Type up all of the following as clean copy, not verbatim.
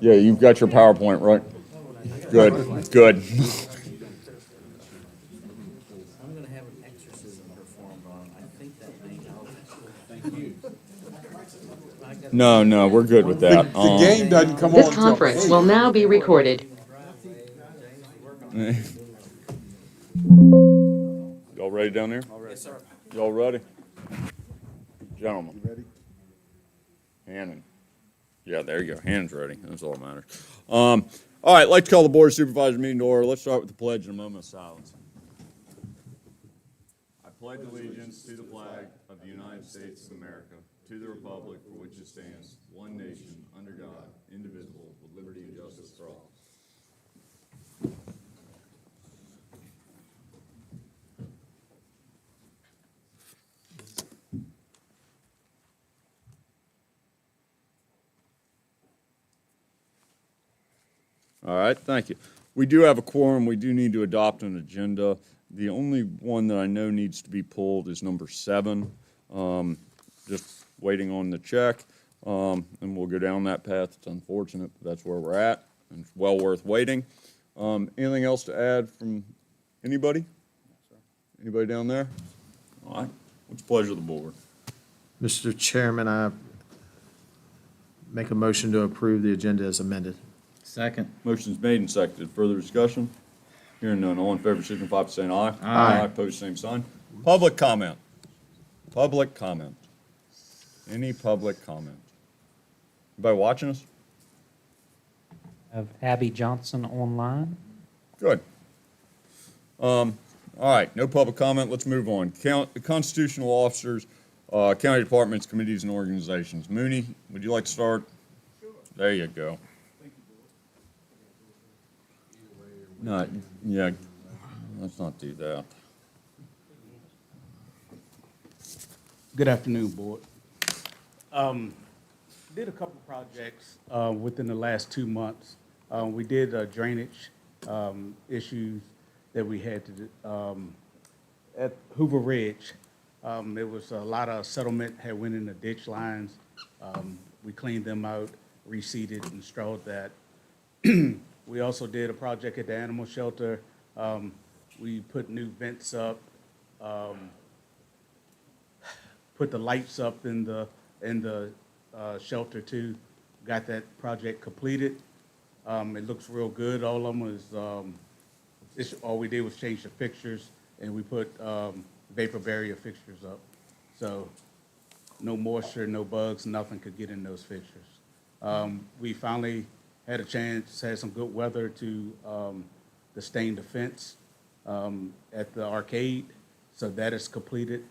Yeah, you've got your PowerPoint, right? Good, good. I'm gonna have an exorcism performed on him. I think that may help. Thank you. No, no, we're good with that. The game doesn't come This on till conference 8. will now be recorded. Y'all ready down there? Yes, sir. Y'all ready? Gentlemen. You ready? Hannon. Yeah, there you go. Hannon's ready. That's all that matters. All right, I'd like to call the Board of Supervisors meeting to order. Let's start with the pledge and a moment of silence. I pledge allegiance to the flag of the United States of America, to the republic for which it stands, one nation, under God, indivisible, with liberty and justice for all. All right, thank you. We do have a quorum. We do need to adopt an agenda. The only one that I know needs to be pulled is number 7. Just waiting on the check, and we'll go down that path. It's unfortunate, but that's where we're at, and it's well worth waiting. Anything else to add from anybody? Anybody down there? All right. What's the pleasure of the board? Mr. Chairman, I make a motion to approve the agenda as amended. Second. Motion's made and seconded. Further discussion? Hearing none. All in favor, signify by saying aye. Aye. Opposed, same sign. Public comment. Public comment. Any public comment? Anybody watching us? Of Abby Johnson online. Good. All right, no public comment. Let's move on. Constitutional officers, county departments, committees, and organizations. Mooney, would you like to start? Sure. There you go. No, yeah, let's not do that. Good afternoon, Board. Did a couple projects within the last 2 months. We did drainage issues that we had to do at Hoover Ridge. There was a lot of settlement had went in the ditch lines. We cleaned them out, reseeded and strawed that. We also did a project at the animal shelter. We put new vents up, put the lights up in the shelter too. Got that project completed. It looks real good. All of them is, all we did was change the fixtures and we put vapor barrier fixtures up. So no moisture, no bugs, nothing could get in those fixtures. We finally had a chance, had some good weather to stain the fence at the arcade. So that is completed.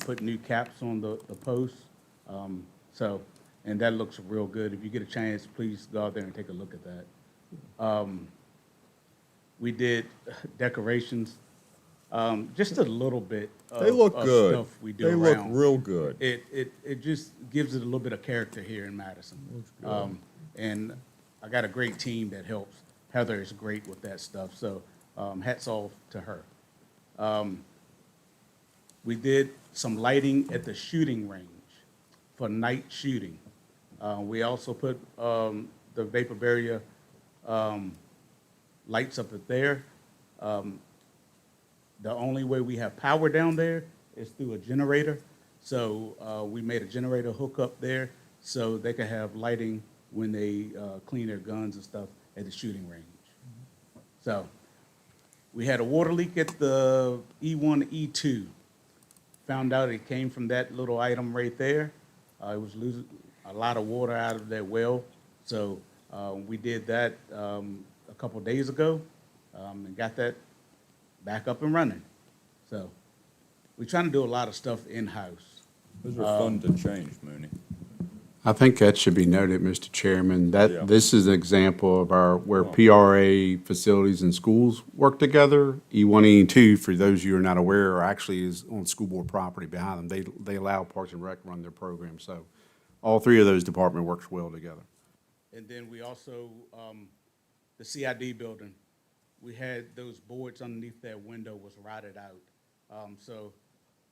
Put new caps on the posts. And that looks real good. If you get a chance, please go out there and take a look at that. We did decorations, just a little bit They look of good. stuff we do They look around. real good. It just gives it a little bit of character here in Madison. And I got a great team that helps. Heather is great with that stuff, so hats off to her. We did some lighting at the shooting range for night shooting. We also put the vapor barrier lights up at there. The only way we have power down there is through a generator. So we made a generator hook up there so they can have lighting when they clean their guns and stuff at the shooting range. So we had a water leak at the E1, E2. Found out it came from that little item right there. It was losing a lot of water out of that well. So we did that a couple days ago and got that back up and running. So we're trying to do a lot of stuff in-house. Those are fun to change, Mooney. I think that should be noted, Mr. Chairman, Yeah. that this is an example of where PRA facilities and schools work together. E1, E2, for those of you who are not aware, are actually is on school board property behind them. They allow Parks and Rec to run their program. So all 3 of those departments works well together. And then we also, the CID building, we had those boards underneath that window was rotted out. So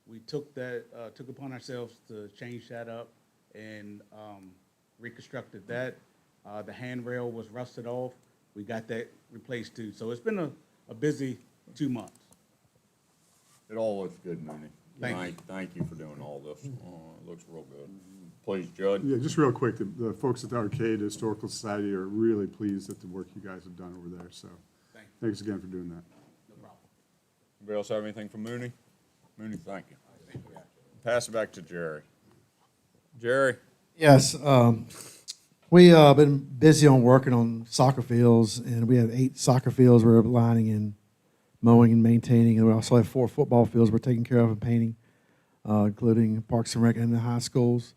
we took upon ourselves to change that up and reconstructed that. The handrail was rusted off. We got that replaced too. So it's been a busy 2 months. It all looks good, Mooney. Thank you. Thank you for doing all this. It looks real good. Please, Judd. Yeah, just real quick, the folks at the Arcade Historical Society are really pleased at the work you guys have done over there, so Thank you. thanks again for doing that. No problem. Anybody else have anything for Mooney? Mooney, thank you. Pass it back to Jerry. Jerry? Yes, we been busy on working on soccer fields, and we have 8 soccer fields we're lining and mowing and maintaining, and we also have 4 football fields we're taking care of and painting, including Parks and Rec and the high schools.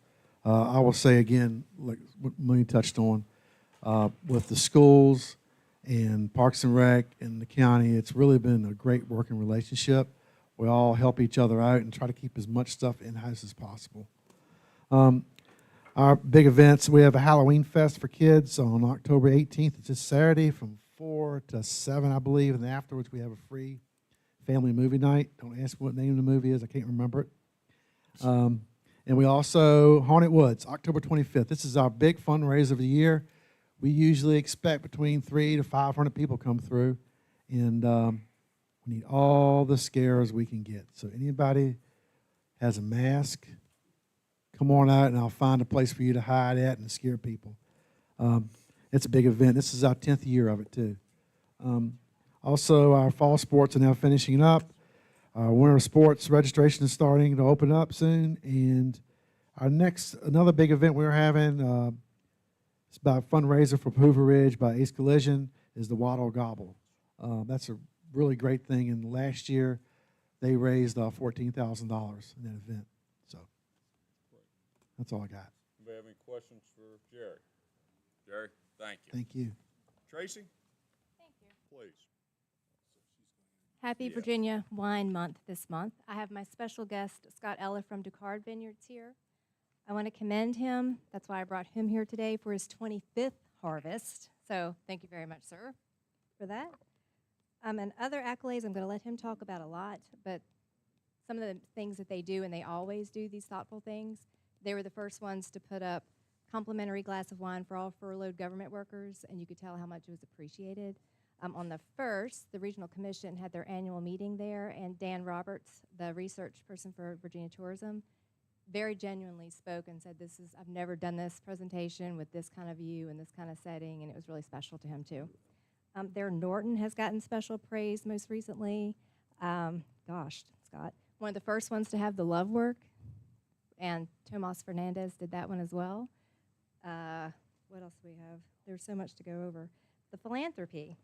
I will say again, like what Mooney touched on, with the schools and Parks and Rec and the county, it's really been a great working relationship. We all help each other out and try to keep as much stuff in-house as possible. Our big events, we have a Halloween Fest for kids on October 18th. It's this Saturday from 4 to 7, I believe, and then afterwards we have a free family movie night. Don't ask me what the name of the movie is. I can't remember it. And we also, Haunted Woods, October 25th. This is our big fundraiser of the year. We usually expect between 300 to 500 people come through, and we need all the scares we can get. So anybody has a mask, come on out, and I'll find a place for you to hide at and scare people. It's a big event. This is our 10th year of it, too. Also, our fall sports are now finishing up. Our winter sports registration is starting to open up soon. And our another big event we're having, it's about a fundraiser for Hoover Ridge by Ace Collision, is the Waddle Gobble. That's a really great thing. And last year, they raised $14,000 in that event. So that's all I got. Anybody have any questions for Jerry? Jerry, thank you. Thank you. Tracy? Thank you. Please. Happy Yeah. Virginia Wine Month this month. I have my special guest, Scott Eller from Ducard Vineyards here. I want to commend him. That's why I brought him here today for his 25th harvest. So thank you very much, sir, for that. And other accolades, I'm going to let him talk about a lot, but some of the things that they do, and they always do these thoughtful things, they were the first ones to put up complimentary glass of wine for all furloughed government workers, and you could tell how much it was appreciated. On the 1st, the Regional Commission had their annual meeting there, and Dan Roberts, the research person for Virginia Tourism, very genuinely spoke and said, I've never done this presentation with this kind of view and this kind of setting, and it was really special to him, too. Their Norton has gotten special praise most recently. Scott, one of the first ones to have the love work, and Tomas Fernandez did that one as well. What else do we have? There's so much to go over. The philanthropy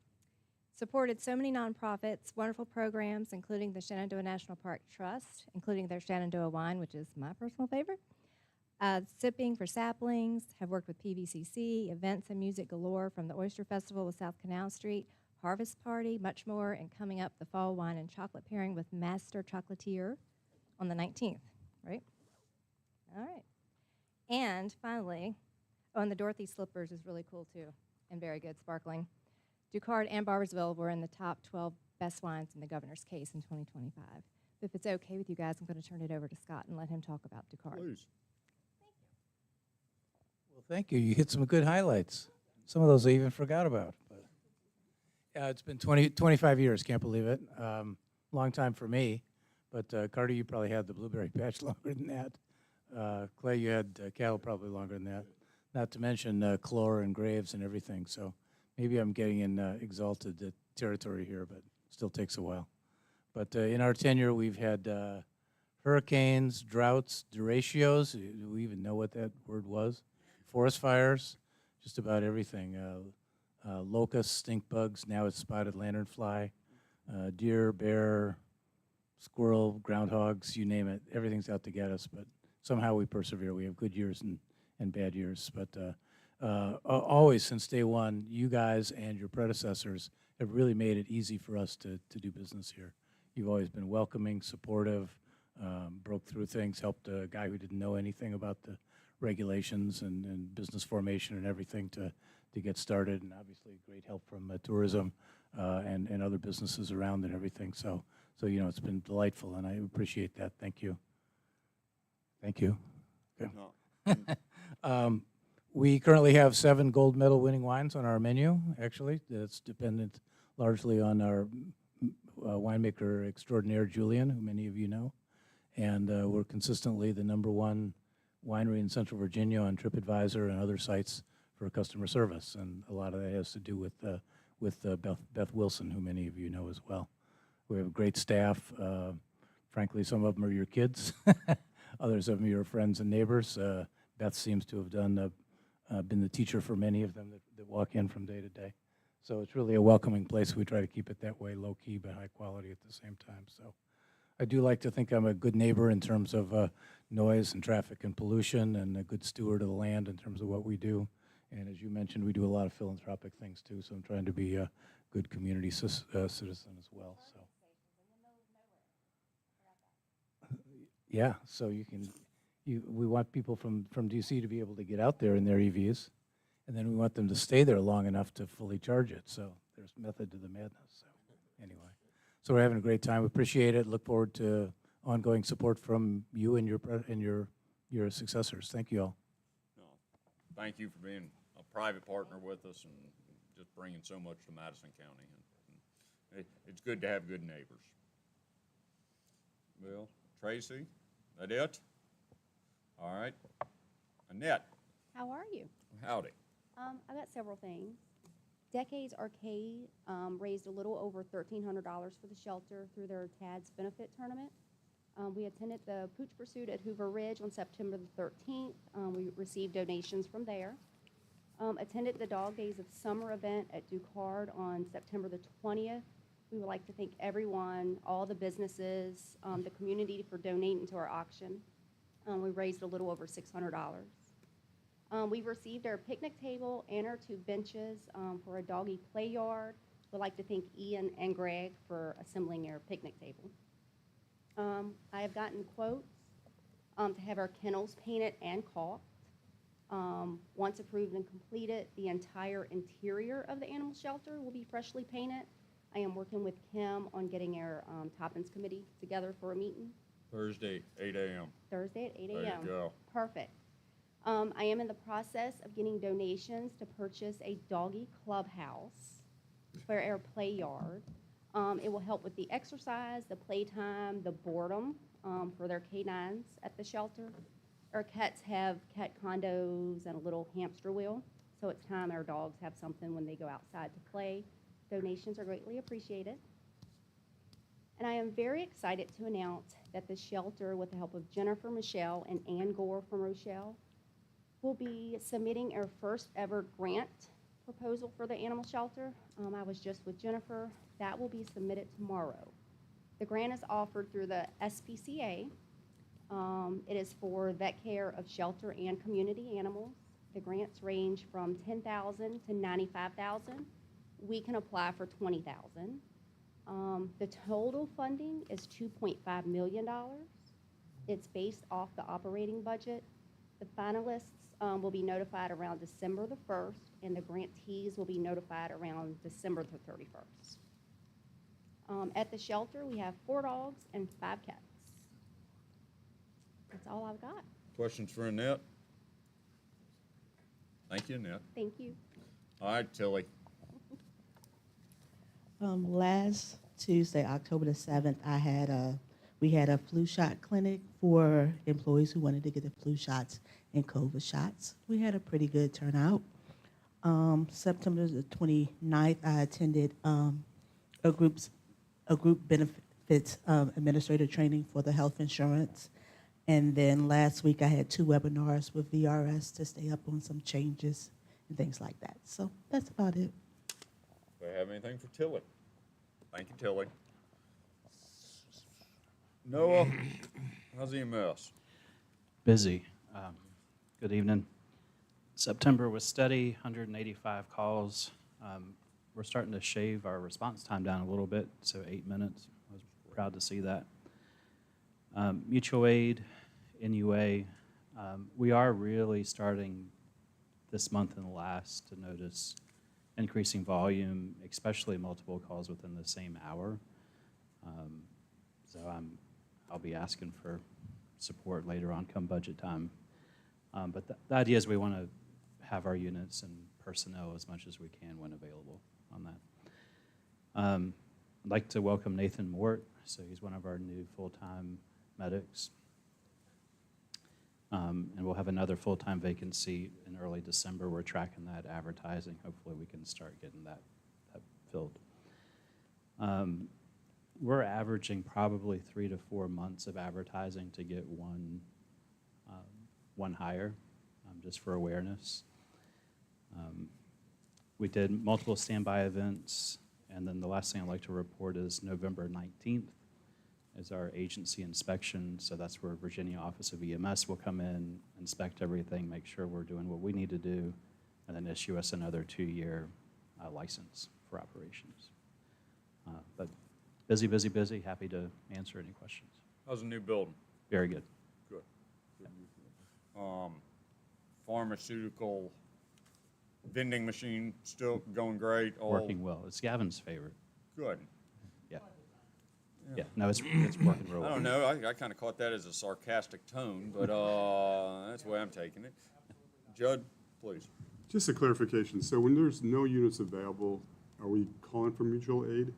supported so many nonprofits, wonderful programs, including the Shenandoah National Park Trust, including their Shenandoah wine, which is my personal favorite. Sipping for Saplings, have worked with PVCC, events and music galore from the Oyster Festival with South Canal Street, Harvest Party, much more, and coming up the Fall Wine and Chocolate Pairing with Master Chocolatier on the 19th, right? All right. And finally, and the Dorothy Slippers is really cool too, and very good, sparkling. Ducard and Barbersville were in the top 12 best wines in the governor's case in 2025. If it's okay with you guys, I'm going to turn it over to Scott and let him talk about Ducard. Please. Well, thank you. You hit some good highlights. Some of those I even forgot about. But yeah, it's been 25 years. Can't believe it. Long time for me. But Carter, you probably had the blueberry patch longer than that. Clay, you had cattle probably longer than that. Not to mention Clore and Graves and everything. So maybe I'm getting in exalted territory here, but still takes a while. But in our tenure, we've had hurricanes, droughts, deratios. Do we even know what that word was? Forest fires, just about everything. Locusts, stink bugs, now it's spotted lanternfly, deer, bear, squirrel, groundhogs, you name it. Everything's out to get us, but somehow we persevere. We have good years and bad years. But always since day one, you guys and your predecessors have really made it easy for us to do business here. You've always been welcoming, supportive, broke through things, helped a guy who didn't know anything about the regulations and business formation and everything to get started, and obviously great help from tourism and other businesses around and everything. So you know, it's been delightful, and I appreciate that. Thank you. Thank you. Okay. No. We currently have 7 gold medal winning wines on our menu, actually. That's dependent largely on our winemaker extraordinaire, Julian, who many of you know. And we're consistently the #1 winery in Central Virginia on TripAdvisor and other sites for customer service. And a lot of that has to do with Beth Wilson, who many of you know as well. We have a great staff. Frankly, some of them are your kids. Others of them are your friends and neighbors. Beth seems to have been the teacher for many of them that walk in from day to day. So it's really a welcoming place. We try to keep it that way, low-key but high quality at the same time. So I do like to think I'm a good neighbor in terms of noise and traffic and pollution, and a good steward of the land in terms of what we do. And as you mentioned, we do a lot of philanthropic things too, so I'm trying to be a good community citizen as well. So yeah, so we want people from DC to be able to get out there in their EVs, and then we want them to stay there long enough to fully charge it. So there's method to the madness. So anyway, so we're having a great time. We appreciate it. Look forward to ongoing support from you and your successors. Thank you all. No, thank you for being a private partner with us and just bringing so much to Madison County. And it's good to have good neighbors. Well, Tracy, that it? All right. Annette, How are you? howdy. I've got several things. Decades Arcade raised a little over $1,300 for the shelter through their TADS benefit tournament. We attended the Pooch Pursuit at Hoover Ridge on September the 13th. We received donations from there. Attended the Dog Days of Summer event at Ducard on September the 20th. We would like to thank everyone, all the businesses, the community for donating to our auction. We raised a little over $600. We received our picnic table and our 2 benches for a doggy play yard. We'd like to thank Ian and Greg for assembling our picnic table. I have gotten quotes to have our kennels painted and caulked. Once approved and completed, the entire interior of the animal shelter will be freshly painted. I am working with Kim on getting our Toppins committee together for a meeting. Thursday, 8 a.m. Thursday at 8 a.m. There you go. Perfect. I am in the process of getting donations to purchase a doggy clubhouse for our play yard. It will help with the exercise, the playtime, the boredom for their canines at the shelter. Our cats have cat condos and a little hamster wheel, so it's time our dogs have something when they go outside to play. Donations are greatly appreciated. And I am very excited to announce that the shelter, with the help of Jennifer Michelle and Ann Gore from Rochelle, will be submitting our first ever grant proposal for the animal shelter. I was just with Jennifer. That will be submitted tomorrow. The grant is offered through the SPCA. It is for vet care of shelter and community animals. The grants range from $10,000 to $95,000. We can apply for $20,000. The total funding is $2.5 million. It's based off the operating budget. The finalists will be notified around December the 1st, and the grantees will be notified around December the 31st. At the shelter, we have 4 dogs and 5 cats. That's all I've got. Questions for Annette? Thank you, Annette. Thank you. All right, Tilly. Last Tuesday, October the 7th, we had a flu shot clinic for employees who wanted to get the flu shots and COVID shots. We had a pretty good turnout. September the 29th, I attended a group benefits administrator training for the health insurance. And then last week, I had 2 webinars with VRS to stay up on some changes and things like that. So that's about it. Do we have anything for Tilly? Thank you, Tilly. Noah, how's EMS? Busy. Good evening. September was steady, 185 calls. We're starting to shave our response time down a little bit, so 8 minutes. I was proud to see that. Mutual aid, NUA, we are really starting this month and last to notice increasing volume, especially multiple calls within the same hour. So I'll be asking for support later on come budget time. But the idea is we want to have our units and personnel as much as we can when available on that. I'd like to welcome Nathan Mort. So he's one of our new full-time medics. And we'll have another full-time vacancy in early December. We're tracking that advertising. Hopefully we can start getting that filled. We're averaging probably 3 to 4 months of advertising to get one hire, just for awareness. We did multiple standby events, and then the last thing I'd like to report is November 19th is our agency inspection. So that's where Virginia Office of EMS will come in, inspect everything, make sure we're doing what we need to do, and then issue us another 2-year license for operations. But busy, busy, busy. Happy to answer any questions. How's the new building? Very good. Good. Pharmaceutical vending machine still going great? All Working well. It's Gavin's favorite. good. Yeah. Yeah, no, it's working real well. I don't know, I kind of caught that as a sarcastic tone, but that's the way I'm taking it. Judd, please. Just a clarification, so when there's no units available, are we calling for mutual aid?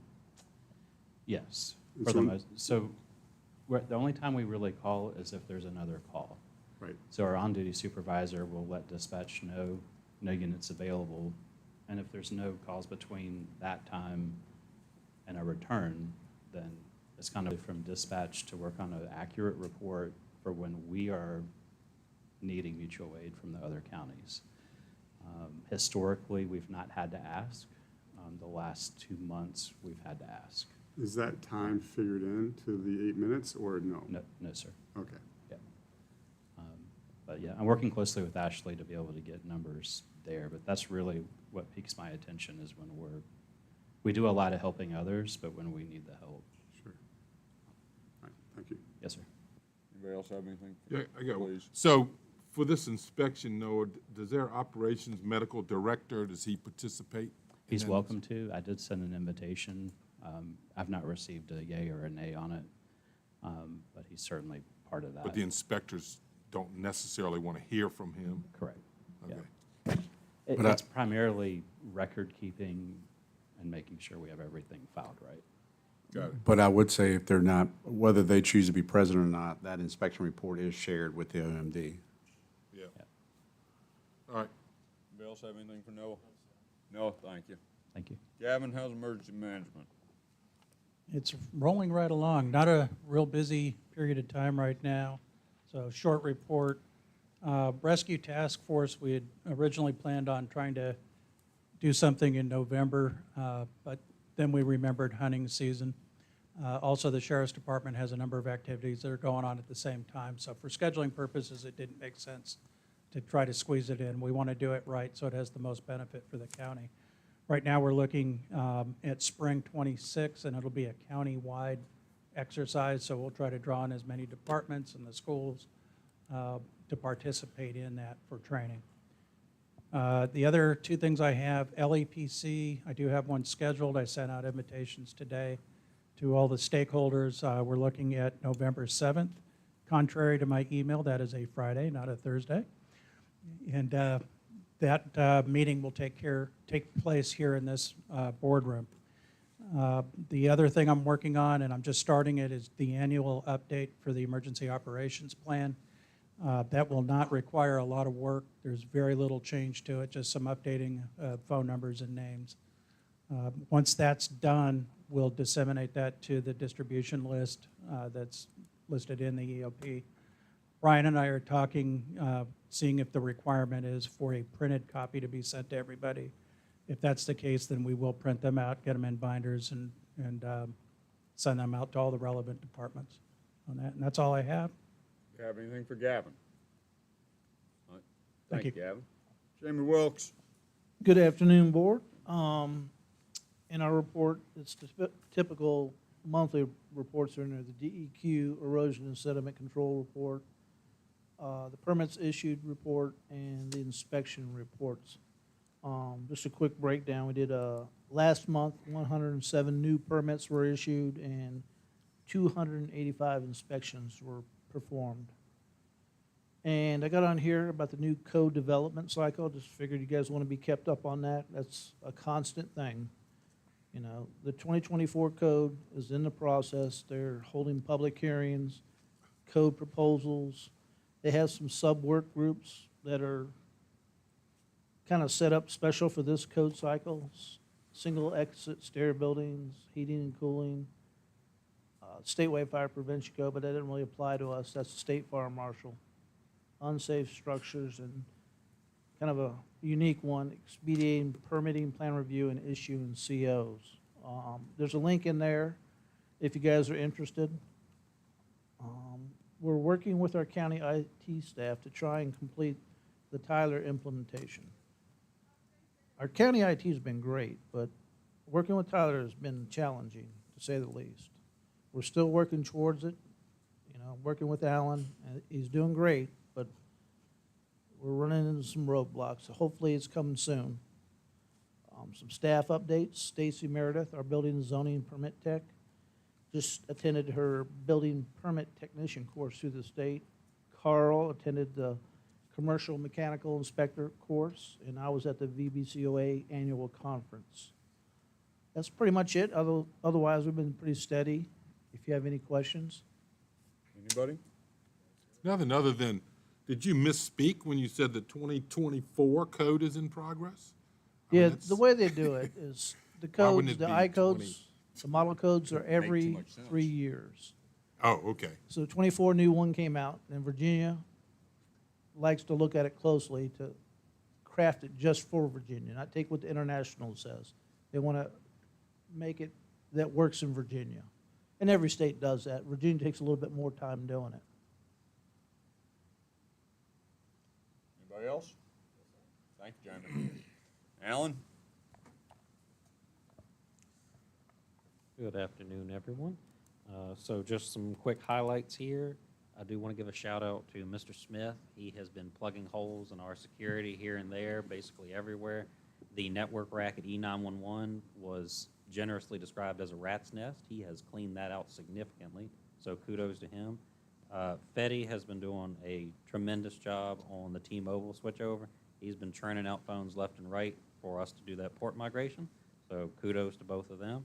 Yes, And for the so- most, so the only time we really call is if there's another call. Right. So our on-duty supervisor will let dispatch know no units available, and if there's no calls between that time and a return, then it's kind of from dispatch to work on an accurate report for when we are needing mutual aid from the other counties. Historically, we've not had to ask. The last 2 months, we've had to ask. Is that time figured in to the 8 minutes, or no? No, sir. Okay. Yeah. But yeah, I'm working closely with Ashley to be able to get numbers there, but that's really what piques my attention is when we do a lot of helping others, but when we need the help. Sure. All right, thank you. Yes, sir. Anybody else have anything? Yeah, I got one. Please. So for this inspection, Noah, does their operations medical director, does he participate? in He's that? welcome to. I did send an invitation. I've not received a yay or a nay on it, but he's certainly part of that. But the inspectors don't necessarily want to hear from him? Correct. Yeah. Okay. But It's primarily record keeping and making sure we have everything filed right. Got it. But I would say if they're not, whether they choose to be present or not, that inspection report is shared with the OMD. Yeah. Yeah. All right. Anybody else have anything for Noah? No, thank you. Thank you. Gavin, how's emergency management? It's rolling right along. Not a real busy period of time right now. So short report. Rescue Task Force, we had originally planned on trying to do something in November, but then we remembered hunting season. Also, the Sheriff's Department has a number of activities that are going on at the same time. So for scheduling purposes, it didn't make sense to try to squeeze it in. We want to do it right so it has the most benefit for the county. Right now, we're looking at spring 26, and it'll be a county-wide exercise, so we'll try to draw in as many departments and the schools to participate in that for training. The other two things I have, LEPC, I do have one scheduled. I sent out invitations today to all the stakeholders. We're looking at November 7th. Contrary to my email, that is a Friday, not a Thursday. And that meeting will take place here in this boardroom. The other thing I'm working on, and I'm just starting it, is the annual update for the Emergency Operations Plan. That will not require a lot of work. There's very little change to it, just some updating phone numbers and names. Once that's done, we'll disseminate that to the distribution list that's listed in the EOP. Brian and I are talking, seeing if the requirement is for a printed copy to be sent to everybody. If that's the case, then we will print them out, get them in binders, and send them out to all the relevant departments on that. And that's all I have. You have anything for Gavin? All right. Thank Thank you. you, Gavin. Jamie Wilkes. Good afternoon, Board. In our report, it's the typical monthly reports are in there, the DEQ, erosion and sediment control report, the permits issued report, and the inspection reports. Just a quick breakdown, we did last month, 107 new permits were issued and 285 inspections were performed. And I got on here about the new code development cycle. Just figured you guys want to be kept up on that. That's a constant thing. You know, the 2024 code is in the process. They're holding public hearings, code proposals. They have some sub-work groups that are kind of set up special for this code cycle. Single exit stair buildings, heating and cooling, statewide fire prevention code, but that didn't really apply to us. That's the state fire marshal. Unsafe structures and kind of a unique one, expediting permitting, plan review, and issuing COs. There's a link in there if you guys are interested. We're working with our county IT staff to try and complete the Tyler implementation. Our county IT has been great, but working with Tyler has been challenging, to say the least. We're still working towards it, you know, working with Alan, and he's doing great, but we're running into some roadblocks, so hopefully it's coming soon. Some staff updates. Stacy Meredith, our building and zoning permit tech, just attended her building permit technician course through the state. Carl attended the commercial mechanical inspector course, and I was at the VBCOA annual conference. That's pretty much it. Otherwise, we've been pretty steady. If you have any questions. Anybody? Nothing other than, did you misspeak when you said the 2024 code is in progress? I mean, Yeah, that's- the way they do it is the Why wouldn't codes, it the be I 20? codes, the model codes are Make too every much sense. 3 years. Oh, okay. So 24 new one came out, and Virginia likes to look at it closely to craft it just for Virginia, not take what the international says. They want to make it that works in Virginia. And every state does that. Virginia takes a little bit more time doing it. Anybody else? Thank you, Jeremy. Alan? Good afternoon, everyone. So just some quick highlights here. I do want to give a shout out to Mr. Smith. He has been plugging holes in our security here and there, basically everywhere. The network rack at E911 was generously described as a rat's nest. He has cleaned that out significantly, so kudos to him. Fetty has been doing a tremendous job on the T-Mobile switchover. He's been churning out phones left and right for us to do that port migration, so kudos to both of them.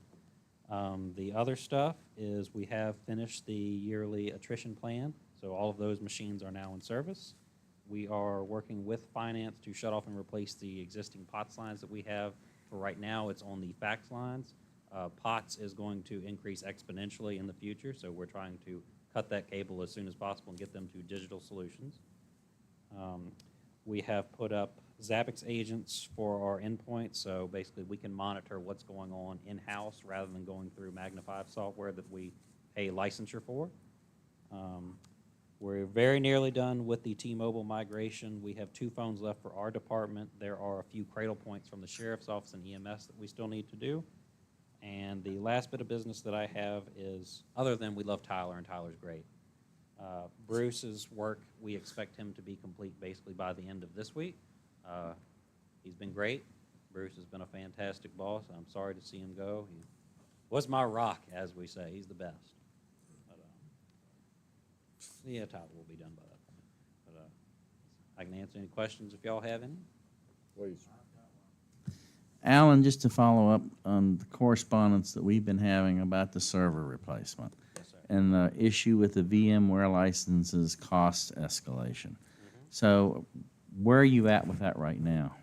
The other stuff is we have finished the yearly attrition plan, so all of those machines are now in service. We are working with finance to shut off and replace the existing POTS lines that we have. For right now, it's on the fax lines. POTS is going to increase exponentially in the future, so we're trying to cut that cable as soon as possible and get them to digital solutions. We have put up Zabbix agents for our endpoints, so basically we can monitor what's going on in-house rather than going through magnified software that we pay licensure for. We're very nearly done with the T-Mobile migration. We have 2 phones left for our department. There are a few cradle points from the sheriff's office and EMS that we still need to do. And the last bit of business that I have is, other than we love Tyler, and Tyler's great, Bruce's work, we expect him to be complete basically by the end of this week. He's been great. Bruce has been a fantastic boss. I'm sorry to see him go. He was my rock, as we say. He's the best. But, yeah, Tyler will be done by that point. But I can answer any questions if y'all have any. Please. Alan, just to follow up on the correspondence that we've been having about the server replacement. Yes, sir. And the issue with the VMware licenses cost escalation. So where are you at with that right now?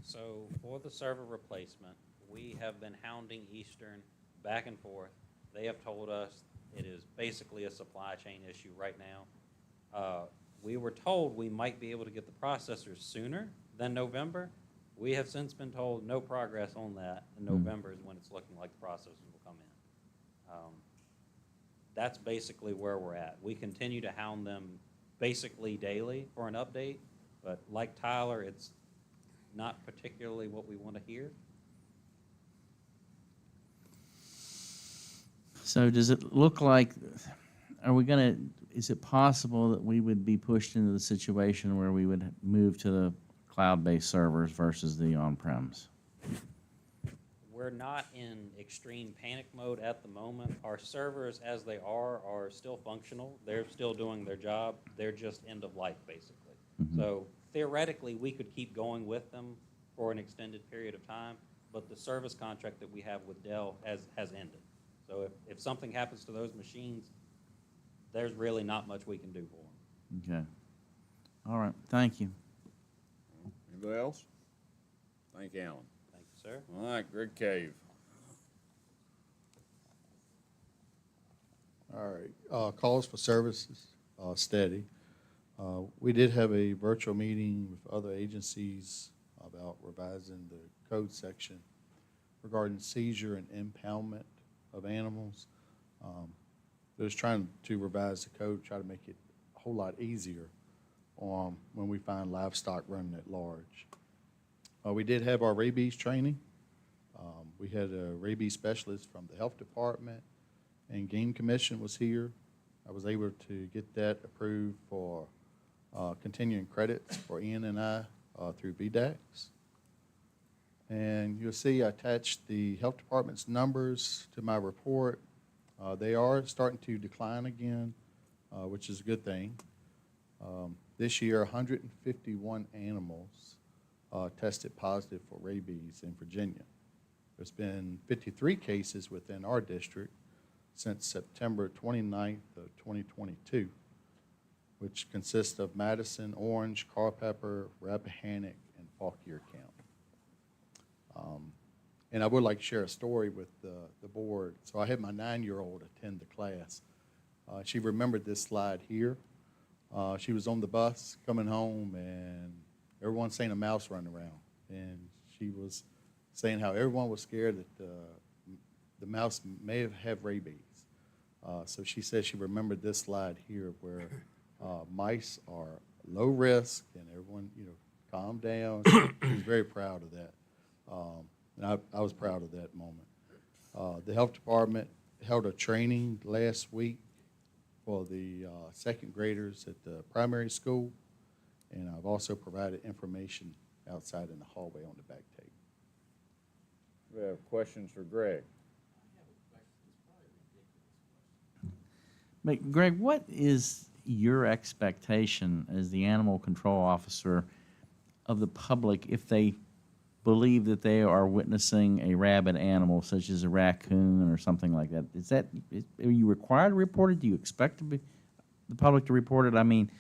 So for the server replacement, we have been hounding Eastern back and forth. They have told us it is basically a supply chain issue right now. We were told we might be able to get the processors sooner than November. We have since been told no progress on that, and November is when it's looking like the processors will come in. That's basically where we're at. We continue to hound them basically daily for an update, but like Tyler, it's not particularly what we want to hear. So does it look like, is it possible that we would be pushed into the situation where we would move to the cloud-based servers versus the on-premise? We're we're not in extreme panic mode at the moment. Our servers, as they are still functional. They're still doing their job. They're just end of life, basically. So theoretically, we could keep going with them for an extended period of time, but the service contract that we have with Dell has ended. So if something happens to those machines, there's really not much we can do for them. Okay. All right, thank you. Anybody else? Thank you, Alan. Thank you, sir. All right, Greg Cave. All right, calls for services, steady. We did have a virtual meeting with other agencies about revising the code section regarding seizure and impoundment of animals. They're just trying to revise the code, try to make it a whole lot easier when we find livestock running at large. We did have our rabies training. We had a rabies specialist from the health department, and Game Commission was here. I was able to get that approved for continuing credits for Ian and I through VDAX. And you'll see I attached the health department's numbers to my report. They are starting to decline again, which is a good thing. This year, 151 animals tested positive for rabies in Virginia. There's been 53 cases within our district since September 29th of 2022, which consists of Madison, Orange, Culpeper, Rappahannock, and Fauquier County. And I would like to share a story with the board. So I had my 9-year-old attend the class. She remembered this slide here. She was on the bus coming home, and everyone's saying a mouse running around. And she was saying how everyone was scared that the mouse may have rabies. So she said she remembered this slide here where mice are low risk, and everyone, calm down. She was very proud of that. And I was proud of that moment. The health department held a training last week for the second graders at the primary school, and I've also provided information outside in the hallway on the back table. We have questions for Greg. But Greg, what is your expectation as the animal control officer of the public if they believe that they are witnessing a rabid animal, such as a raccoon or something like that? Are you required to report it? Do you expect the public to report it? I mean,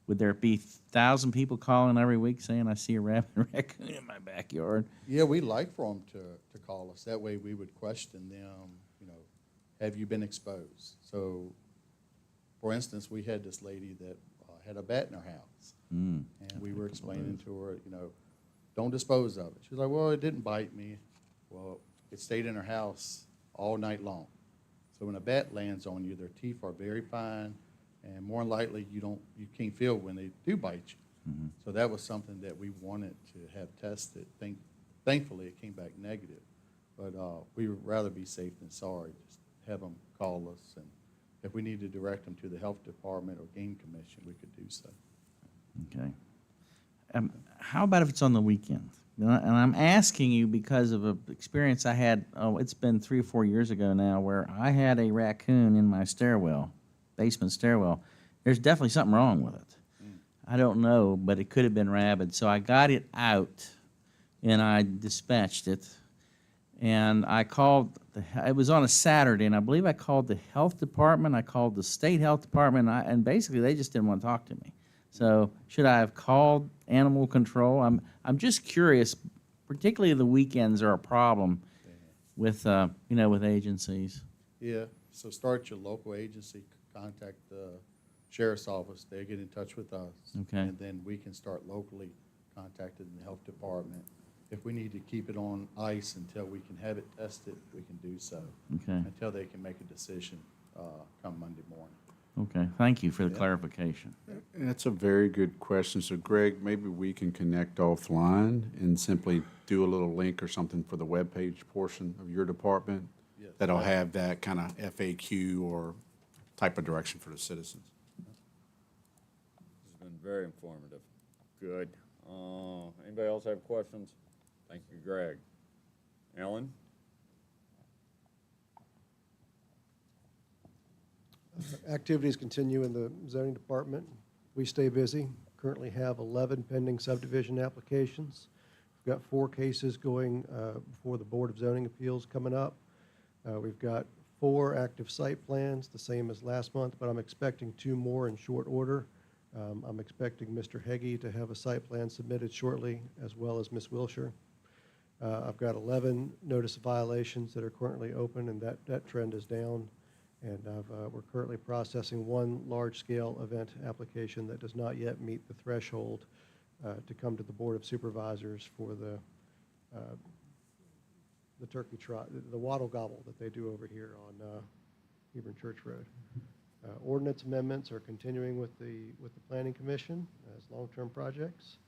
would there be 1,000 people calling every week saying, I see a rabid raccoon in my backyard? Yeah, we'd like for them to call us. That way we would question them, have you been exposed? So, for instance, we had this lady that had a bat in her house. And we were explaining to her, don't dispose of it. She was like, well, it didn't bite me. Well, it stayed in her house all night long. So when a bat lands on you, their teeth are very fine, and more than likely you can't feel when they do bite you. So that was something that we wanted to have tested. Thankfully, it came back negative. But we would rather be safe than sorry. Just have them call us, and if we need to direct them to the health department or game commission, we could do so. Okay. How about if it's on the weekend? And I'm asking you because of an experience I had, it's been 3 or 4 years ago now, where I had a raccoon in my stairwell, basement stairwell. There's definitely something wrong with it. I don't know, but it could have been rabid. So I got it out, and I dispatched it. And I called, it was on a Saturday, and I believe I called the health department, I called the state health department, and basically they just didn't want to talk to me. So should I have called animal control? I'm just curious, particularly the weekends are a problem with, with agencies. Yeah, so start your local agency, contact the sheriff's office, they get in touch with us. Okay. And then we can start locally contacting the health department. If we need to keep it on ice until we can have it tested, we can do so. Okay. Until they can make a decision come Monday morning. Okay, thank you for the clarification. That's a very good question. So Greg, maybe we can connect offline and simply do a little link or something for the webpage portion of your department Yes. that'll have that kind of FAQ or type of direction for the citizens. This has been very informative. Good. Anybody else have questions? Thank you, Greg. Ellen? Activities continue in the zoning department. We stay busy. Currently have 11 pending subdivision applications. We've got 4 cases going before the Board of Zoning Appeals coming up. We've got 4 active site plans, the same as last month, but I'm expecting 2 more in short order. I'm expecting Mr. Heggie to have a site plan submitted shortly, as well as Ms. Wilshire. I've got 11 notice of violations that are currently open, and that trend is down. And we're currently processing 1 large-scale event application that does not yet meet the threshold to come to the Board of Supervisors for the turkey trot, the wattle gobble that they do over here on Hebron Church Road. Ordinance amendments are continuing with the Planning Commission as long-term projects.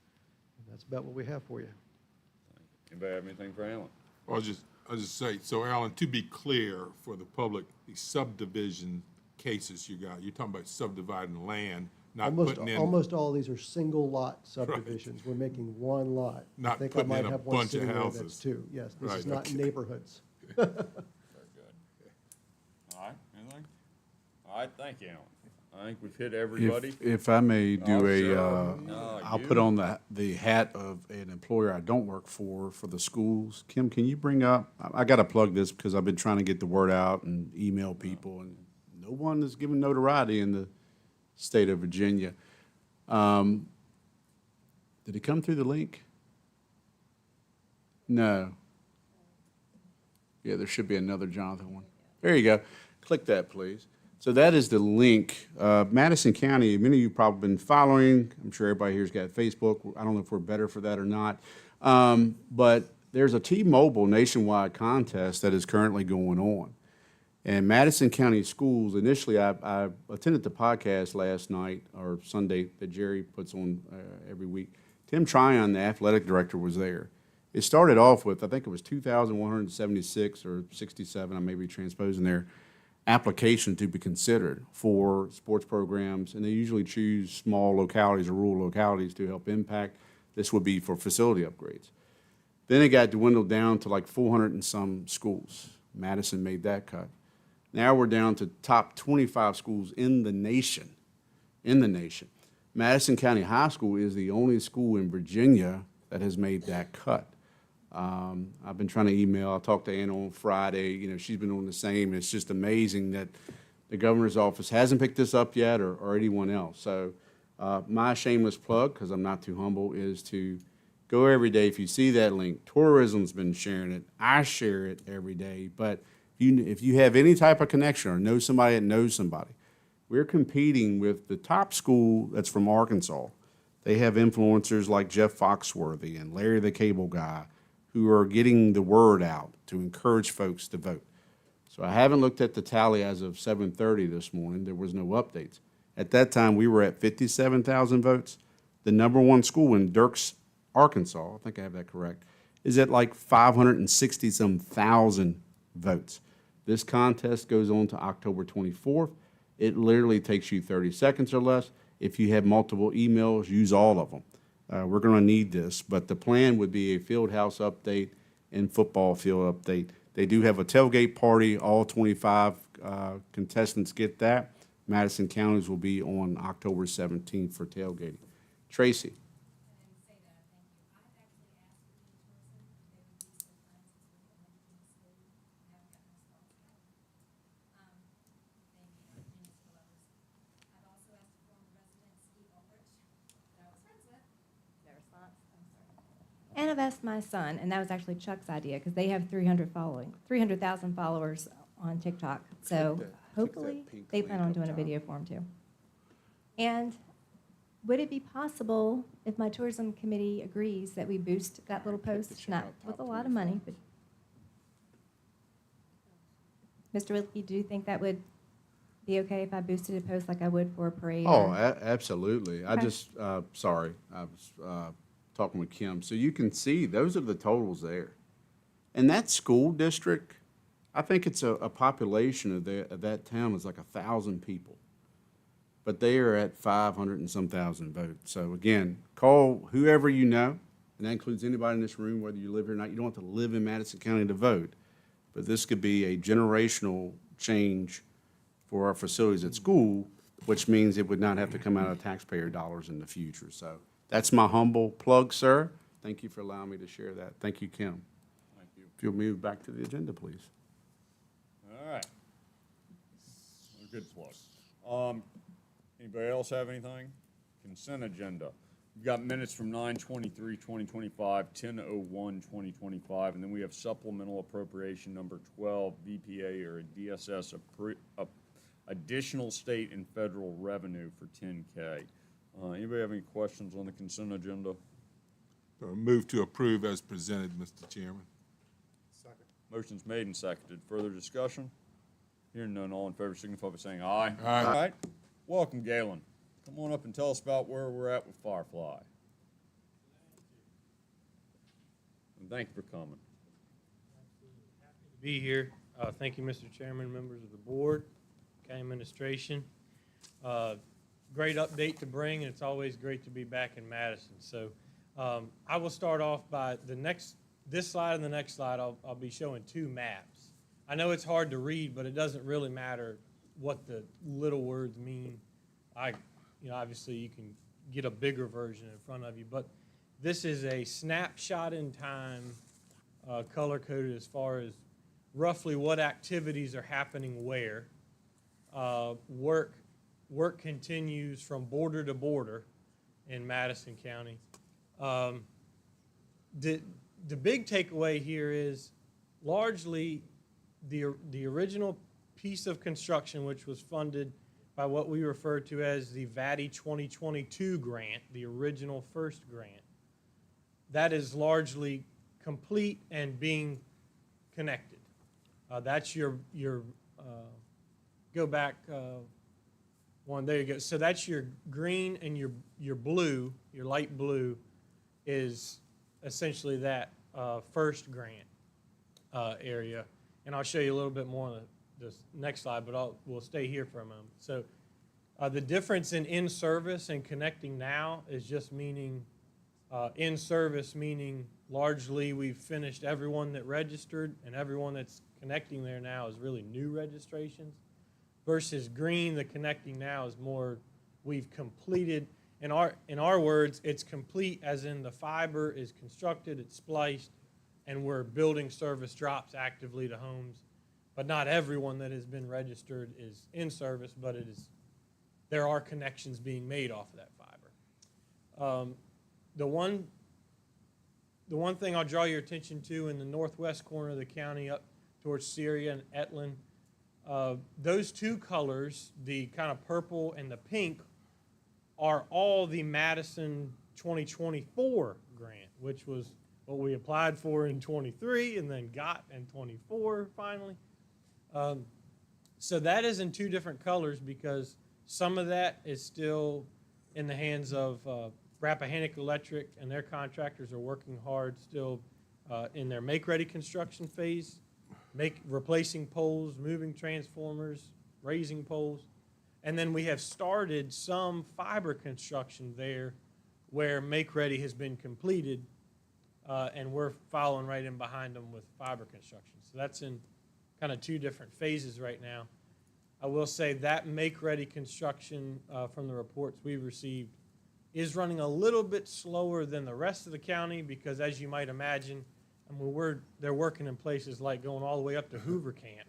And that's about what we have for you. Anybody have anything for Alan? I'll just say, so Alan, to be clear for the public, the subdivision cases you got, you're talking about subdividing land, not putting in. Almost all of these are single lot subdivisions. We're making 1 lot. Not I think I putting might in a have one bunch of sitting there houses. that's 2. Yes, this Right, is not okay. neighborhoods. Very good. All right, anything? All right, thank you, Alan. I think we've hit everybody. If I may do No, I'll you. put on the hat of an employer I don't work for the schools. Kim, can you bring up, I got to plug this because I've been trying to get the word out and email people, and no one is giving notoriety in the state of Virginia. Did it come through the link? No. Yeah, there should be another Jonathan one. There you go. Click that, please. So that is the link. Madison County, many of you probably been following. I'm sure everybody here's got Facebook. I don't know if we're better for that or not. But there's a T-Mobile nationwide contest that is currently going on. And Madison County Schools, initially, I attended the podcast last night, or Sunday, that Jerry puts on every week. Tim Tryon, the athletic director, was there. It started off with, I think it was 2,176 or 67, I may be transposing there, application to be considered for sports programs, and they usually choose small localities or rural localities to help impact. This would be for facility upgrades. Then it got dwindled down to like 400 and some schools. Madison made that cut. Now we're down to top 25 schools in the nation. Madison County High School is the only school in Virginia that has made that cut. I've been trying to email. I talked to Anna on Friday. You know, she's been on the same. It's just amazing that the governor's office hasn't picked this up yet, or anyone else. So my shameless plug, because I'm not too humble, is to go every day. If you see that link, tourism's been sharing it. I share it every day. But if you have any type of connection or know somebody that knows somebody, we're competing with the top school that's from Arkansas. They have influencers like Jeff Foxworthy and Larry the Cable Guy who are getting the word out to encourage folks to vote. So I haven't looked at the tally as of 7:30 this morning. There was no updates. At that time, we were at 57,000 votes. The number 1 school in Dirks, Arkansas, I think I have that correct, is at like 560-some thousand votes. This contest goes on to October 24th. It literally takes you 30 seconds or less. If you have multiple emails, use all of them. We're going to need this, but the plan would be a field house update and football field update. They do have a tailgate party. All 25 contestants get that. Madison Counties will be on October 17th for tailgating. Tracy. And I've asked my son, and that was actually Chuck's idea, because they have 300,000 followers on TikTok. So hopefully, they plan on doing a video for him too. And would it be possible, if my tourism committee agrees, that we boost that little post? Not with a lot of money, but. Mr. Wilkie, do you think that would be okay if I boosted a post like I would for a parade? Oh, or- absolutely. I Okay. just, sorry, I was talking with Kim. So you can see, those are the totals there. And that school district, I think it's a population of that town is like 1,000 people. But they are at 500 and some thousand votes. So again, call whoever you know, and that includes anybody in this room, whether you live here or not. You don't have to live in Madison County to vote. But this could be a generational change for our facilities at school, which means it would not have to come out of taxpayer dollars in the future. So that's my humble plug, sir. Thank you for allowing me to share that. Thank you, Kim. Thank you. If you'll move back to the agenda, please. All right. A good plug. Anybody else have anything? Consent agenda. We've got minutes from 9/23/2025, 10/01/2025, and then we have supplemental appropriation number 12, BPA or a DSS, additional state and federal revenue for 10K. Anybody have any questions on the consent agenda? Move to approve as presented, Mr. Chairman. Motion's made and seconded. Further discussion? Hearing none, all in favor signify by saying aye. Aye. All right. Welcome, Galen. Come on up and tell us about where we're at with Firefly. And thank you for coming. Be here. Thank you, Mr. Chairman, members of the board, county administration. Great update to bring, and it's always great to be back in Madison. So I will start off by this slide and the next slide. I'll be showing two maps. I know it's hard to read, but it doesn't really matter what the little words mean. Obviously you can get a bigger version in front of you, but this is a snapshot in time, color-coded as far as roughly what activities are happening where. Work continues from border to border in Madison County. The big takeaway here is largely the original piece of construction, which was funded by what we refer to as the VATI 2022 grant, the original first grant. That is largely complete and being connected. That's your go back one, there you go. So that's your green and your blue, your light blue is essentially that first grant area. And I'll show you a little bit more on this next slide, but we'll stay here for a moment. So the difference in service and connecting now is just meaning in service, meaning largely we've finished everyone that registered, and everyone that's connecting there now is really new registrations. Versus green, the connecting now is more we've completed. In our words, it's complete as in the fiber is constructed, it's spliced, and we're building service drops actively to homes. But not everyone that has been registered is in service, but there are connections being made off of that fiber. The one thing I'll draw your attention to in the northwest corner of the county up towards Syria and Etlin, those two colors, the kind of purple and the pink, are all the Madison 2024 grant, which was what we applied for in 23 and then got in 24 finally. So that is in two different colors because some of that is still in the hands of Rappahannock Electric, and their contractors are working hard still in their make-ready construction phase, replacing poles, moving transformers, raising poles. And then we have started some fiber construction there where make-ready has been completed, and we're following right in behind them with fiber construction. So that's in kind of two different phases right now. I will say that make-ready construction from the reports we've received is running a little bit slower than the rest of the county because, as you might imagine, they're working in places like going all the way up to Hoover Camp,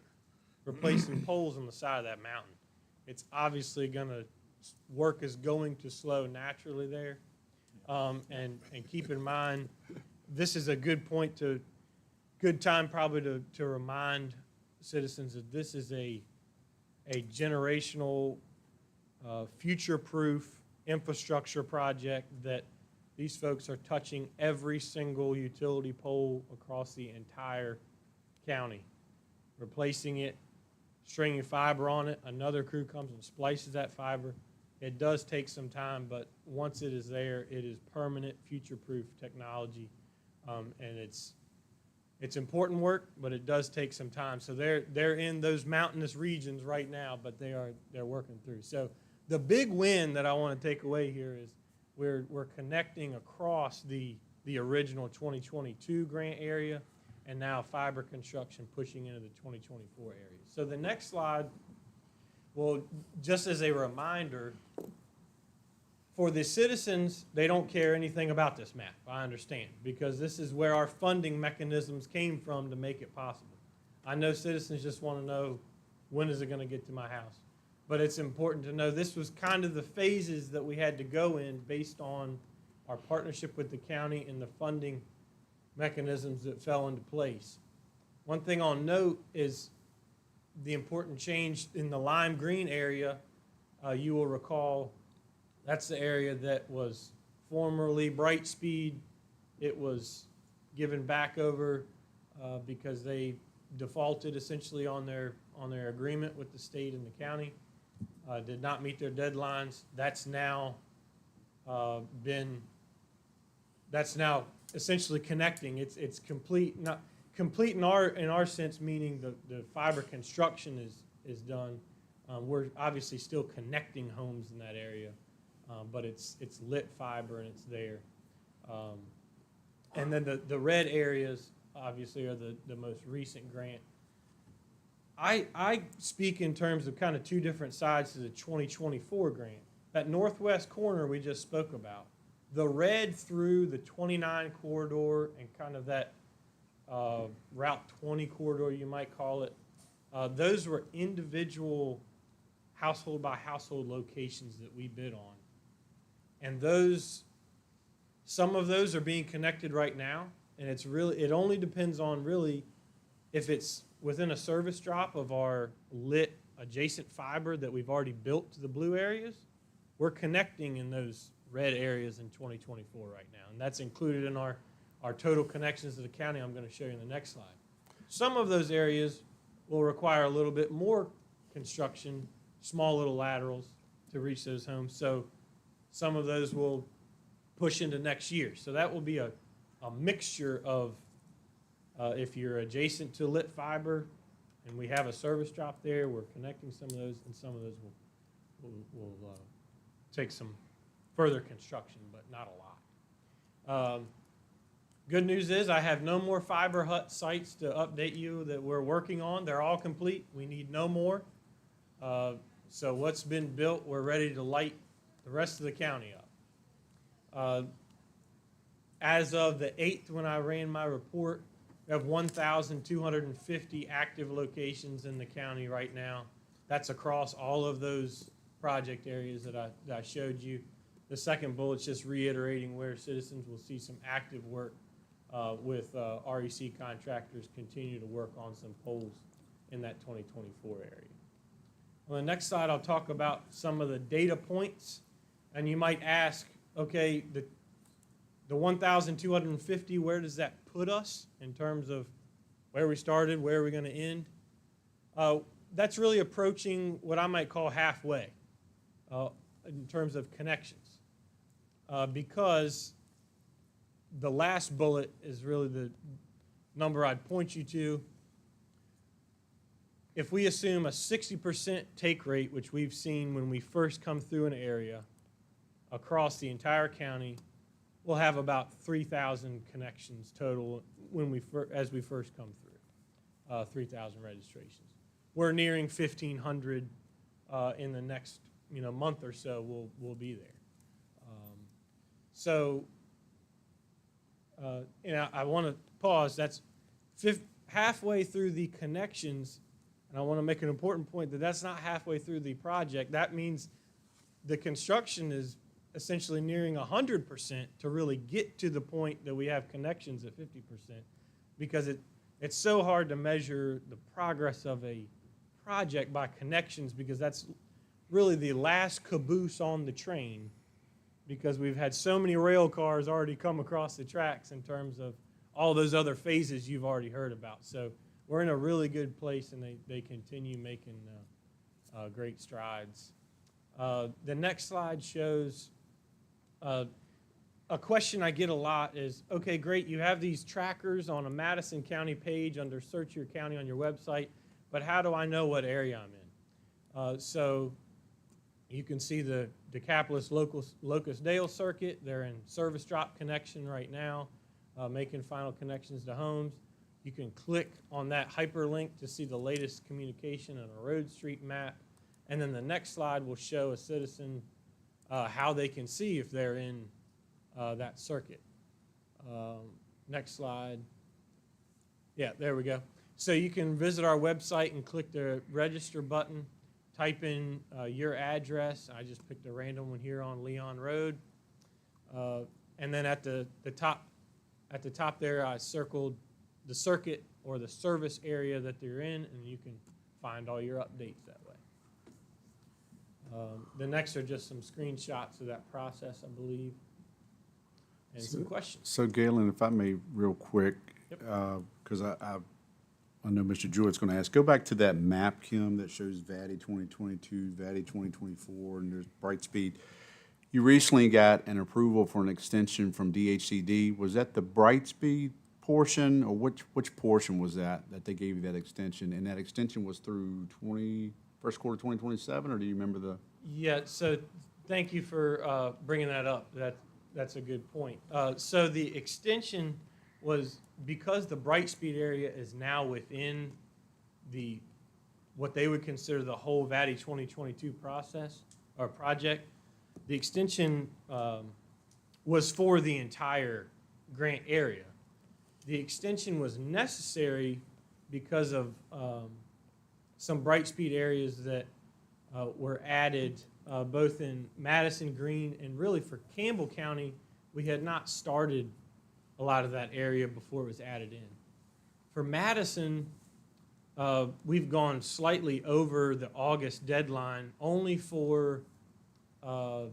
replacing poles on the side of that mountain. It's obviously work is going to slow naturally there. And keep in mind, this is a good time probably to remind citizens that this is a generational, future-proof infrastructure project that these folks are touching every single utility pole across the entire county, replacing it, stringing fiber on it. Another crew comes and splices that fiber. It does take some time, but once it is there, it is permanent, future-proof technology, and it's important work, but it does take some time. So they're in those mountainous regions right now, but they're working through. So the big win that I want to take away here is we're connecting across the original 2022 grant area and now fiber construction pushing into the 2024 area. So the next slide Well, just as a reminder, for the citizens, they don't care anything about this map, I understand, because this is where our funding mechanisms came from to make it possible. I know citizens just want to know, when is it going to get to my house? But it's important to know this was kind of the phases that we had to go in based on our partnership with the county and the funding mechanisms that fell into place. One thing I'll note is the important change in the lime green area. You will recall that's the area that was formerly Brightspeed. It was given back over because they defaulted essentially on their agreement with the state and the county. Did not meet their deadlines. That's now essentially connecting. It's complete, not complete in our sense, meaning the fiber construction is done. We're obviously still connecting homes in that area, but it's lit fiber and it's there. And then the red areas obviously are the most recent grant. I speak in terms of kind of two different sides to the 2024 grant. That northwest corner we just spoke about, the red through the 29 corridor and kind of that Route 20 corridor, you might call it, those were individual household by household locations that we bid on. And some of those are being connected right now, and it only depends on really if it's within a service drop of our lit adjacent fiber that we've already built to the blue areas. We're connecting in those red areas in 2024 right now, and that's included in our total connections to the county I'm going to show you in the next slide. Some of those areas will require a little bit more construction, small little laterals to reach those homes, so some of those will push into next year. So that will be a mixture of if you're adjacent to lit fiber and we have a service drop there, we're connecting some of those, and some of those will take some further construction, but not a lot. Good news is I have no more fiber hut sites to update you that we're working on. They're all complete. We need no more. So what's been built, we're ready to light the rest of the county up. As of the 8th, when I ran my report, we have 1,250 active locations in the county right now. That's across all of those project areas that I showed you. The second bullet's just reiterating where citizens will see some active work with REC contractors continue to work on some poles in that 2024 area. On the next slide, I'll talk about some of the data points. And you might ask, okay, the 1,250, where does that put us in terms of where we started, where are we going to end? That's really approaching what I might call halfway in terms of connections. Because the last bullet is really the number I'd point you to. If we assume a 60% take rate, which we've seen when we first come through an area across the entire county, we'll have about 3,000 connections total as we first come through, 3,000 registrations. We're nearing 1,500 in the next month or so. We'll be there. I want to pause. That's halfway through the connections, and I want to make an important point that that's not halfway through the project. That means the construction is essentially nearing 100% to really get to the point that we have connections at 50%, because it's so hard to measure the progress of a project by connections, because that's really the last caboose on the train, because we've had so many rail cars already come across the tracks in terms of all those other phases you've already heard about. So we're in a really good place, and they continue making great strides. The next slide shows a question I get a lot is, okay, great, you have these trackers on a Madison County page under Search Your County on your website, but how do I know what area I'm in? So you can see the Decapolis Locust Dale Circuit. They're in service drop connection right now, making final connections to homes. You can click on that hyperlink to see the latest communication on a Road Street map. And then the next slide will show a citizen how they can see if they're in that circuit. Next slide. Yeah, there we go. So you can visit our website and click the register button, type in your address. I just picked a random one here on Leon Road. And then at the top there, I circled the circuit or the service area that they're in, and you can find all your updates that way. The next are just some screenshots of that process, I believe, and some questions. So Galen, if I may, real quick, because I know Mr. Jewett's going to ask, go back to that map, Kim, that shows VADI 2022, VADI 2024, and there's Brightspeed. You recently got an approval for an extension from DHCD. Was that the Brightspeed portion, or which portion was that they gave you that extension? And that extension was through first quarter 2027, or do you remember the? Yeah, so thank you for bringing that up. That's a good point. So the extension was because the Brightspeed area is now within what they would consider the whole VADI 2022 process or project. The extension was for the entire grant area. The extension was necessary because of some Brightspeed areas that were added both in Madison, Greene, and really for Campbell County, we had not started a lot of that area before it was added in. For Madison, we've gone slightly over the August deadline only for a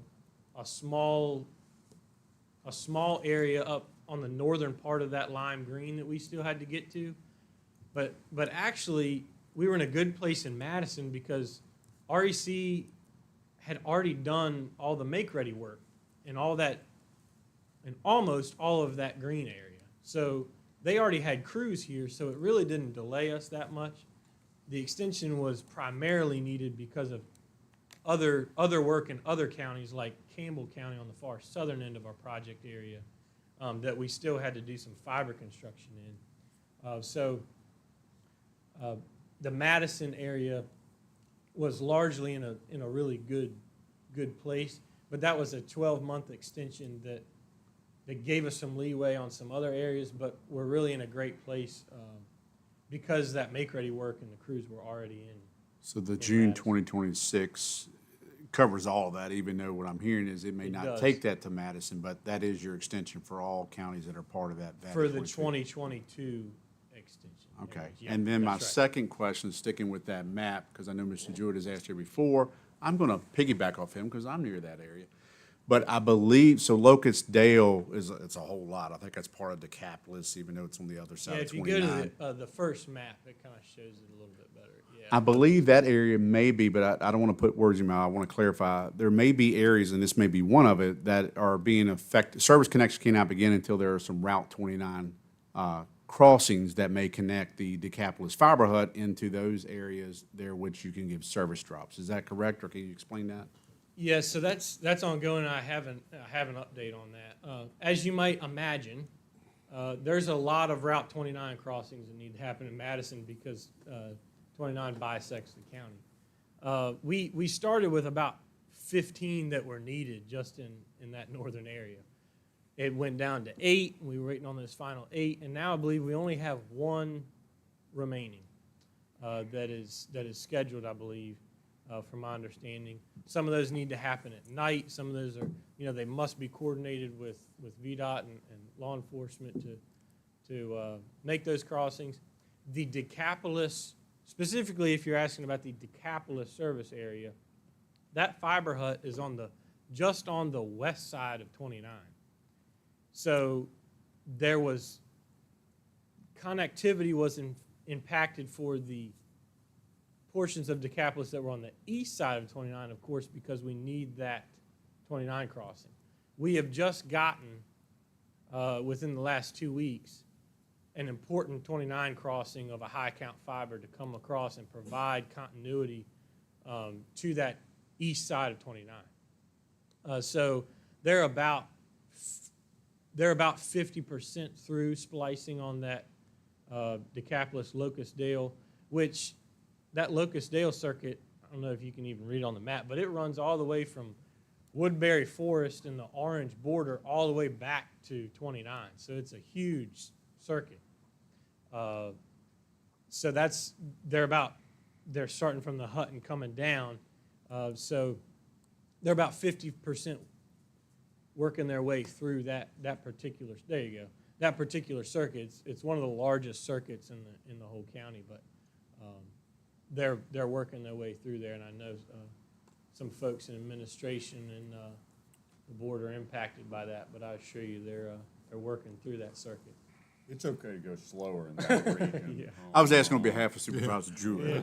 small area up on the northern part of that lime green that we still had to get to. But actually, we were in a good place in Madison because REC had already done all the make-ready work and all that, and almost all of that green area. So they already had crews here, so it really didn't delay us that much. The extension was primarily needed because of other work in other counties, like Campbell County on the far southern end of our project area, that we still had to do some fiber construction in. The Madison area was largely in a really good place, but that was a 12-month extension that gave us some leeway on some other areas, but we're really in a great place because that make-ready work and the crews were already in. So the June 2026 covers all of that, even though what I'm hearing is it may not take that to Madison, but that is your extension for all counties that are part of that. For the 2022 extension. Okay. Yeah, And then my that's right. second question, sticking with that map, because I know Mr. Jewett has asked here before, I'm going to piggyback off him because I'm near that area. But I believe, so Locust Dale it's a whole lot. I think that's part of Decapolis, even though it's on the other side Yeah, of if you 29. go to the first map, it kind of shows it a little bit better. Yeah. I believe that area may be, but I don't want to put words in your mouth. I want to clarify. There may be areas, and this may be one of it, that are being affected. Service connection cannot begin until there are some Route 29 crossings that may connect the Decapolis Fiber Hut into those areas there, which you can give service drops. Is that correct, or can you explain that? Yeah, so that's ongoing. I have an update on that. As you might imagine, there's a lot of Route 29 crossings that need to happen in Madison because 29 bisects the county. We started with about 15 that were needed just in that northern area. It went down to 8. We were waiting on those final 8, and now I believe we only have 1 remaining that is scheduled, I believe. From my understanding, some of those need to happen at night. Some of those are, they must be coordinated with VDOT and law enforcement to make those crossings. The Decapolis, specifically if you're asking about the Decapolis service area, that fiber hut is just on the west side of 29. So there was connectivity was impacted for the portions of Decapolis that were on the east side of 29, of course, because we need that 29 crossing. We have just gotten, within the last 2 weeks, an important 29 crossing of a high-count fiber to come across and provide continuity to that east side of 29. So they're about 50% through splicing on that Decapolis Locust Dale, which that Locust Dale circuit, I don't know if you can even read on the map, but it runs all the way from Woodbury Forest and the orange border all the way back to 29. So it's a huge circuit. So they're starting from the Hut and coming down. So they're about 50% working their way through that particular, there you go, that particular circuit. It's one of the largest circuits in the whole county, but they're working their way through there, and I know some folks in administration and the board are impacted by that, but I assure you they're working through that circuit. It's okay to go slower in that region. Yeah. I was asking on behalf of Supervisor Drew. Yeah.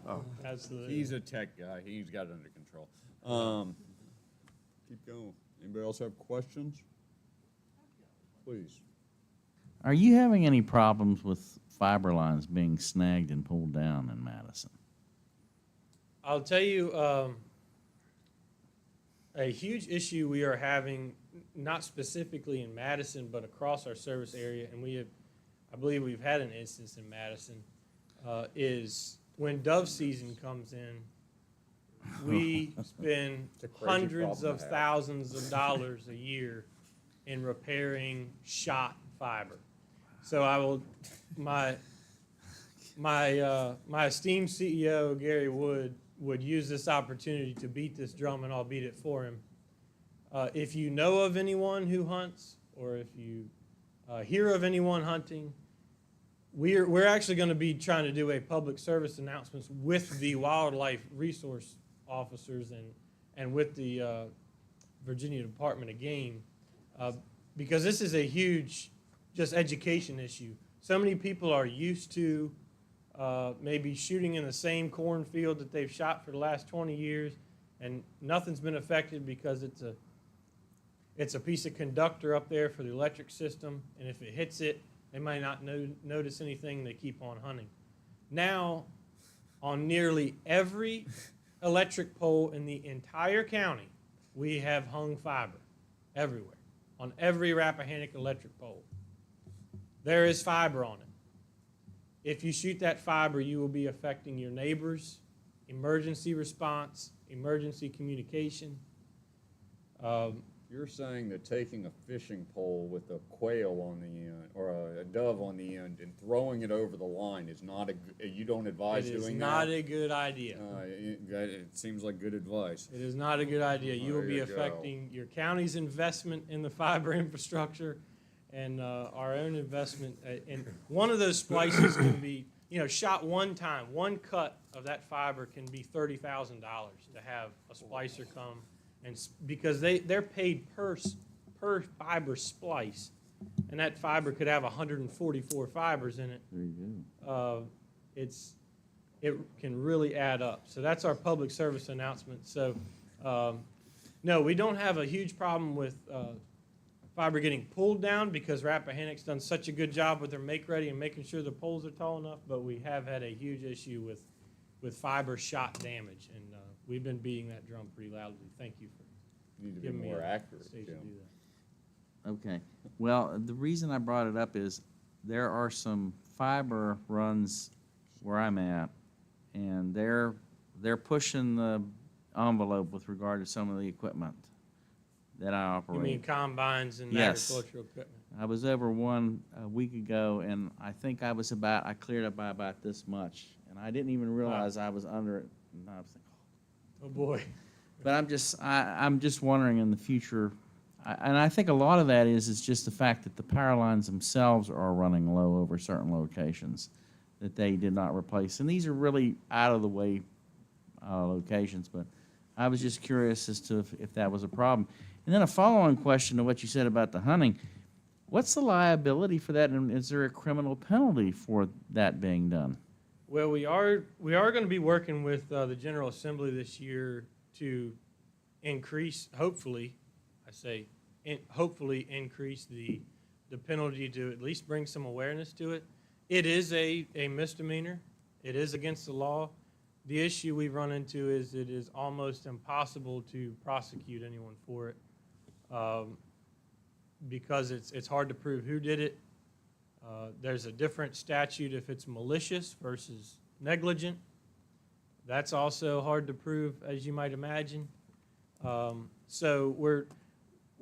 Oh. Absolutely. He's a tech guy. He's got it under control. Keep going. Anybody else have questions? Please. Are you having any problems with fiber lines being snagged and pulled down in Madison? I'll tell you, a huge issue we are having, not specifically in Madison, but across our service area, and I believe we've had an instance in Madison, is when dove season comes in, we spend hundreds of thousands of dollars a year in repairing shot fiber. So my esteemed CEO, Gary Wood, would use this opportunity to beat this drum, and I'll beat it for him. If you know of anyone who hunts, or if you hear of anyone hunting, we're actually going to be trying to do a public service announcement with the wildlife resource officers and with the Virginia Department of Game, because this is a huge just education issue. So many people are used to maybe shooting in the same cornfield that they've shot for the last 20 years, and nothing's been affected because it's a piece of conductor up there for the electric system, and if it hits it, they might not notice anything. They keep on hunting. Now, on nearly every electric pole in the entire county, we have hung fiber everywhere, on every Rappahannock electric pole. There is fiber on it. If you shoot that fiber, you will be affecting your neighbors, emergency response, emergency communication. You're saying that taking a fishing pole with a quail on the end, or a dove on the end, and throwing it over the line is not you don't advise doing that? It is not a good idea. It seems like good advice. It is not a good idea. You will There be you go. affecting your county's investment in the fiber infrastructure and our own investment. And one of those splices can be, shot one time. One cut of that fiber can be $30,000 to have a splicer come. And because they're paid per fiber splice, and that fiber could have 144 fibers in it. There you go. It can really add up. So that's our public service announcement. So no, we don't have a huge problem with fiber getting pulled down because Rappahannock's done such a good job with their make ready and making sure the poles are tall enough. But we have had a huge issue with fiber shot damage, and we've been beating that drum pretty loudly. Thank you for You need to be giving me more a accurate, stage to Jim. do that. Okay. Well, the reason I brought it up is there are some fiber runs where I'm at, and they're pushing the envelope with regard to some of the equipment that I operate. You mean combines and Yes. agricultural equipment? I was over one a week ago, and I think I cleared up by about this much, and I didn't even realize I was under it. And I was thinking, Oh, boy. but I'm just wondering in the future, and I think a lot of that is just the fact that the power lines themselves are running low over certain locations that they did not replace, and these are really out of the way locations. But I was just curious as to if that was a problem. And then a follow-on question to what you said about the hunting: what's the liability for that, and is there a criminal penalty for that being done? Well, we are going to be working with the General Assembly this year to increase, hopefully increase the penalty to at least bring some awareness to it. It is a misdemeanor. It is against the law. The issue we've run into is it is almost impossible to prosecute anyone for it because it's hard to prove who did it. There's a different statute if it's malicious versus negligent. That's also hard to prove, as you might imagine. So we're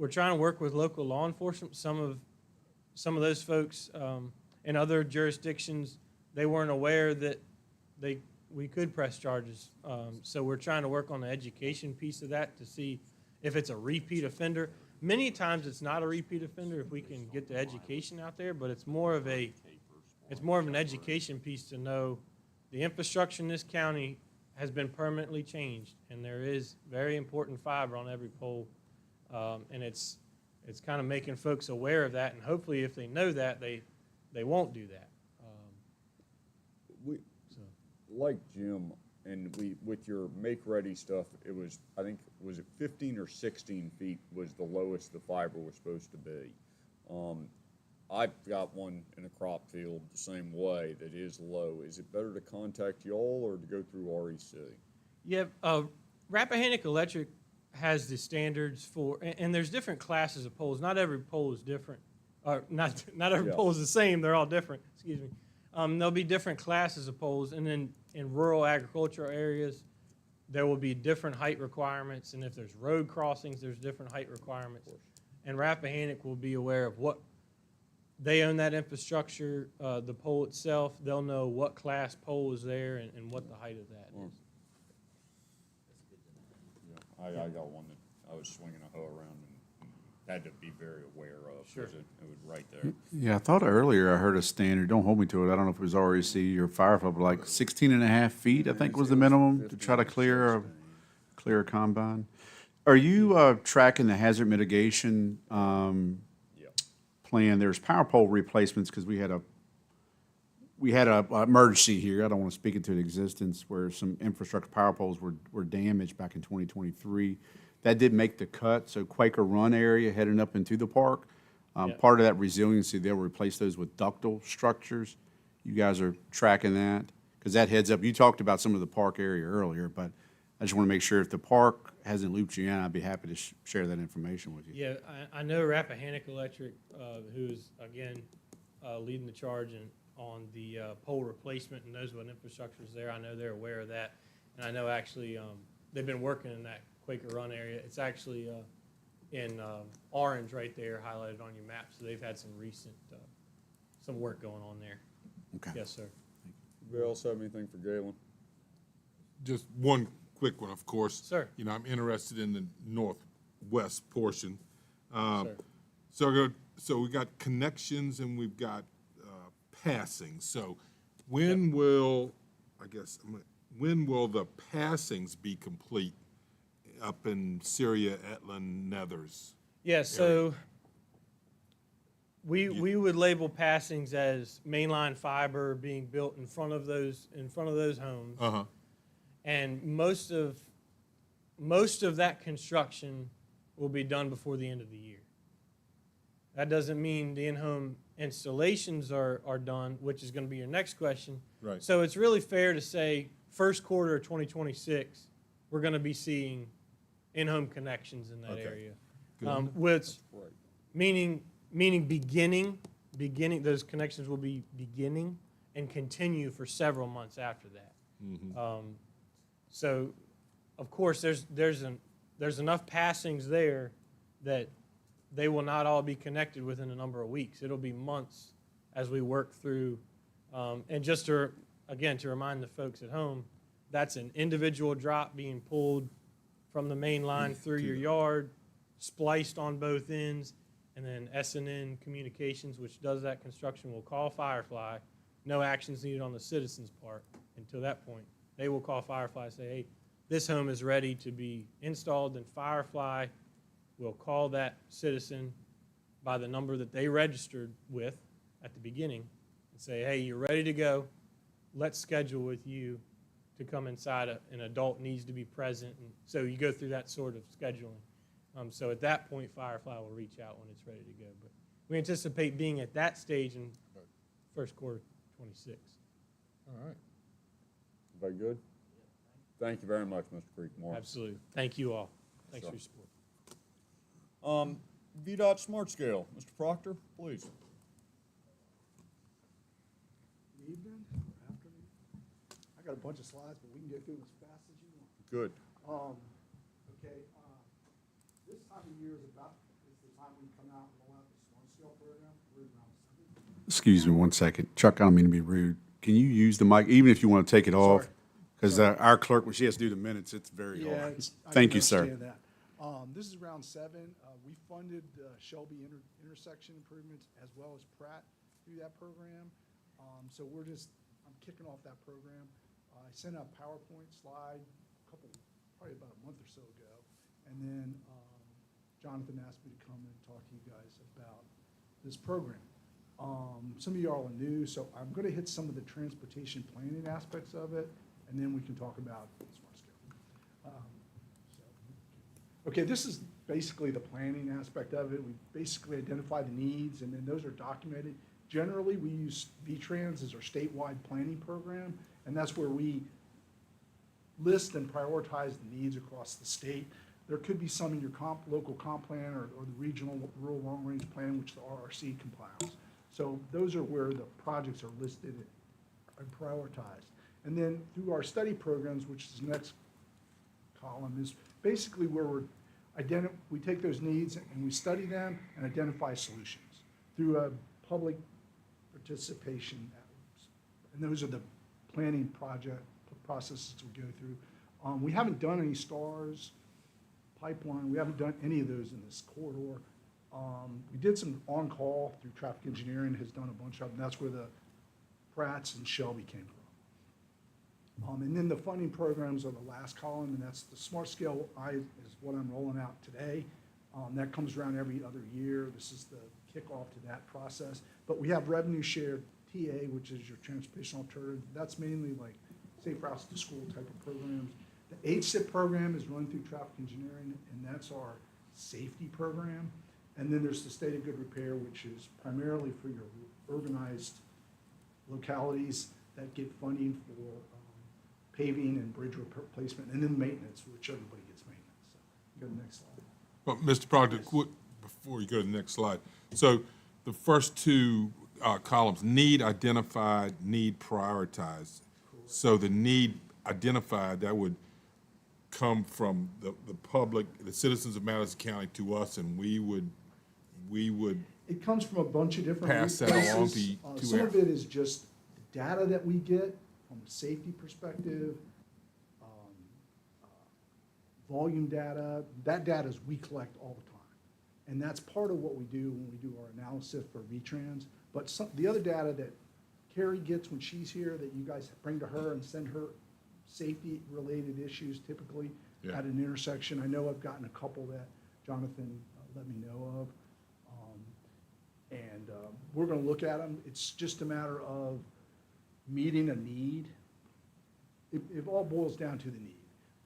trying to work with local law enforcement. Some of those folks in other jurisdictions, they weren't aware that we could press charges. So we're trying to work on the education piece of that to see if it's a repeat offender. Many times it's not a repeat offender if we can get the education out there, but it's more of an education piece to know the infrastructure in this county has been permanently changed, and there is very important fiber on every pole, and it's kind of making folks aware of that, and hopefully if they know that, they won't do that. Like Jim, and with your make-ready stuff, it was, I think, was it 15 or 16 feet was the lowest the fiber was supposed to be. I've got one in a crop field the same way that is low. Is it better to contact y'all or to go through REC? Yeah, Rappahannock Electric has the standards for, and there's different classes of poles. Not every pole is different, or not every pole is the same. They're all different. Excuse me. There'll be different classes of poles, and then in rural agricultural areas, there will be different height requirements, and if there's road crossings, there's different height requirements. And Rappahannock will be aware of what, they own that infrastructure, the pole itself, they'll know what class pole is there and what the height of that is. Yeah, I got one that I was swinging a hoe around and had to be very aware of. Sure. 'Cause it was right there. Yeah, I thought earlier I heard a standard, don't hold me to it, I don't know if it was REC or Firefly, but like 16 and a half feet, I think was the minimum to try to clear a combine. Are you tracking the hazard mitigation plan? There's power pole replacements because we had a emergency here. I don't want to speak into existence where some infrastructure power poles were damaged back in 2023. That did make the cut. So Quaker Run area heading up into the park. Part of that resiliency, they'll replace those with ductile structures. You guys are tracking that because that heads up. You talked about some of the park area earlier, but I just want to make sure if the park hasn't looped you in, I'd be happy to share that information with you. Yeah, I know Rappahannock Electric, who is, again, leading the charge on the pole replacement and knows what infrastructure is there. I know they're aware of that. And I know actually they've been working in that Quaker Run area. It's actually in orange right there, highlighted on your map. So they've had some recent, some work going on there. Okay. Yes, sir. Anybody else have anything for Galen? Just one quick one, of course. Sir. You know, I'm interested in the northwest portion. Sir. So we got connections and we've got passings. So when will, when will the passings be complete up in Syria, Etland, Nethers? Yeah, so we would label passings as mainline fiber being built in front of those homes. Uh-huh. And most of that construction will be done before the end of the year. That doesn't mean the in-home installations are done, which is going to be your next question. Right. So it's really fair to say first quarter of 2026, we're going to be seeing in-home connections in that area. Which meaning beginning, those connections will be beginning and continue for several months after that. Mm-hmm. So, of course, there's enough passings there that they will not all be connected within a number of weeks. It'll be months as we work through. And just to remind the folks at home, that's an individual drop being pulled from the main line through your yard, spliced on both ends, and then S&N Communications, which does that construction, will call Firefly. No actions needed on the citizen's part until that point. They will call Firefly and say, hey, this home is ready to be installed, and Firefly will call that citizen by the number that they registered with at the beginning and say, hey, you're ready to go. Let's schedule with you to come inside. An adult needs to be present. And so you go through that sort of scheduling. So at that point, Firefly will reach out when it's ready to go. But we anticipate being at that stage in first quarter 26. All right. Everybody good? Thank you very much, Mr. Creekmore. Absolutely. Thank you all. Thanks for your support. VDOT Smart Scale, Mr. Proctor, please. Good evening, or afternoon. I got a bunch of slides, but we can get through them as fast as you want. Good. Okay, this time of year is the time we come out and roll out the small scale program. We're around 7. Excuse me one second. Chuck, I don't mean to be rude. Can you use the mic, even if you want to take it off? Because our clerk, when she has to do the minutes, it's very hard. Thank you, sir. That. This is round 7. We funded Shelby intersection improvements as well as Pratt through that program. So I'm kicking off that program. I sent out a PowerPoint slide probably about a month or so ago. And then Jonathan asked me to come and talk to you guys about this program. Some of you all are new, so I'm going to hit some of the transportation planning aspects of it, and then we can talk about smart scale. Okay, this is basically the planning aspect of it. We basically identify the needs, and then those are documented. Generally, we use VTrans as our statewide planning program, and that's where we list and prioritize the needs across the state. There could be some in your local comp plan or the regional rural long-range plan, which the RRC compiles. So those are where the projects are listed and prioritized. And then through our study programs, which is the next column, is basically where we take those needs and we study them and identify solutions through a public participation. And those are the planning processes we go through. We haven't done any STARS pipeline. We haven't done any of those in this corridor. We did some on-call through traffic engineering, has done a bunch of them. That's where the Pratts and Shelby came from. And then the funding programs are the last column, and that's the Smart Scale is what I'm rolling out today. That comes around every other year. This is the kickoff to that process. But we have revenue share TA, which is your transportation alternative. That's mainly like safe routes to school type of programs. The HSIP program is run through traffic engineering, and that's our safety program. And then there's the state of good repair, which is primarily for your urbanized localities that get funding for paving and bridge replacement, and then maintenance, which everybody gets maintenance. So go to the next slide. Well, Mr. Proctor, before you go to the next slide, so the first two columns, need identified, need prioritized. Correct. So the need identified, that would come from the public, the citizens of Madison County to us, and we would. It comes from a bunch of different pass that along to some of it is just data that we get from a safety perspective, volume data. That data is we collect all the time. And that's part of what we do when we do our analysis for VTrans. But the other data that Carrie gets when she's here that you guys bring to her and send her safety-related issues typically at an intersection. I know I've gotten a couple that Jonathan let me know of. And we're going to look at them. It's just a matter of meeting a need. It all boils down to the need.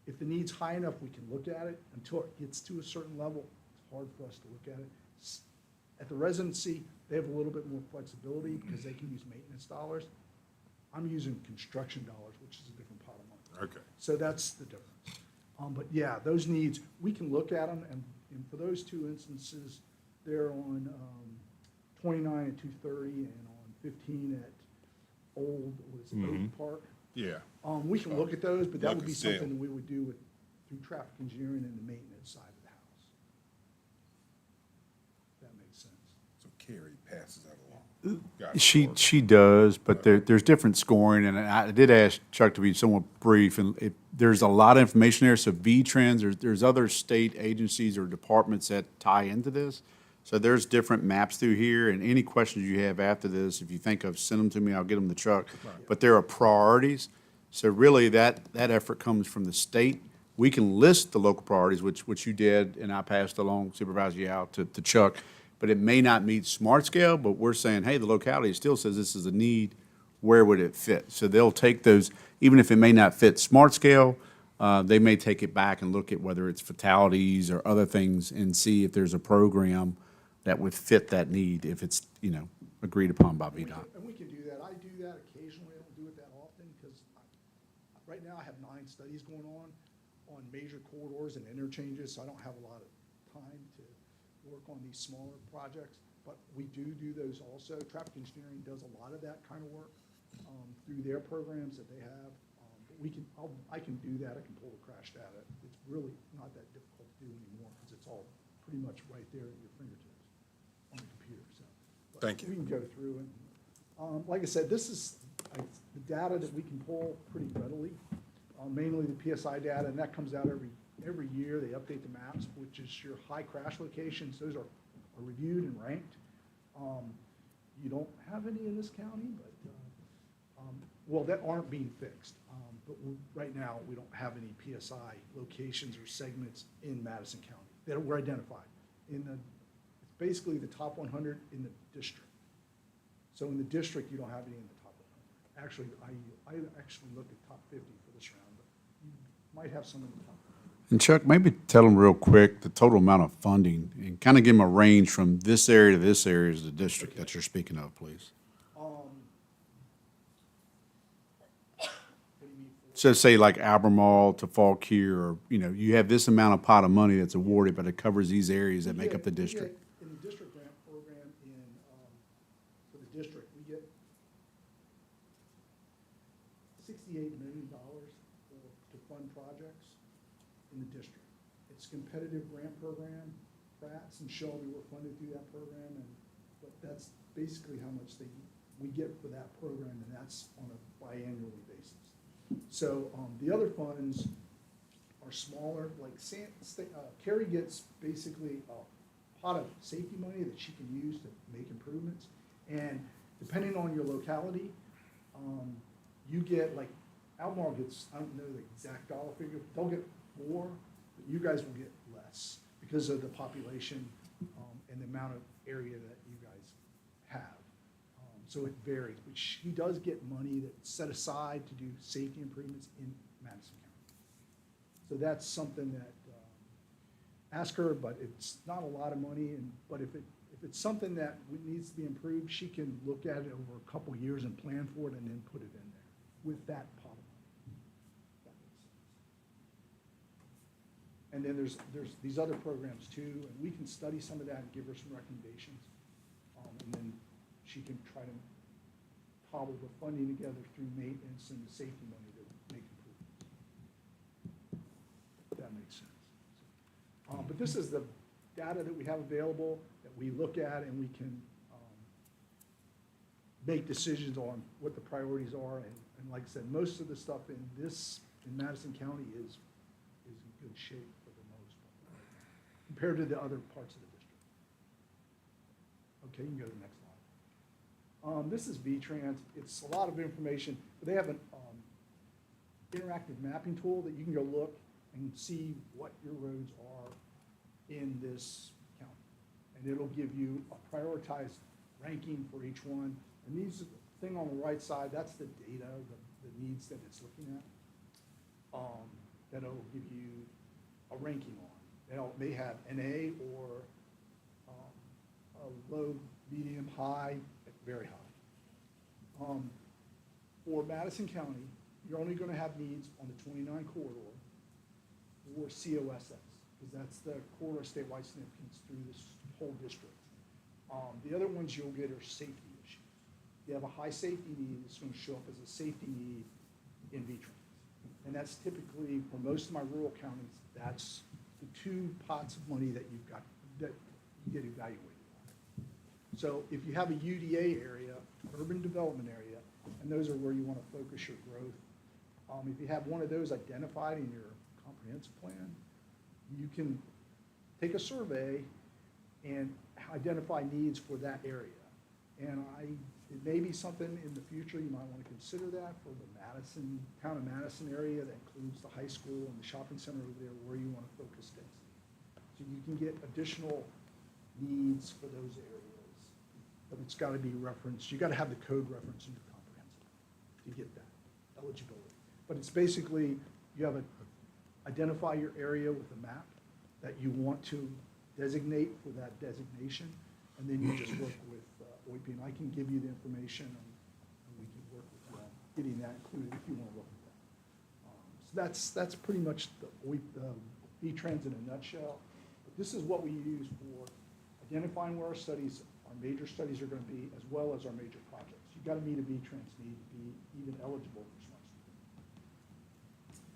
If the need's high enough, we can look at it. Until it gets to a certain level, it's hard for us to look at it. At the residency, they have a little bit more flexibility because they can use maintenance dollars. I'm using construction dollars, which is a different pot of money. Okay. So that's the difference. But yeah, those needs, we can look at them, and for those two instances, they're on 29 at 230 and on 15 at Oak Park. Yeah. We can look at those, but that would be Like a sale. something that we would do through traffic engineering and the maintenance side of the house. If that makes sense. So Carrie passes that along. Got it. She does, but there's different scoring, and I did ask Chuck to be somewhat brief, and there's a lot of information there. So VTrans, there's other state agencies or departments that tie into this. So there's different maps through here, and any questions you have after this, if you think of, send them to me, I'll get them to Chuck. Right. But there are priorities. So really that effort comes from the state. We can list the local priorities, which you did, and I passed along Supervisor Yao to Chuck, but it may not meet smart scale, but we're saying, hey, the locality still says this is a need, where would it fit? So they'll take those, even if it may not fit smart scale, they may take it back and look at whether it's fatalities or other things and see if there's a program that would fit that need if it's, agreed upon by VDOT. And we can do that. I do that occasionally. I don't do it that often because right now I have 9 studies going on major corridors and interchanges, so I don't have a lot of time to work on these smaller projects. But we do those also. Traffic engineering does a lot of that kind of work through their programs that they have. I can do that, I can pull the crash data. It's really not that difficult to do anymore, because it's all pretty much right there at your fingertips on the computer, so. But Thank you. We can go through and, like I said, this is the data that we can pull pretty readily, mainly the PSI data, and that comes out every year. They update the maps, which is your high crash locations. Those are reviewed and ranked. You don't have any in this county, but, well, that aren't being fixed. But right now, we don't have any PSI locations or segments in Madison County that were identified. It's basically the top 100 in the district. So in the district, you don't have any in the top 100. Actually, I actually looked at top 50 for this round, but you might have some in the top 100. And Chuck, maybe tell them real quick the total amount of funding and kind of give them a range from this area to this area as the district that you're speaking of, please. So say like Albemarle to Fauquier, or, you have this amount of pot of money that's awarded, but it covers these areas that make up the district. In the district grant program for the district, we get $68 million to fund projects in the district. It's a competitive grant program. Pratt's and Shelby were funded through that program, but that's basically how much we get for that program, and that's on a biannually basis. So the other funds are smaller, like Carrie gets basically a pot of safety money that she can use to make improvements. And depending on your locality, you get, like, Albemarle gets, I don't know the exact dollar figure, they'll get more, but you guys will get less because of the population and the amount of area that you guys have. So it varies, but she does get money that's set aside to do safety improvements in Madison County. So that's something that, ask her, but it's not a lot of money, but if it's something that needs to be improved, she can look at it over a couple years and plan for it and then put it in there with that pot of money. That makes sense. And then there's these other programs too, and we can study some of that and give her some recommendations. And then she can try to cobble the funding together through maintenance and the safety money to make improvements. If that makes sense. But this is the data that we have available that we look at, and we can make decisions on what the priorities are. And like I said, most of the stuff in Madison County is in good shape for the most part compared to the other parts of the district. Okay, you can go to the next slide. This is V-Trans. It's a lot of information, but they have an interactive mapping tool that you can go look and see what your roads are in this county. And it'll give you a prioritized ranking for each one. And these thing on the right side, that's the data, the needs that it's looking at. That'll give you a ranking on. They have an A or a low, medium, high, very high. For Madison County, you're only going to have needs on the 29 corridor or COSS, because that's the corridor of statewide significance through this whole district. The other ones you'll get are safety issues. If you have a high safety need, it's going to show up as a safety need in V-Trans. And that's typically, for most of my rural counties, that's the two pots of money that you've got, that you get evaluated. So if you have a UDA area, urban development area, and those are where you want to focus your growth, if you have one of those identified in your comprehensive plan, you can take a survey and identify needs for that area. And it may be something in the future you might want to consider that for the town of Madison area that includes the high school and the shopping center over there where you want to focus density. So you can get additional needs for those areas. But it's got to be referenced. You got to have the code reference in your comprehensive to get that eligibility. But it's basically, you have identify your area with a map that you want to designate for that designation, and then you just work with OIP, and I can give you the information, and we can work with you on getting that included if you want to look at that. So that's pretty much the V-Trans in a nutshell. But this is what we use for identifying where our studies, our major studies are going to be, as well as our major projects. You've got to meet a V-Trans need to be even eligible for smart city.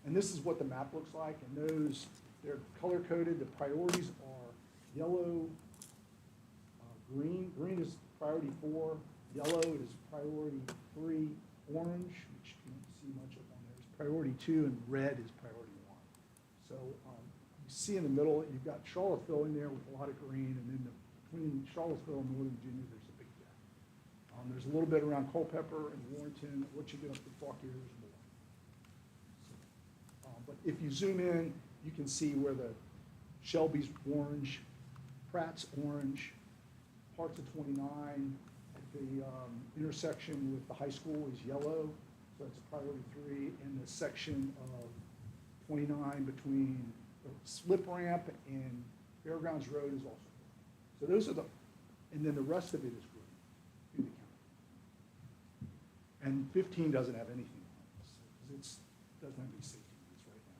And this is what the map looks like, and those, they're color-coded. The priorities are yellow, green. Green is priority 4, yellow is priority 3, orange, which you don't see much of on there, is priority 2, and red is priority 1. So you see in the middle, you've got Charlottesville in there with a lot of green, and then between Charlottesville and Northern Virginia, there's a big gap. There's a little bit around Culpeper and Warrenton. Once you get up to Fauquier, there's more. But if you zoom in, you can see where the Shelby's orange, Pratt's orange, parts of 29 at the intersection with the high school is yellow, so that's a priority 3, and the section of 29 between the slip ramp and Fairgrounds Road is also green. So those are the, and then the rest of it is green through the county. And 15 doesn't have anything on this, because it doesn't have any safety needs right now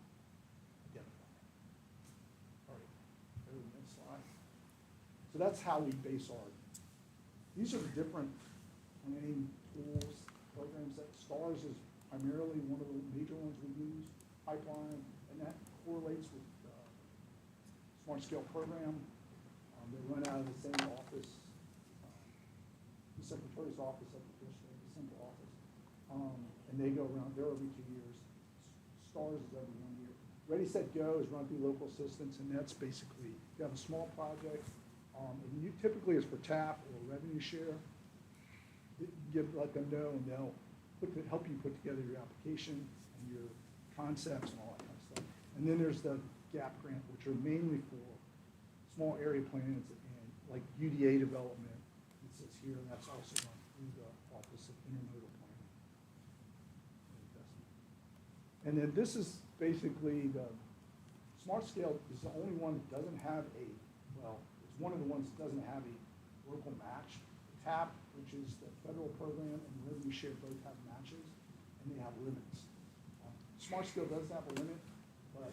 identified. All right, go to the next slide. So that's how we base our, these are the different planning tools, programs that STARS is primarily one of the major ones we use, pipeline, and that correlates with Smart Scale program. They run out of the same office, the Secretary's office at the district, the central office, and they go around, they're every 2 years. STARS is every 1 year. Ready, Set, Go is run through local assistance, and that's basically, you have a small project, and you typically is for TAP or revenue share. Let them know, and they'll help you put together your application and your concepts and all that kind of stuff. And then there's the GAP grant, which are mainly for small area plans and like UDA development. It says here, and that's also run through the Office of Intermodal Planning and Investment. And then this is basically the Smart Scale is the only one that doesn't have a, well, it's one of the ones that doesn't have a local match. TAP, which is the federal program, and revenue share both have matches, and they have limits. Smart Scale does have a limit, but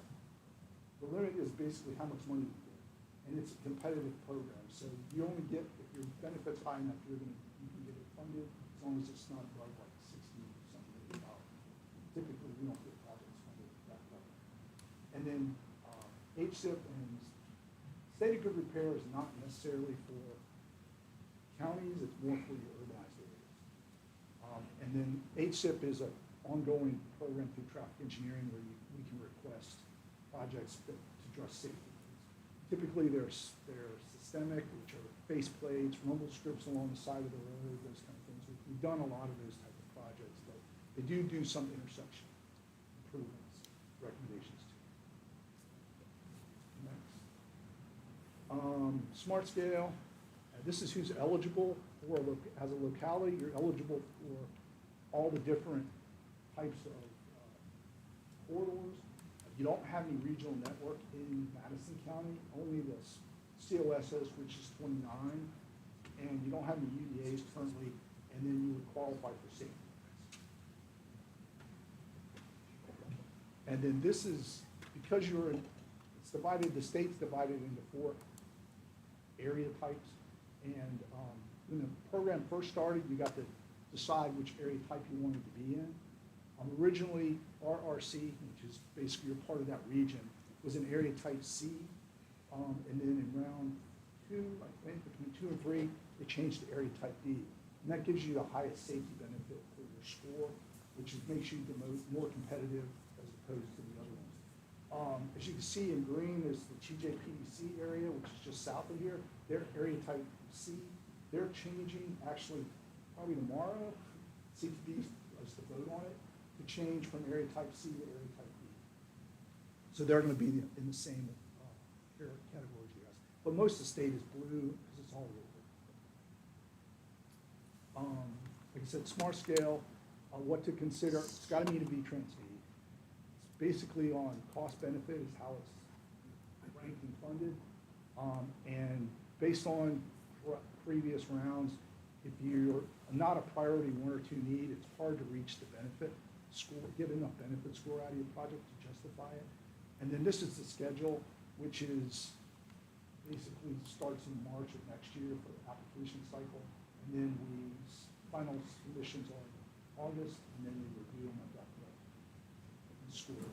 the limit is basically how much money you get, and it's a competitive program. So you only get, if your benefit's high enough, you can get it funded as long as it's not above like $60 million. Typically, we don't get projects funded at that level. And then HSIP and State of Good Repair is not necessarily for counties, it's more for your urbanized areas. And then HSIP is an ongoing program through traffic engineering where we can request projects to address safety needs. Typically, they're systemic, which are face plates, rumble strips along the side of the road, those kind of things. We've done a lot of those type of projects, but they do some intersection improvements, recommendations too. Next. Smart Scale. This is who's eligible for, as a locality, you're eligible for all the different types of corridors. You don't have any regional network in Madison County, only the COSS, which is 29, and you don't have any UDAs currently, and then you would qualify for safety. And then this is, because it's divided, the state's divided into 4 area types. And when the program first started, you got to decide which area type you wanted to be in. Originally, RRC, which is basically you're part of that region, was in area type C. And then in round 2, I think, between 2 and 3, they changed to area type D. And that gives you the highest safety benefit for your score, which makes you the more competitive as opposed to the other ones. As you can see in green is the TJPDC area, which is just south of here. They're area type C. They're changing, actually, probably tomorrow, CTD has to vote on it, to change from area type C to area type D. So they're going to be in the same categories you guys. But most of the state is blue, because it's all local. Like I said, Smart Scale, what to consider, it's got to meet a V-Trans need. It's basically on cost benefit is how it's ranked and funded. And based on previous rounds, if you're not a priority 1 or 2 need, it's hard to reach the benefit score, get enough benefit score out of your project to justify it. And then this is the schedule, which is basically starts in March of next year for the application cycle. And then final submissions are in August, and then we review them at that point and score.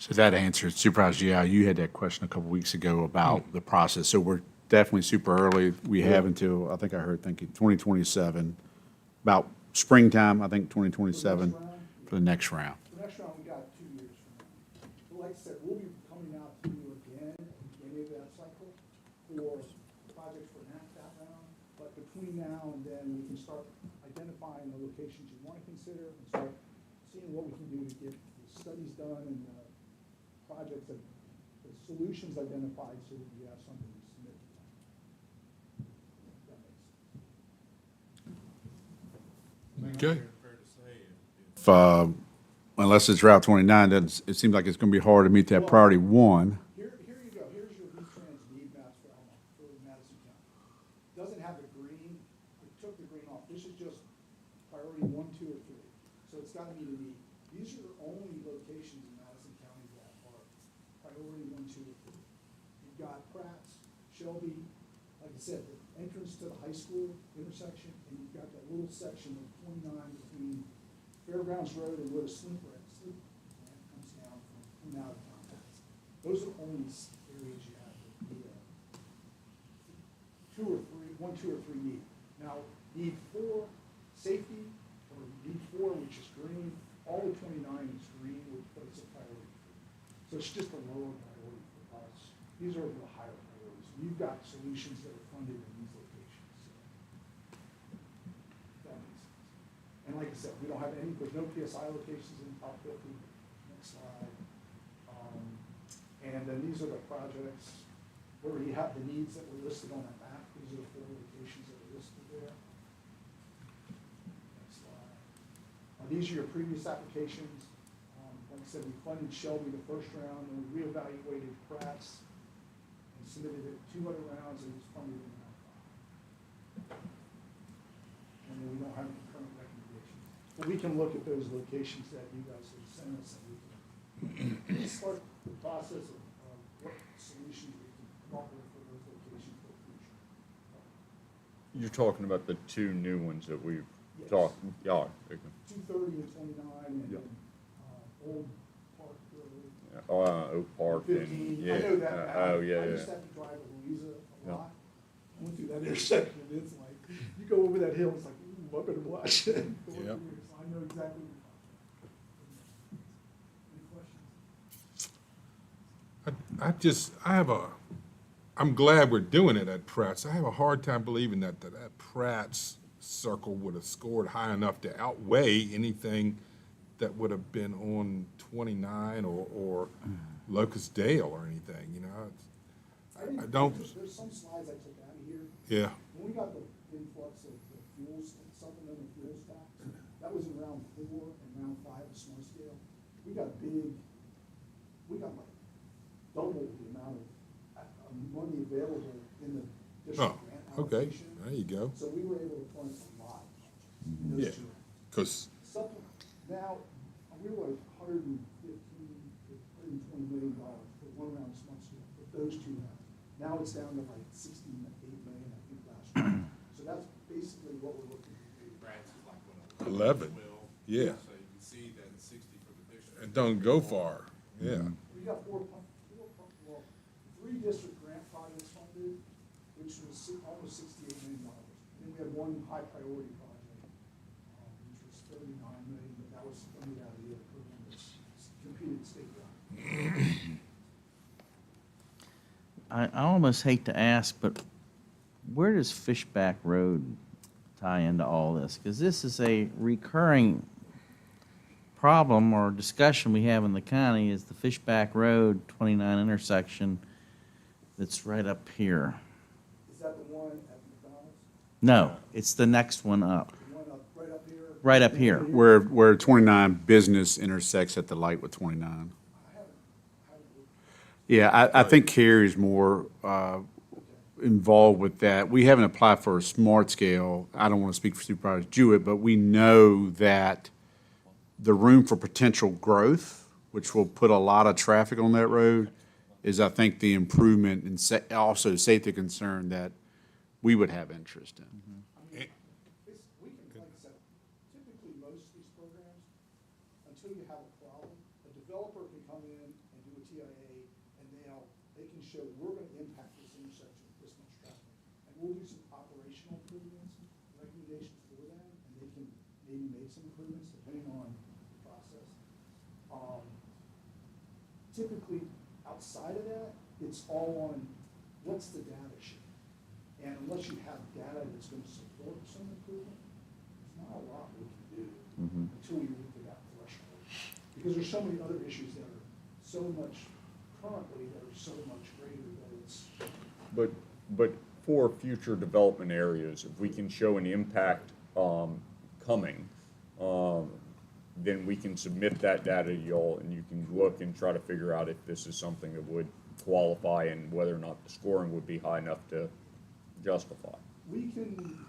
So that answered Supervisor, yeah, you had that question a couple weeks ago about the process. So we're definitely super early. We have until, I think I heard thinking 2027, about springtime, I think 2027 for the next round. The next round, we got 2 years from now. But like I said, we'll be coming out to you again at the beginning of that cycle for projects for that round. But between now and then, we can start identifying the locations you want to consider and start seeing what we can do to get the studies done and the projects, the solutions identified so that we have something to submit to them. That makes sense. Okay. If, unless it's Route 29, then it seems like it's going to be hard to meet that priority one. Here you go. Here's your V-Trans need maps for Elma, for Madison County. Doesn't have the green. It took the green off. This is just priority 1, 2, or 3. So it's got to meet a need. These are the only locations in Madison County that are priority 1, 2, or 3. You've got Pratt's, Shelby, like I said, the entrance to the high school intersection, and you've got that little section of 29 between Fairgrounds Road and where the sleep comes down from out of town. Those are the only areas you have the 2 or 3, 1, 2, or 3 need. Now, need 4, safety, or need 4, which is green, all of 29 is green, which puts a priority. So it's just a lower priority for us. These are the higher priorities. You've got solutions that are funded in these locations. So that makes sense. And like I said, we don't have any, there's no PSI locations in top 50. Next slide. And then these are the projects where you have the needs that were listed on that map. These are the 4 locations that are listed there. Next slide. These are your previous applications. Like I said, we funded Shelby the first round, and we reevaluated Pratt's and submitted it 200 rounds, and it was funded in round 5. And then we don't have any current recommendations. But we can look at those locations that you guys have sent us, and we can start the process of what solutions we can come up with for those locations for the future. You're talking about the 2 new ones that we've Yes. talked, yeah. Okay. 230 and 29, and Yeah. then Old Park Road. Oak Park 15. and, yeah. I know that now. Oh, yeah, I used to yeah. have to drive to Louisa a Yeah. lot. I went through that intersection, and it's like, you go over that hill, it's like, ooh, I better watch it. So Yep. I know exactly what you're talking about. Any questions? I'm glad we're doing it at Pratt's. I have a hard time believing that Pratt's circle would have scored high enough to outweigh anything that would have been on 29 or Locust Dale or anything, you know? I don't, There's some slides I took out of here. yeah, When we got the influx of the fuels, supplemental fuels tax, that was in round 4 and round 5 of small scale. We got like double the amount of money available in the district Oh, grant okay. allocation. There you go. So we were able to fund a lot in those Yeah. two. because, Now, we were like $115 to $120 million for 1 round of small scale, for those 2 rounds. Now it's down to like 68 million, I think, last year. So that's basically what we're looking to do. 11, yeah. And don't go far, yeah. We got 3 district grant projects funded, which was almost $68 million. And then we had 1 high priority project, which was $39 million, but that was funded out of the other program that's competed statewide. I almost hate to ask, but where does Fishback Road tie into all this? Because this is a recurring problem or discussion we have in the county is the Fishback Road 29 intersection that's right up here. Is that the one at McDonald's? No, it's the next one up, The one up, right up here? right up here. Where 29 business intersects at the light with 29. Yeah, I think Carrie's more involved with that. We haven't applied for a smart scale. I don't want to speak for Supervisor Jewett, but we know that the room for potential growth, which will put a lot of traffic on that road, is I think the improvement and also safety concern that we would have interest in. We can, like I said, typically most of these programs, until you have a problem, a developer can come in and do a TIA, and they can show, we're gonna impact this intersection with this much traffic. And we'll do some operational improvements, recommendations for them, and they can maybe make some improvements depending on the process. Typically, outside of that, it's all on what's the data sheet. And unless you have data that's gonna support some improvement, there's not a lot we can do until we move to that threshold. Because there's so many other issues that are so much currently that are so much greater that it's. But for future development areas, if we can show an impact coming, then we can submit that data to y'all, and you can look and try to figure out if this is something that would qualify and whether or not the scoring would be high enough to justify. We can,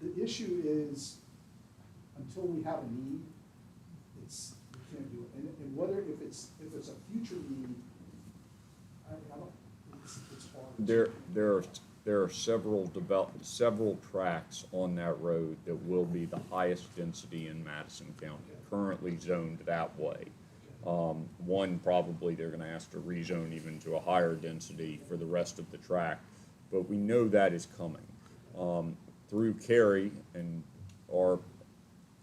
the issue is, until we have a need, we can't do it. And whether, if it's a future need, I don't, it's hard. There are several tracks on that road that will be the highest density in Madison County, currently zoned that way. One, probably they're gonna ask to rezone even to a higher density for the rest of the track, but we know that is coming. Through Kerry and our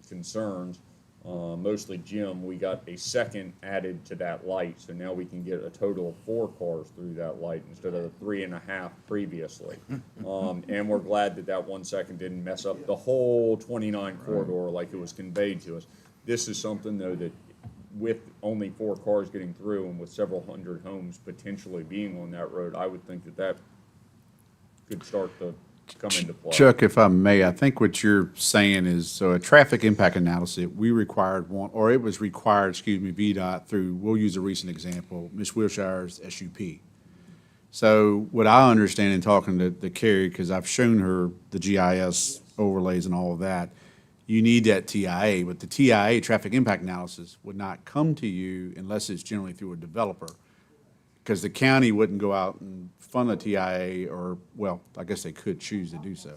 concerns, mostly Jim, we got a second added to that light, so now we can get a total of 4 cars through that light instead of the 3.5 previously. And we're glad that that 1 second didn't mess up the whole 29 corridor like it was conveyed to us. This is something, though, that with only 4 cars getting through and with several hundred homes potentially being on that road, I would think that that could start to come into play. Chuck, if I may, I think what you're saying is, so a traffic impact analysis, we required one, or it was required, VDOT through, we'll use a recent example, Ms. Wilshire's SUP. So what I understand in talking to Carrie, because I've shown her the GIS overlays and all of that, you need that TIA, but the TIA, traffic impact analysis, would not come to you unless it's generally through a developer. Because the county wouldn't go out and fund a TIA, or, well, I guess they could choose to do so.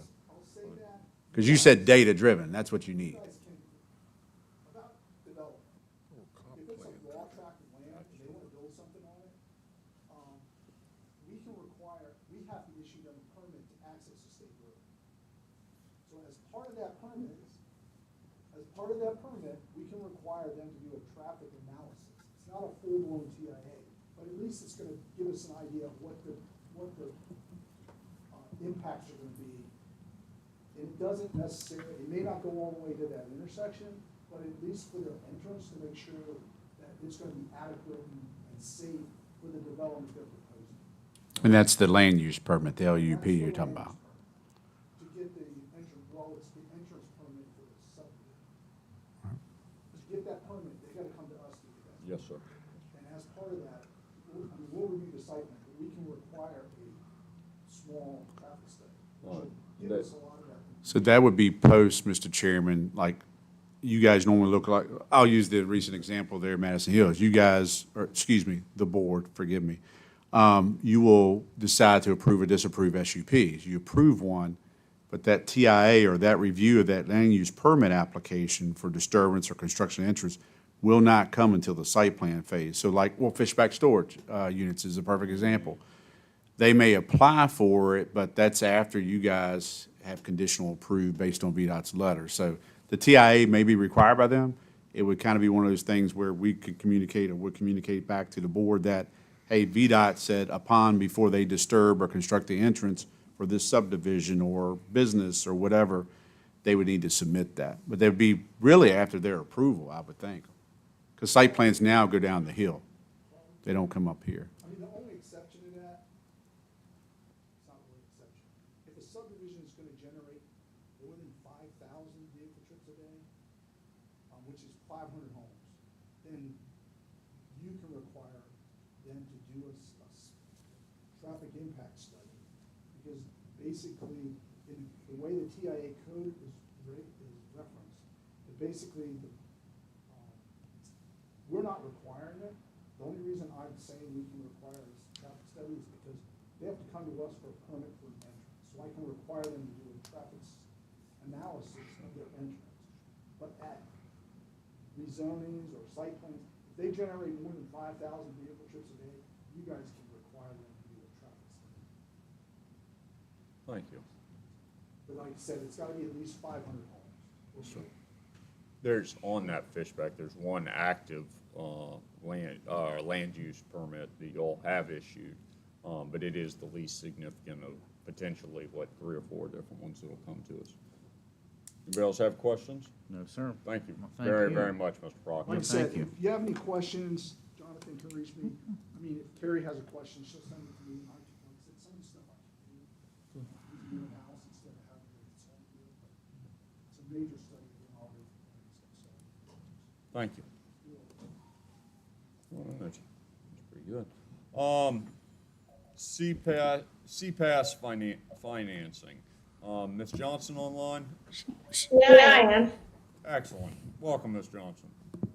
Because you said data-driven, that's what you need. About development. If it's a raw tract of land and they want to build something on it, we have to issue them a permit to access a state road. So as part of that permit, we can require them to do a traffic analysis. It's not a full-blown TIA, but at least it's gonna give us an idea of what the impacts are gonna be. And it doesn't necessarily, it may not go all the way to that intersection, but at least for their entrance to make sure that it's gonna be adequate and safe for the development they're proposing. And that's the land use permit, the LUP you're talking about. To get the entrance, well, it's the entrance permit for the subdivision. To get that permit, they gotta come to us to get that. Yes, sir. And as part of that, we'll review the site plan, but we can require a small traffic study, which will give us a lot of that. So that would be post, Mr. Chairman, like, you guys normally look like, I'll use the recent example there, Madison Hills. You guys, or excuse me, the board, forgive me. You will decide to approve or disapprove SUPs. You approve one, but that TIA or that review of that land use permit application for disturbance or construction interest will not come until the site plan phase. So like, well, fishback storage units is a perfect example. They may apply for it, but that's after you guys have conditional approved based on VDOT's letter. So the TIA may be required by them. It would kind of be one of those things where we could communicate or would communicate back to the board that, hey, VDOT said upon before they disturb or construct the entrance for this subdivision or business or whatever, they would need to submit that. But they'd be really after their approval, I would think. Because site plans now go down the hill. They don't come up here. I mean, the only exception to that, it's not really an exception. If a subdivision is gonna generate more than 5,000 vehicle trips a day, which is 500 homes, then you can require them to do a traffic impact study. Because basically, in the way the TIA code is referenced, it basically, we're not requiring it. The only reason I'm saying we can require this traffic study is because they have to come to us for a permit for an entrance. So I can require them to do a traffic analysis of their entrance. But at rezonings or site plans, if they generate more than 5,000 vehicle trips a day, you guys can require them to do a traffic study. Thank you. But like I said, it's gotta be at least 500 homes. Sure. There's, on that fishback, there's one active land use permit that y'all have issued, but it is the least significant of potentially, 3 or 4 different ones that'll come to us. Anybody else have questions? No, sir. Thank you Well, thank very, you. very much, Mr. Proctor. Like I said, Thank you. if you have any questions, Jonathan can reach me. I mean, if Carrie has a question, she'll send it to me. Like I said, some of the stuff I can do, we can do in-house instead of having a consultant do it. But it's a major study in all different things. Thank you. Well, that's pretty good. CPAS financing. Ms. Johnson online? Yeah, I am. Excellent. Welcome, Ms. Johnson.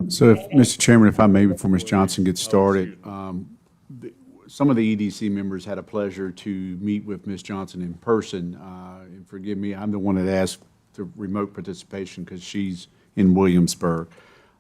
So, if, Mr. Chairman, if I may, before Ms. Johnson gets started, some of the EDC members had a pleasure to meet with Ms. Johnson in person. And forgive me, I'm the one that asked the remote participation because she's in Williamsburg.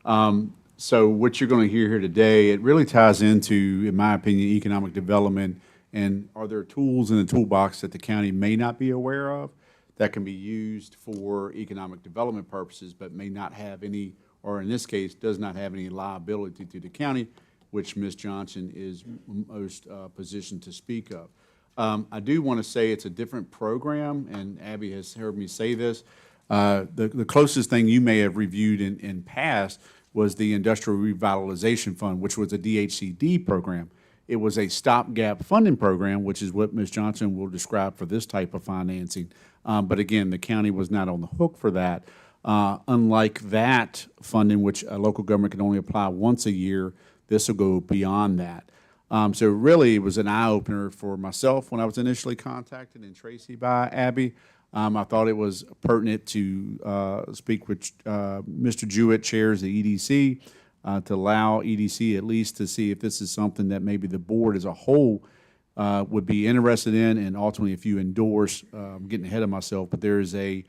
So what you're going to hear here today, it really ties into, in my opinion, economic development. And are there tools in the toolbox that the county may not be aware of that can be used for economic development purposes, but may not have any, or in this case, does not have any liability to the county, which Ms. Johnson is most positioned to speak of. I do want to say it's a different program, and Abby has heard me say this. The closest thing you may have reviewed in past was the Industrial Revitalization Fund, which was a DHCD program. It was a stopgap funding program, which is what Ms. Johnson will describe for this type of financing. But again, the county was not on the hook for that. Unlike that funding, which a local government can only apply once a year, this will go beyond that. So really, it was an eye-opener for myself when I was initially contacted and Tracy by Abby. I thought it was pertinent to speak with Mr. Jewett, chairs the EDC, to allow EDC at least to see if this is something that maybe the board as a whole would be interested in, and ultimately if you endorse, I'm getting ahead of myself, but there is a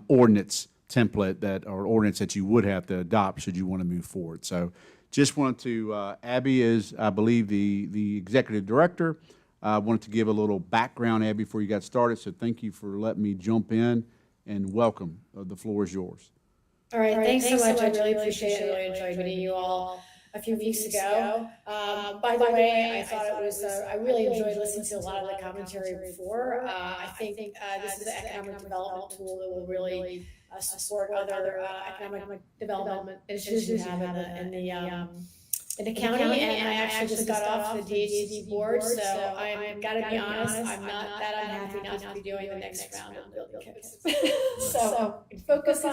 ordinance template or ordinance that you would have to adopt should you want to move forward. So just wanted to, Abby is, I believe, the executive director. I wanted to give a little background, Abby, before you got started, so thank you for letting me jump in, and welcome. The floor is yours. All right, thanks so much. I really appreciate it. I really enjoyed meeting you all a few weeks ago. By the way, I thought it was, I really enjoyed listening to a lot of the commentary before. I think this is an economic development tool that will really support other economic development initiatives we have in the county. And I actually just got off the DHCD board, so I'm gotta be honest, I'm not that unhappy not to be doing the next round of building codes. So focus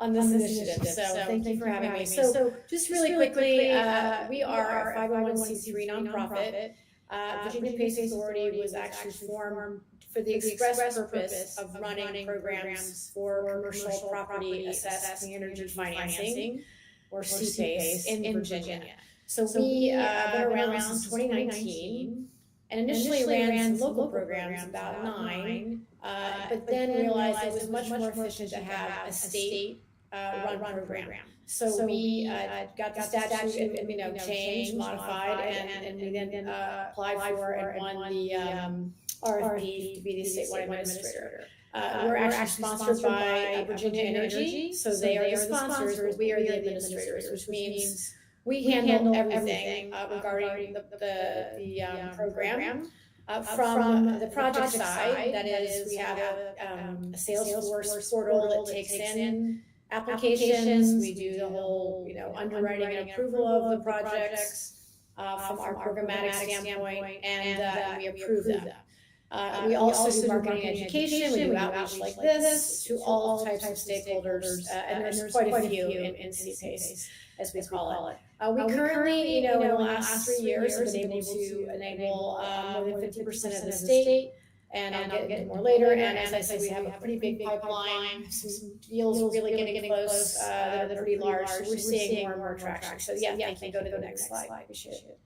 on this initiative. So thank you for having me. So just really quickly, we are a 501c3 nonprofit. Virginia PACE Authority was actually formed for the express purpose of running programs for commercial property assessed energy financing, or CPACE, in Virginia. So we have been around since 2019, and initially ran some local programs, about 9, but then realized it was much more efficient to have a state run program. So we got the statute, changed, modified, and we then applied for and won the RFP to be the statewide administrator. We're actually sponsored by Virginia Energy, so they are the sponsors, but we are the administrators, which means we handle everything regarding the program. From the project side, that is, we have a Salesforce portal that takes in applications. We do the whole, underwriting and approval of the projects from our programmatic standpoint, and we approve them. We also do marketing and education. We do outreach like this to all types of stakeholders, and there's quite a few in CPACE, as we call it. We currently, in the last 3 years, have been able to enable more than 50% of the state, and I'll get into more later. And as I said, we have a pretty big pipeline, some deals really getting close that are pretty large, so we're seeing more and more traction. So yeah, thank you. Go to the next slide. Appreciate it.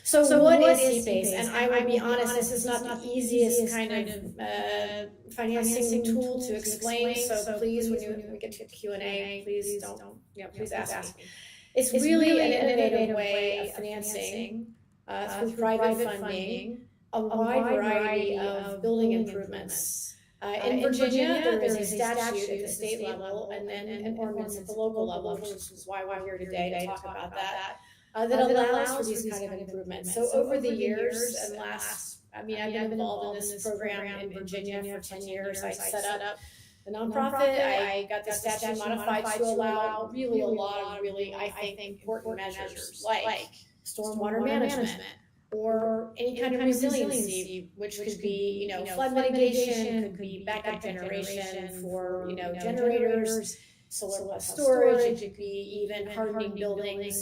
So what is CPACE? And I will be honest, this is not the easiest kind of financing tool to explain. So please, when we get to Q&A, please don't, please ask me. It's really an innovative way of financing through private funding a wide variety of building improvements. In Virginia, there is a statute at the state level and then an ordinance at the local level, which is why we're here today to talk about that, that allows for these kind of improvements. So over the years and I've been involved in this program in Virginia for 10 years. I set up the nonprofit. I got the statute modified to allow really a lot of really, I think, important measures like stormwater management or any kind of resiliency, which could be, flood mitigation, could be backup generation for, generators, solar plus storage. It could be even hardening buildings,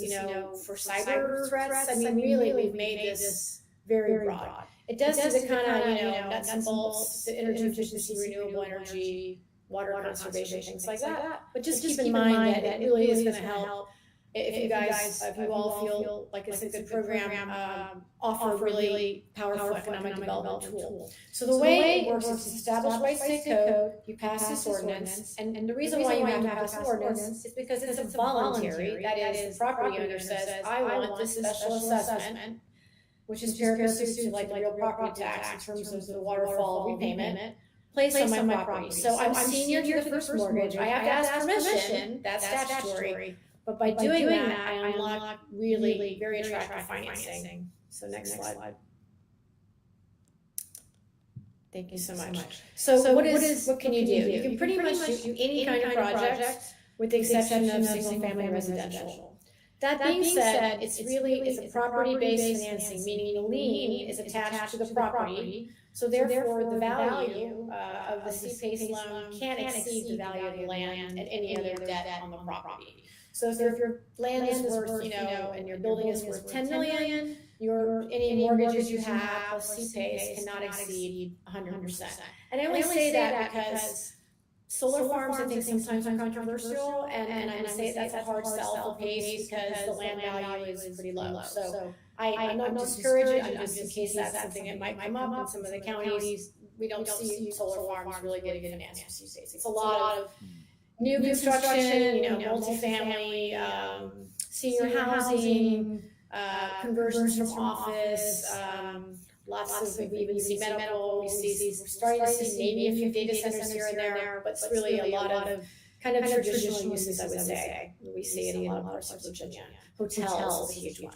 for cyber threats. I mean, really, we've made this very broad. It does the kind of, nuts and bolts, the energy efficiency, renewable energy, water conservation, things like that. But just keep in mind that it really is going to help if you all feel like it's a good program, offer a really powerful economic development tool. So the way it works is established by state code, you pass this ordinance, and the reason why you have to pass the ordinance is because it's a voluntary, that is, the property owner says, I want this special assessment, which is pari passu to like the real property tax in terms of the waterfall repayment, placed on my property. So I'm senior to the first mortgage, I have to ask permission, that's statutory. But by doing that, I unlock really very attractive financing. So next slide. Thank you so much. So what can you do? You can pretty much do any kind of project with the exception of single-family residential. That being said, it's a property-based financing, meaning the lien is attached to the property. So therefore, the value of the C-PACE loan can't exceed the value of the land and any other debt on the property. So if your land is worth, and your building is worth 10 million, any mortgages you have plus C-PACE cannot exceed 100%. And I only say that because solar farms, I think, sometimes are controversial, and I say that's a hard sell for PACE because the land value is pretty low. So I don't discourage it, I'm just in case that's something that might come up in some of the counties. We don't see solar farms really getting financed for C-PACE. It's a lot of new construction, multifamily, senior housing, conversions from office, lots of, we even see medical, we're starting to see maybe a few data centers here and there, but it's really a lot of kind of traditional uses, I would say. We see it in a lot of parts of Virginia. Hotels is a huge one.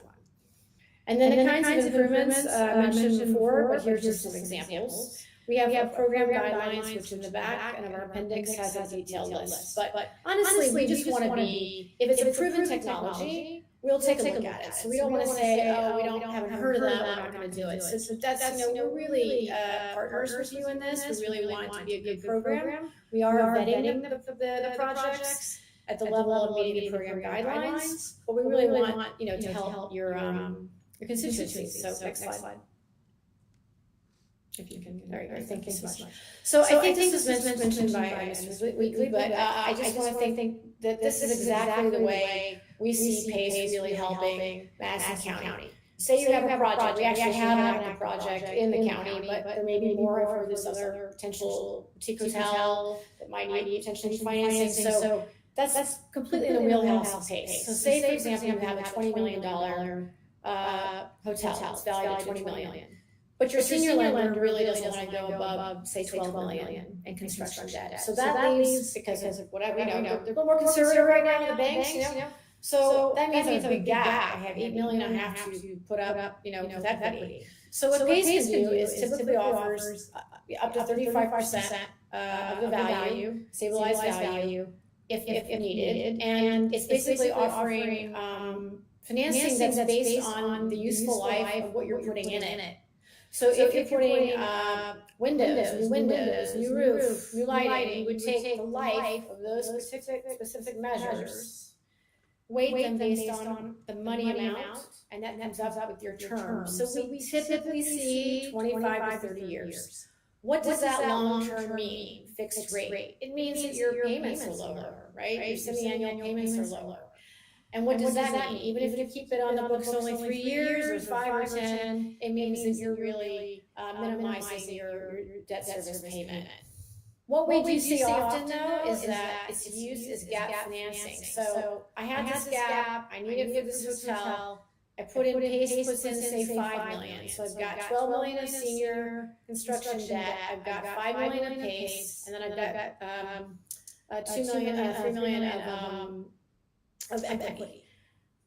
And then the kinds of improvements I mentioned before, but here's just some examples. We have program guidelines, which in the back and of our appendix has a detailed list. But honestly, we just want to be, if it's a proven technology, we'll take a look at it. So we don't want to say, we haven't heard of that, we're not going to do it. So that's, we're really partners with you in this. We really want it to be a good program. We are vetting the projects at the level of meeting the program guidelines, but we really want, to help your constituencies. So next slide. If you can, there you go. Thank you so much. So I think this was mentioned by Mr. Weekly, but I just want to think that this is exactly the way we see PACE really helping Madison County. Say you have a project, we actually have an active project in the county, but there may be more. I've heard this other potential boutique hotel that might need potentially financing. So that's completely in the wheelhouse of PACE. So say, for example, you have a $20 million hotel, it's valued at $20 million. But your senior lender really doesn't want to go above, say, 12 million in construction debt. So that leaves, because of whatever, they're a little more conservative right now, the banks, So that means I have a big gap. I have 8 million I have to put up, with equity. So what PACE can do is typically offers up to 35% of the value, stabilized value, if needed. And it's basically offering financing that's based on the useful life of what you're putting in it. So if you're putting windows, new roof, new lighting, you would take the life of those specific measures, weight them based on the money amount, and that comes up with your term. So we typically see 25 to 30 years. What does that long term mean, fixed rate? It means that your payments are lower, right? Your semi-annual payments are lower. And what does that mean? Even if you keep it on the books only 3 years or 5 or 10, it means that you're really minimizing your debt service payment. What we do see often though is that it's used as gap financing. So I had this gap, I need it for this hotel. I put in, PACE puts in, say, 5 million. So I've got 12 million of senior construction debt, I've got 5 million of PACE, and then I've got 2 million, 3 million of equity.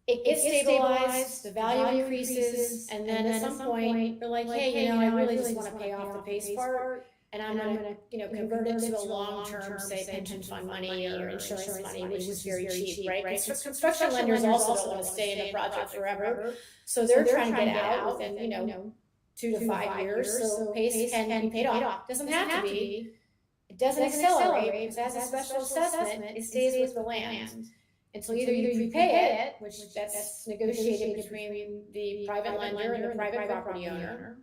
It gets stabilized, the value increases, and then at some point, they're like, hey, you know, I really just wanna pay off the PACE part, and I'm gonna, you know, convert it to a long-term, say, pension fund money or insurance money, which is very cheap, right? Construction lenders also don't wanna stay in a project forever, so they're trying to get out within, you know, 2 to 5 years, so PACE can be paid off. Doesn't have to be. It doesn't accelerate, because as a special assessment, it stays with the land. Until either you prepay it, which that's negotiated between the private lender and the private property owner,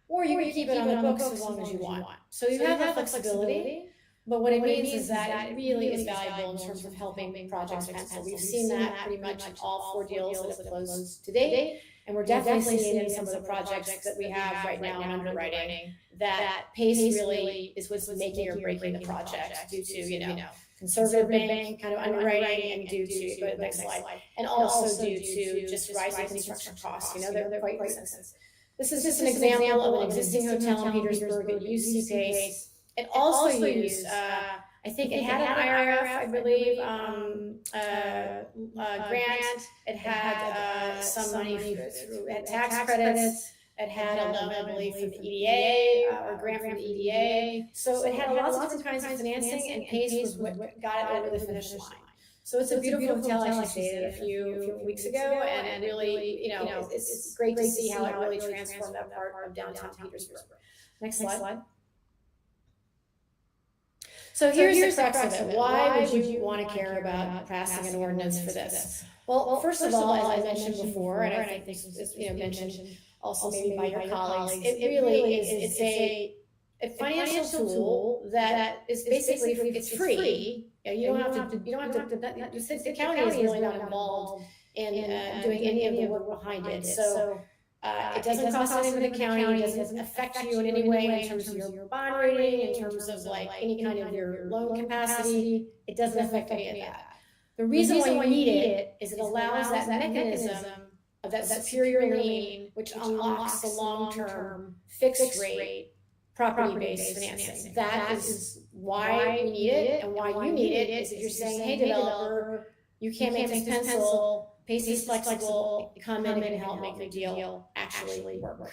or you can keep it on the books as long as you want. So you have that flexibility, but what it means is that it really is valuable in terms of helping projects pencil. We've seen that pretty much in all 4 deals that have closed to date, and we're definitely seeing in some of the projects that we have right now in underwriting that PACE really is what's making or breaking the project due to, you know, conservative bank kind of underwriting, and due to, go to the next slide, and also due to just rising construction costs, you know, they're quite expensive. This is just an example of an existing hotel in Petersburg that used CPACE. It also used, I think it had an IRF, I believe, grant. It had some money through tax credits. It had a loan, I believe, from the EDA, or grant from the EDA. So it had lots of different kinds of financing, and PACE was what got it over the finish line. So it's a beautiful hotel. I actually stayed a few weeks ago, and really, you know, it's great to see how it really transformed that part of downtown Petersburg. Next slide. So here's the crux of it. Why would you want to care about passing an ordinance for this? Well, first of all, as I mentioned before, and I think this was, you know, mentioned also maybe by your colleagues, it really is, it's a financial tool that is basically, it's free. You don't have to, the county is really not involved in doing any of the work behind it. So it doesn't cost anything to the county, it doesn't affect you in any way in terms of your bond rating, in terms of like any kind of your loan capacity. It doesn't affect any of that. The reason why you need it is it allows that mechanism of that superior lien, which unlocks the long-term fixed rate property-based financing. That is why we need it, and why you need it is if you're saying, hey, developer, you can't make this pencil, PACE is flexible, come in and help make the deal actually work.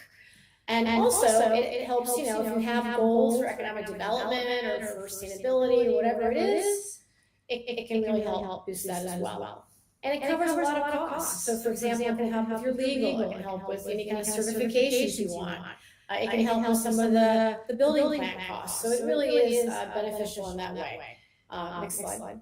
And also, it helps, you know, if you have goals for economic development or for sustainability or whatever it is, it can really help boost that as well. And it covers a lot of costs. So for example, it can help with your legal, it can help with any kind of certifications you want. It can help with some of the building plan costs. So it really is beneficial in that way. Next slide.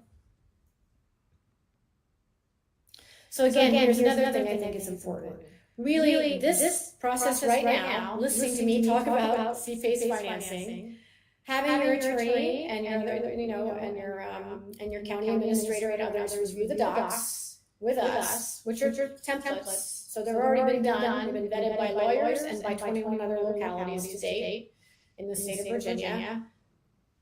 So again, here's another thing I think is important. Really, this process right now, listening to me talk about CPACE financing, having your attorney and your other, you know, and your county administrator and others review the docs with us, which are templates. So they've already been done, they've been vetted by lawyers and by 21 other localities to date in the state of Virginia.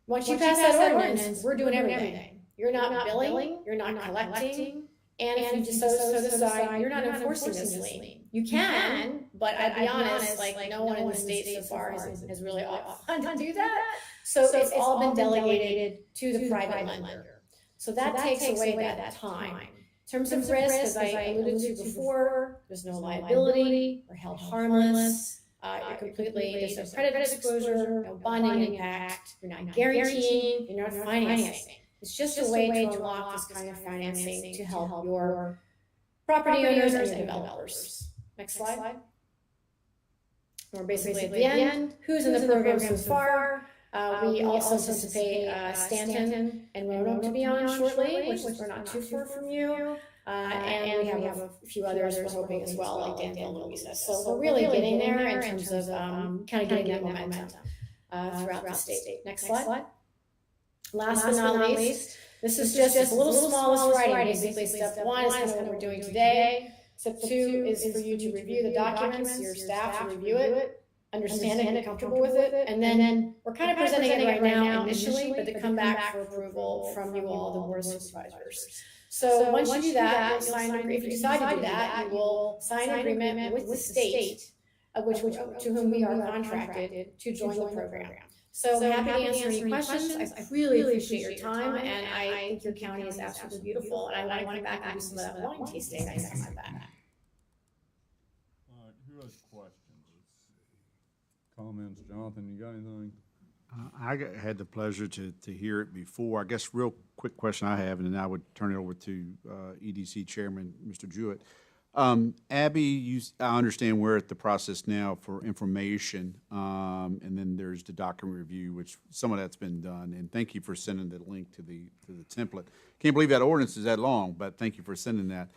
Once you pass that ordinance, we're doing everything. You're not billing, you're not collecting, and if you just so decide, you're not enforcing this lien. You can, but I'd be honest, like no one in the state so far has really offered to do that. So it's all been delegated to the private lender. So that takes away that time. In terms of risk, as I alluded to before, there's no liability, you're held harmless, you're completely, there's no credit exposure, no bonding impact, you're not guaranteeing, you're not financing. It's just a way to unlock this kind of financing to help your property owners and your developers. Next slide. We're basically at the end. Who's in the program so far? We also anticipate Stanton and Roanoke to be on shortly, which we're not too far from you. And we have a few others we're hoping as well, like Danville and Louisa. So we're really getting there in terms of kind of getting that momentum throughout the state. Next slide. Last but not least, this is just a little smallest writing. Basically, step 1 is kind of what we're doing today. Step 2 is for you to review the documents, your staff to review it. understand and get comfortable with it. And then we're kind of presenting it right now initially, but they come back for approval from you all, the board of supervisors. So once you do that, you'll sign, if you decide to do that, you will sign an agreement with the state, to whom we are contracted to join the program. So happy to answer any questions. I really appreciate your time, and I think your county is absolutely beautiful, and I want to come back and do some of that wine tasting next time I'm back. All right, who has questions? Comments? Jonathan, you got anything? Had the pleasure to hear it before. I guess real quick question I have, and then I would turn it over to EDC Chairman, Mr. Jewett. Abby, I understand we're at the process now for information, and then there's the document review, which some of that's been done. And thank you for sending the link to the template. Can't believe that ordinance is that long, but thank you for sending that.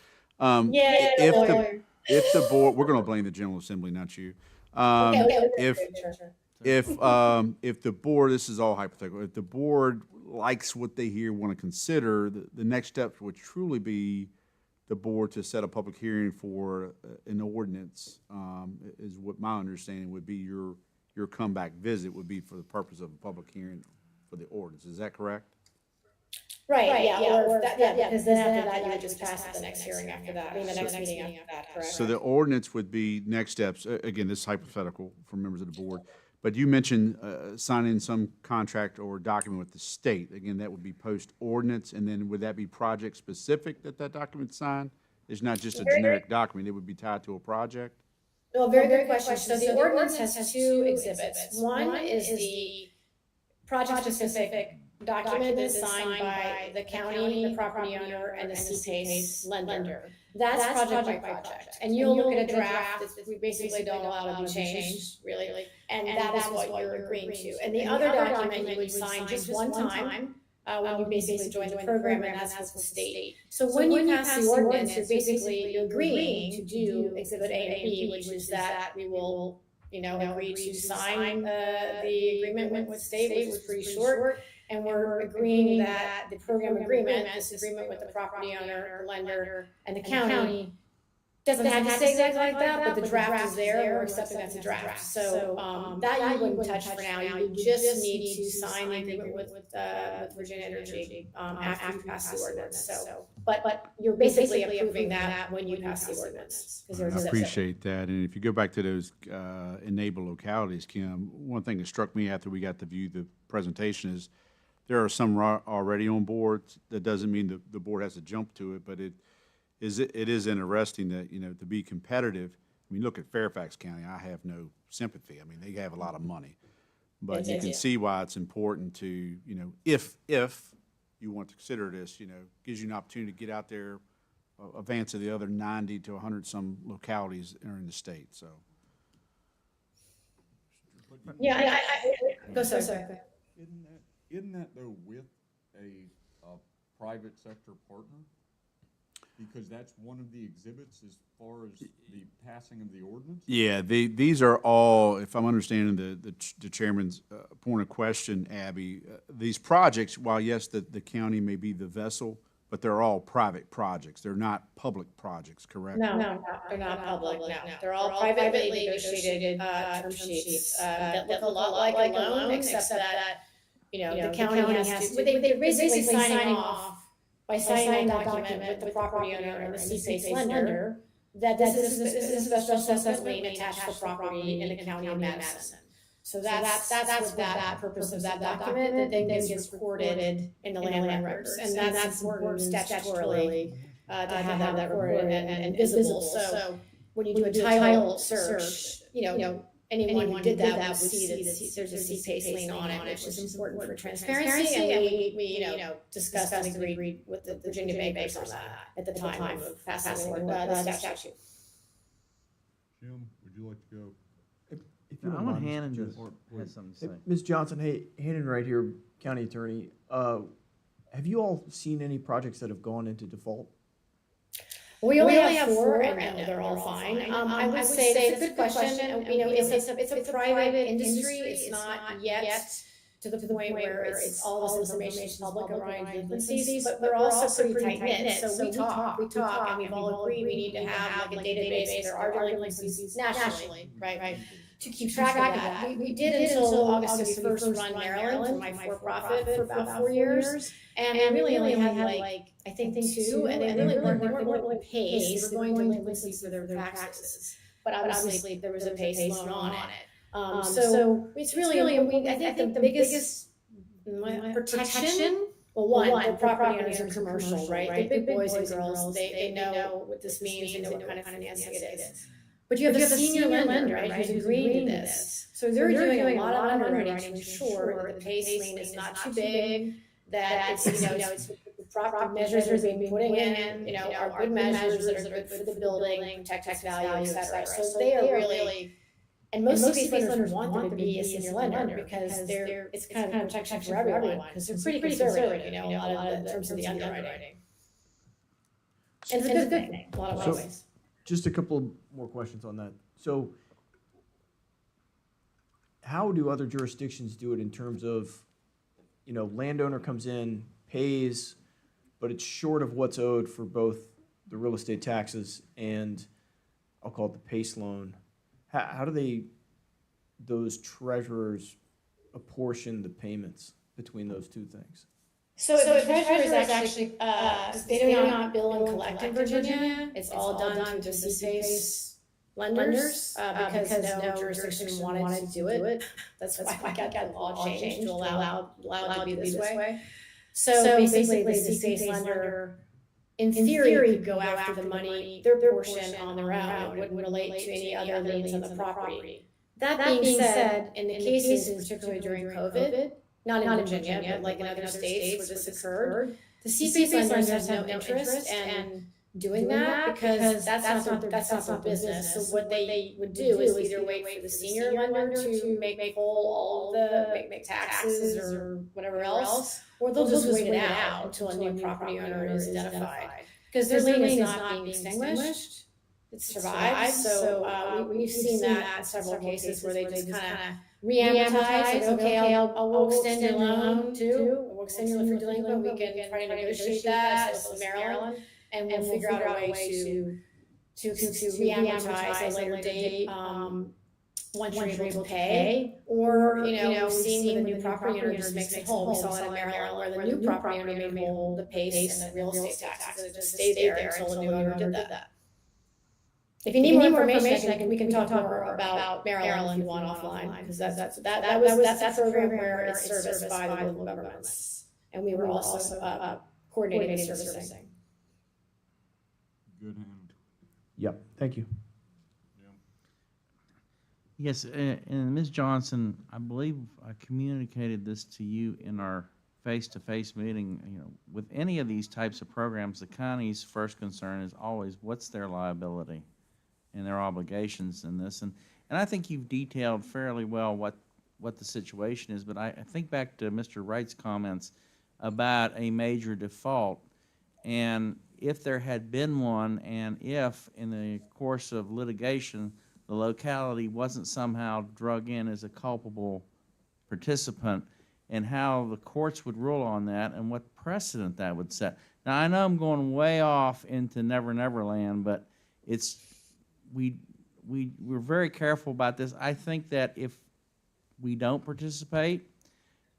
If the board, we're going to blame the General Assembly, not you. If the board, this is all hypothetical, if the board likes what they hear, want to consider, the next step would truly be the board to set a public hearing for an ordinance, is what my understanding would be. Your comeback visit would be for the purpose of a public hearing for the ordinance. Is that correct? Right, because then after that, you would just pass it the next hearing after that, the next meeting after that, correct? So the ordinance would be next steps. Again, this is hypothetical for members of the board. But you mentioned signing some contract or document with the state. Again, that would be post-ordinance, and then would that be project-specific that document's signed? It's not just a generic document, it would be tied to a project? Well, very good question. So the ordinance has two exhibits. One is the project-specific document that's signed by the county, the property owner, and the CPACE lender. That's project by project. And you'll look at a draft that we basically don't allow to be changed, really. And that is what you're agreeing to. And the other document you would sign just one time when you basically join the program, and that's with the state. So when you pass the ordinance, you're agreeing to do Exhibit A and B, which is that we will, agree to sign the agreement with the state, which is pretty short. And we're agreeing that the program agreement, this agreement with the property owner, the lender, and the county, doesn't have to say exactly like that, but the draft is there, and we're accepting that's a draft. So that you wouldn't touch for now. You would just need to sign the agreement with Virginia Energy after you pass the ordinance. So, but you're basically approving that when you pass the ordinance. I appreciate that. And if you go back to those enable localities, Kim, one thing that struck me after we got to view the presentation is there are some already on board. That doesn't mean the board has to jump to it, but it is interesting that, to be competitive. I mean, look at Fairfax County. I have no sympathy. I mean, they have a lot of money. But you can see why it's important to, if you want to consider this, gives you an opportunity to get out there, advance to the other 90 to 100 some localities that are in the state, so. Yeah, go sorry. Isn't that though with a private sector partner? Because that's one of the exhibits as far as the passing of the ordinance? Yeah, these are all, if I'm understanding the chairman's point of question, Abby, these projects, while yes, the county may be the vessel, but they're all private projects. They're not public projects, correct? No, they're not public, no. They're all privately negotiated term sheets that look a lot like a loan, except that, the county has to, they're basically signing off by signing a document with the property owner and the CPACE lender that this is a special assessment lien attached to property in the county of Madison. So that's what that purpose of that document that then gets recorded in the land records. And that's important statutorily to have that recorded and visible. So when you do a title search, anyone who did that would see that there's a CPACE lien on it, which is important for transparency. And we discussed and agreed with the Virginia bankers on that at the time of passing the statute. Jim, would you like to go? I want Hannon to have something to say. Ms. Johnson, hey, Hannon right here, County Attorney. Have you all seen any projects that have gone into default? We only have four, and no, they're all fine. I would say it's a good question. It's a private industry. It's not yet to the point where it's all this information is public around delinquencies, but we're also pretty tight knit. So we talk, and we've all agreed we need to have like a database. There are delinquencies nationally, right? to keep track of that. We did until August 31st run Maryland for my for-profit for about 4 years. And we really only had like, I think two, and they really weren't really PACE. They were going delinquency for their taxes. But obviously there was a PACE loan on it. So it's really, I think the biggest protection, well, one, the property owners are commercial, right? They're big boys and girls. They know what this means. They know what kind of financing it is. But you have the senior lender, right, who's agreeing to this. So they're doing a lot of underwriting to ensure that the PACE lien is not too big, that it's, it's the proper measures are being putting in, are good measures that are good for the building, protect tax value, et cetera. So they are really, and most of these lenders want them to be a senior lender because it's kind of protection for everyone, because they're pretty conservative, a lot of in terms of the underwriting. And it's a good thing, a lot of ways. Just a couple more questions on that. So how do other jurisdictions do it in terms of, landowner comes in, pays, but it's short of what's owed for both the real estate taxes and I'll call it the PACE loan? How do those treasurers apportion the payments between those two things? So the treasurer is actually, they do not bill and collect in Virginia. It's all done through the CPACE lenders, because no jurisdiction wanted to do it. That's why we got the law changed to allow it to be this way. So basically, the CPACE lender, in theory, could go after the money, their portion on their own. It wouldn't relate to any other liens on the property. That being said, in the cases, particularly during COVID, not in Virginia, but like in other states where this occurred, the CPACE lenders have no interest in doing that because that's not their business. So what they would do is either wait for the senior lender to make whole all the make taxes or whatever else, or they'll just wait it out until a new property owner is identified. Because their lien is not being extinguished, it survives. So we've seen that in several cases where they just kind of re-amortize, okay, I'll extend your loan too, we'll extend your loan if you're delinquent, we can try to negotiate that with Maryland, and we'll figure out a way to re-amortize at a later date, once you're able to pay, or, we've seen with the new property owner just makes it whole. We saw it in Maryland where the new property owner made whole the PACE and the real estate taxes, and it just stayed there until the new owner did that. If you need more information, we can talk more about Maryland if you want offline, because that's a program where it's serviced by the local governments, and we were also coordinating and servicing. Good hand. Yep, thank you. Yes, and Ms. Johnson, I believe I communicated this to you in our face-to-face meeting. With any of these types of programs, the county's first concern is always what's their liability and their obligations in this. And I think you've detailed fairly well what the situation is, but I think back to Mr. Wright's comments about a major default, and if there had been one, and if in the course of litigation the locality wasn't somehow drug in as a culpable participant, and how the courts would rule on that and what precedent that would set. Now, I know I'm going way off into Never Never Land, but we're very careful about this. I think that if we don't participate,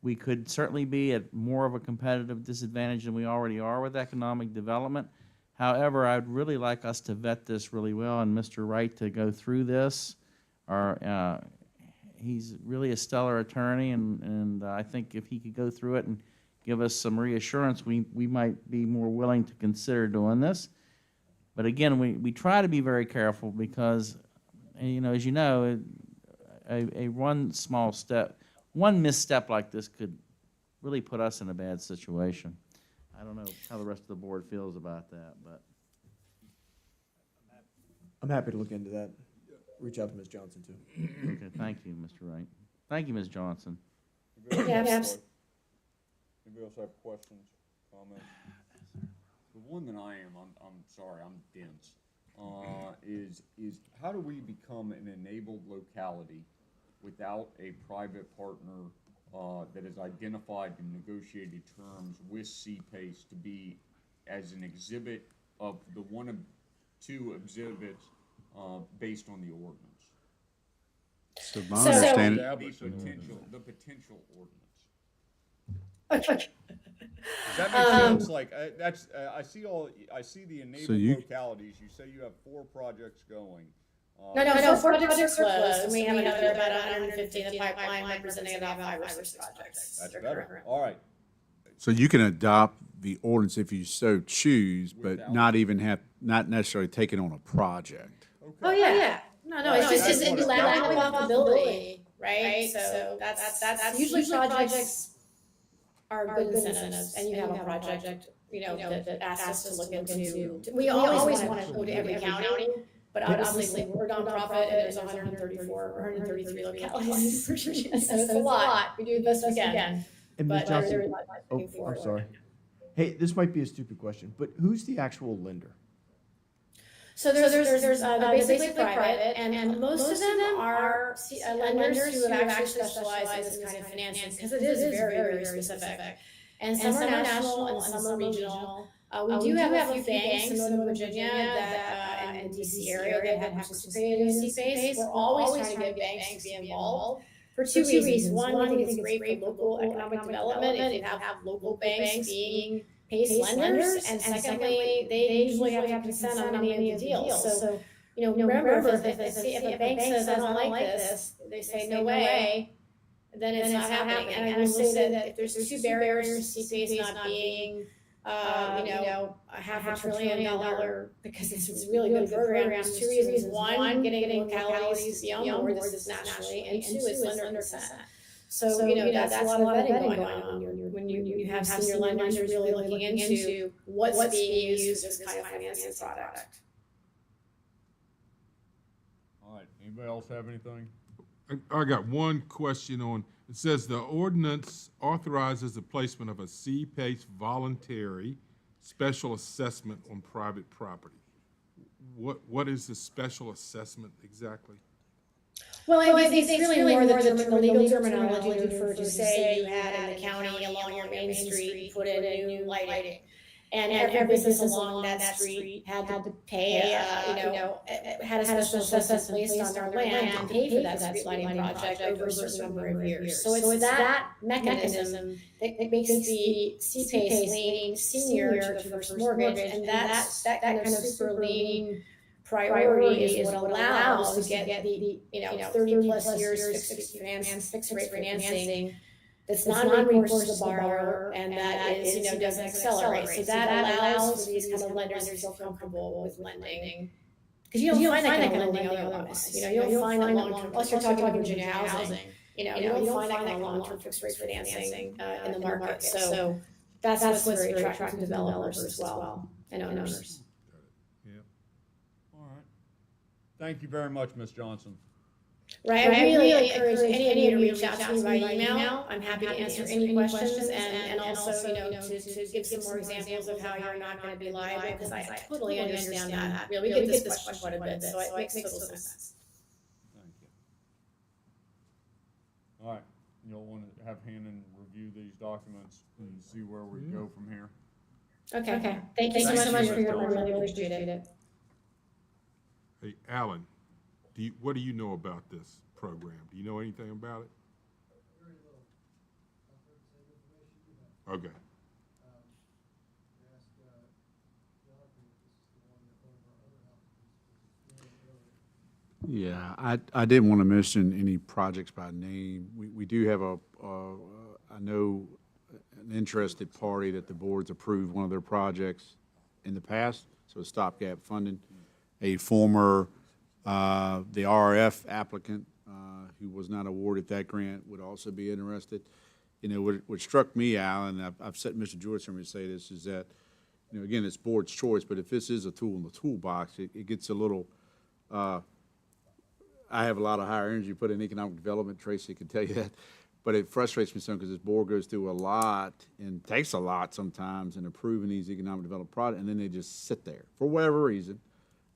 we could certainly be at more of a competitive disadvantage than we already are with economic development. However, I'd really like us to vet this really well, and Mr. Wright to go through this. He's really a stellar attorney, and I think if he could go through it and give us some reassurance, we might be more willing to consider doing this. But again, we try to be very careful because, as you know, one misstep like this could really put us in a bad situation. I don't know how the rest of the board feels about that, but. I'm happy to look into that. Reach out to Ms. Johnson, too. Okay, thank you, Mr. Wright. Thank you, Ms. Johnson. Anybody else have questions, comments? The one that I'm sorry, I'm dense, is how do we become an enabled locality without a private partner that is identified in negotiated terms with CPACE to be as an exhibit of the one of two exhibits based on the ordinance? So my understanding, The potential ordinance. Okay. Does that make sense? Like, I see the enabled you- localities, you say you have 4 projects going. No, 4 projects are closed, and we have another about 150 in the pipeline, representing about 5 or 6 projects. That's that are better, current. all right. so you can adopt the ordinance if you so choose, but Without- not necessarily take it on a project. Oh, yeah. No, it's just, that's it's what it- allowing the possibility, right? So that's usually projects are good incentives, and you have a project, that asks us to look into. We always want to go to every county, but obviously, we're nonprofit, and there's 134 or 133 localities in Virginia, so it's a lot. We do the best we can. And Ms. But Johnson, there is a lot looking I'm forward. sorry. Hey, this might be a stupid question, but who's the actual lender? So they're basically private, and most of them are lenders who have actually specialized in this kind of financing, because it is very, very specific. And some are national and some are regional. We do have a few banks in Northern Virginia that, and the DC area that have participated in CPACE. We're always trying to get banks to be involved for 2 reasons. One, we think it's great for local economic development if you have local banks being PACE lenders, and secondly, they usually have to consent on many of the deals. So, remember, if a bank says, I don't like this, they say, no way, then it's not happening. And I will say that if there's 2 barriers, CPACE not being, a $500 billion, because it's a really good program, there's 2 reasons. One, getting localities to be on board, this is nationally, and 2 is lender consent. So, that's a lot of vetting going on when you have senior lenders really looking into what's being used for this kind of financing product. All right, anybody else have anything? I got one question on, it says the ordinance authorizes the placement of a CPACE voluntary special assessment on private property. What is the special assessment exactly? Well, I think it's really more the legal terminology to say you had in the county along your main street, you put in new lighting. And every business along that street had to pay, had a special assessment placed on their land to pay for that street lighting project over a certain number of years. So it's that mechanism that makes the CPACE lien senior to the first mortgage, and that kind of super lien priority is what allows to get the 30+ years fixed rate financing that's non-recourse to the borrower, and that is, doesn't accelerate. So that allows for these kind of lenders to feel comfortable with lending. Because you don't find that kind of lending otherwise. You don't find that long-term, unless you're talking about Virginia housing, you don't find that kind of long-term fixed rate financing in the market. So that's what's very attractive to developers as well, and owners. All right. Thank you very much, Ms. Johnson. Right, I really encourage any of you to reach out to me by email. I'm happy to answer any questions, and also, to give some more examples of how you're not gonna be liable, because I totally understand that. We get this question quite a bit, so it makes total sense. Thank you. All right, you'll want to have Hannon review these documents and see where we go from here. Okay, thank you so much for your work, really appreciate it. Hey, Alan, what do you know about this program? Do you know anything about it? Okay. Yeah, I didn't want to mention any projects by name. We do have I know an interested party that the board's approved one of their projects in the past, so it's stopgap funding. A former, the RRF applicant who was not awarded that grant would also be interested. What struck me, Alan, I've said Mr. George heard me say this, is that, again, it's board's choice, but if this is a tool in the toolbox, it gets a little, I have a lot of higher energy put in economic development, Tracy can tell you that, but it frustrates me some because this board goes through a lot and takes a lot sometimes in approving these economic development projects, and then they just sit there for whatever reason.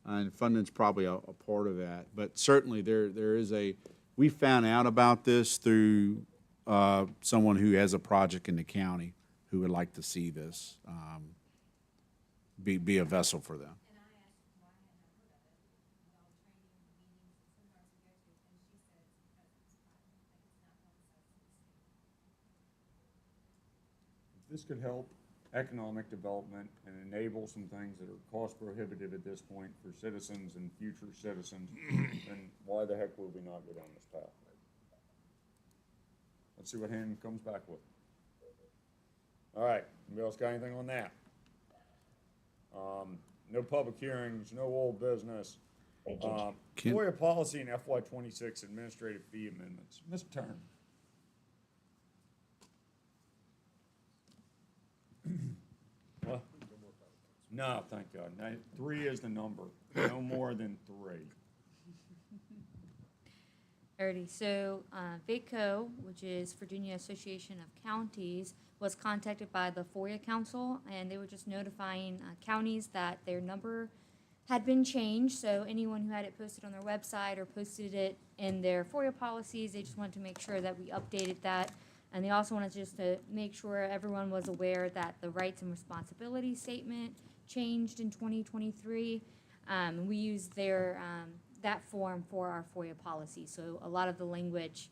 And funding's probably a part of that. But certainly there is we found out about this through someone who has a project in the county who would like to see this be a vessel for them. this could help economic development and enable some things that are cost prohibitive at this point for citizens and future citizens, then why the heck would we not go down this path? Let's see what Hannon comes back with. All right, anybody else got anything on that? No public hearings, no old business. FOIA policy and FY '26 administrative fee amendments. Mr. Turner. What? No, thank God. No, 3 is the number. No more than 3. Alrighty, so VACO, which is Virginia Association of Counties, was contacted by the FOIA Council, and they were just notifying counties that their number had been changed. So anyone who had it posted on their website or posted it in their FOIA policies, they just wanted to make sure that we updated that. And they also wanted just to make sure everyone was aware that the rights and responsibilities statement changed in 2023. We used their that form for our FOIA policy. So a lot of the language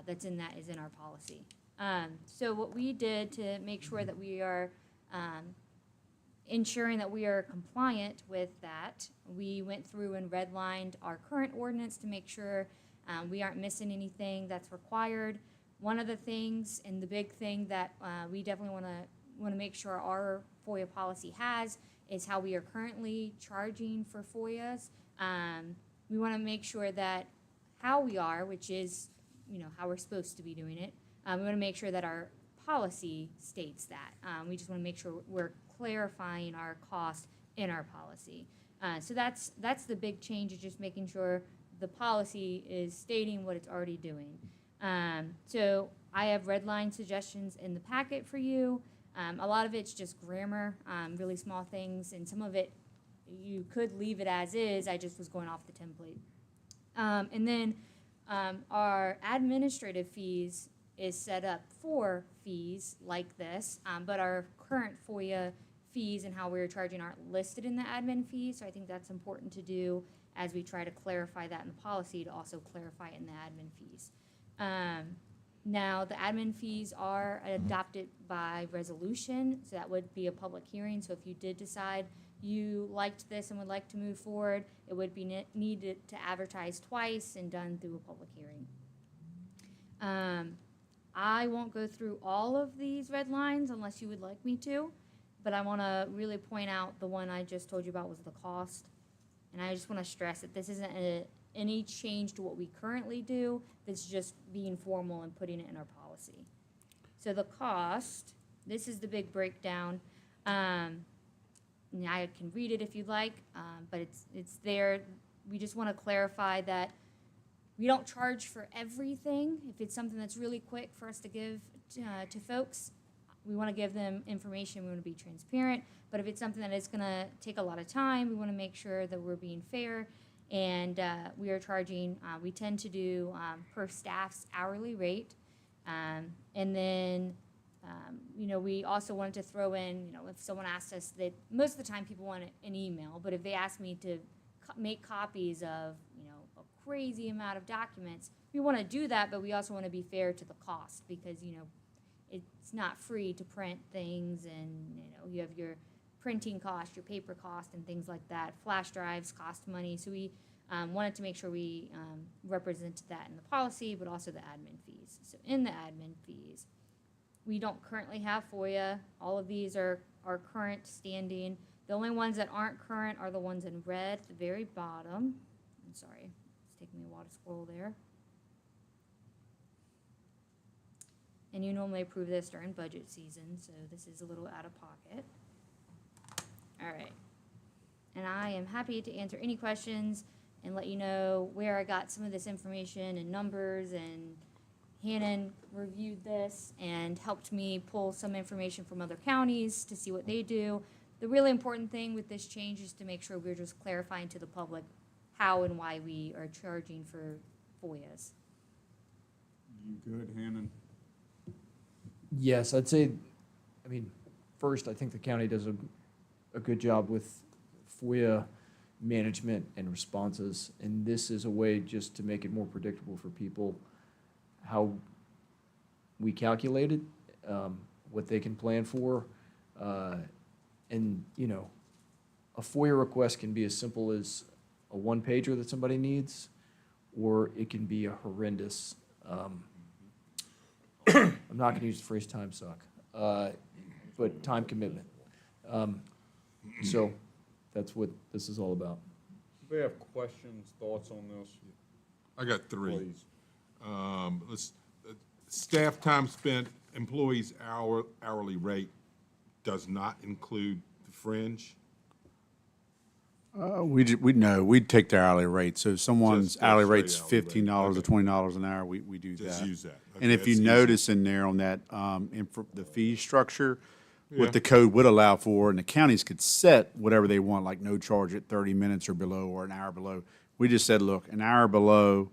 that's in that is in our policy. So what we did to make sure that we are ensuring that we are compliant with that, we went through and redlined our current ordinance to make sure we aren't missing anything that's required. One of the things, and the big thing that we definitely want to make sure our FOIA policy has, is how we are currently charging for FOIAs. We want to make sure that how we are, which is, you know, how we're supposed to be doing it, we want to make sure that our policy states that. We just want to make sure we're clarifying our cost in our policy. So that's the big change, is just making sure the policy is stating what it's already doing. So I have red line suggestions in the packet for you. A lot of it's just grammar, really small things, and some of it you could leave it as is. I just was going off the template. And then our administrative fees is set up for fees like this, but our current FOIA fees and how we're charging aren't listed in the admin fees, so I think that's important to do as we try to clarify that in the policy, to also clarify it in the admin fees. Now, the admin fees are adopted by resolution, so that would be a public hearing. So if you did decide you liked this and would like to move forward, it would be needed to advertise twice and done through a public hearing. I won't go through all of these red lines unless you would like me to, but I want to really point out the one I just told you about was the cost. And I just want to stress that this isn't any change to what we currently do. This is just being formal and putting it in our policy. So the cost, this is the big breakdown. And I can read it if you'd like, but it's there. We just want to clarify that we don't charge for everything. If it's something that's really quick for us to give to folks, we want to give them information. We want to be transparent. But if it's something that is going to take a lot of time, we want to make sure that we're being fair. And we are charging, we tend to do per staff's hourly rate. And then, you know, we also wanted to throw in, you know, if someone asked us, that most of the time people want an email, but if they ask me to make copies of, you know, a crazy amount of documents, we want to do that, but we also want to be fair to the cost, because, you know, it's not free to print things, and, you know, you have your printing cost, your paper cost, and things like that. Flash drives cost money, so we wanted to make sure we represented that in the policy, but also the admin fees. So in the admin fees, we don't currently have FOIA. All of these are current standing. The only ones that aren't current are the ones in red at the very bottom. I'm sorry, it's taking me a while to scroll there. And you normally approve this during budget season, so this is a little out of pocket. All right. And I am happy to answer any questions and let you know where I got some of this information and numbers, and Hannon reviewed this and helped me pull some information from other counties to see what they do. The really important thing with this change is to make sure we're just clarifying to the public how and why we are charging for FOIAs. You good, Hannon? Yes, I'd say, I mean, first, I think the county does a good job with FOIA management and responses, and this is a way just to make it more predictable for people how we calculate it. what they can plan for. And, you know, a FOIA request can be as simple as a one-pager that somebody needs, or it can be a horrendous, I'm not gonna use the phrase time suck, but time commitment. So that's what this is all about. Do we have questions, thoughts on this? I got three. Please. Staff time spent, employees' hourly rate does not include the fringe? We'd take their hourly rate. So if someone's Just hourly straight rate's hourly rate. $15 or Okay. $20 an hour, we do that. Just use that. And Okay, if you that's easy. notice in there on that, the fee structure, Yeah. what the code would allow for, and the counties could set whatever they want, like no charge at 30 minutes or below, or an hour below. We just said, look, an hour below,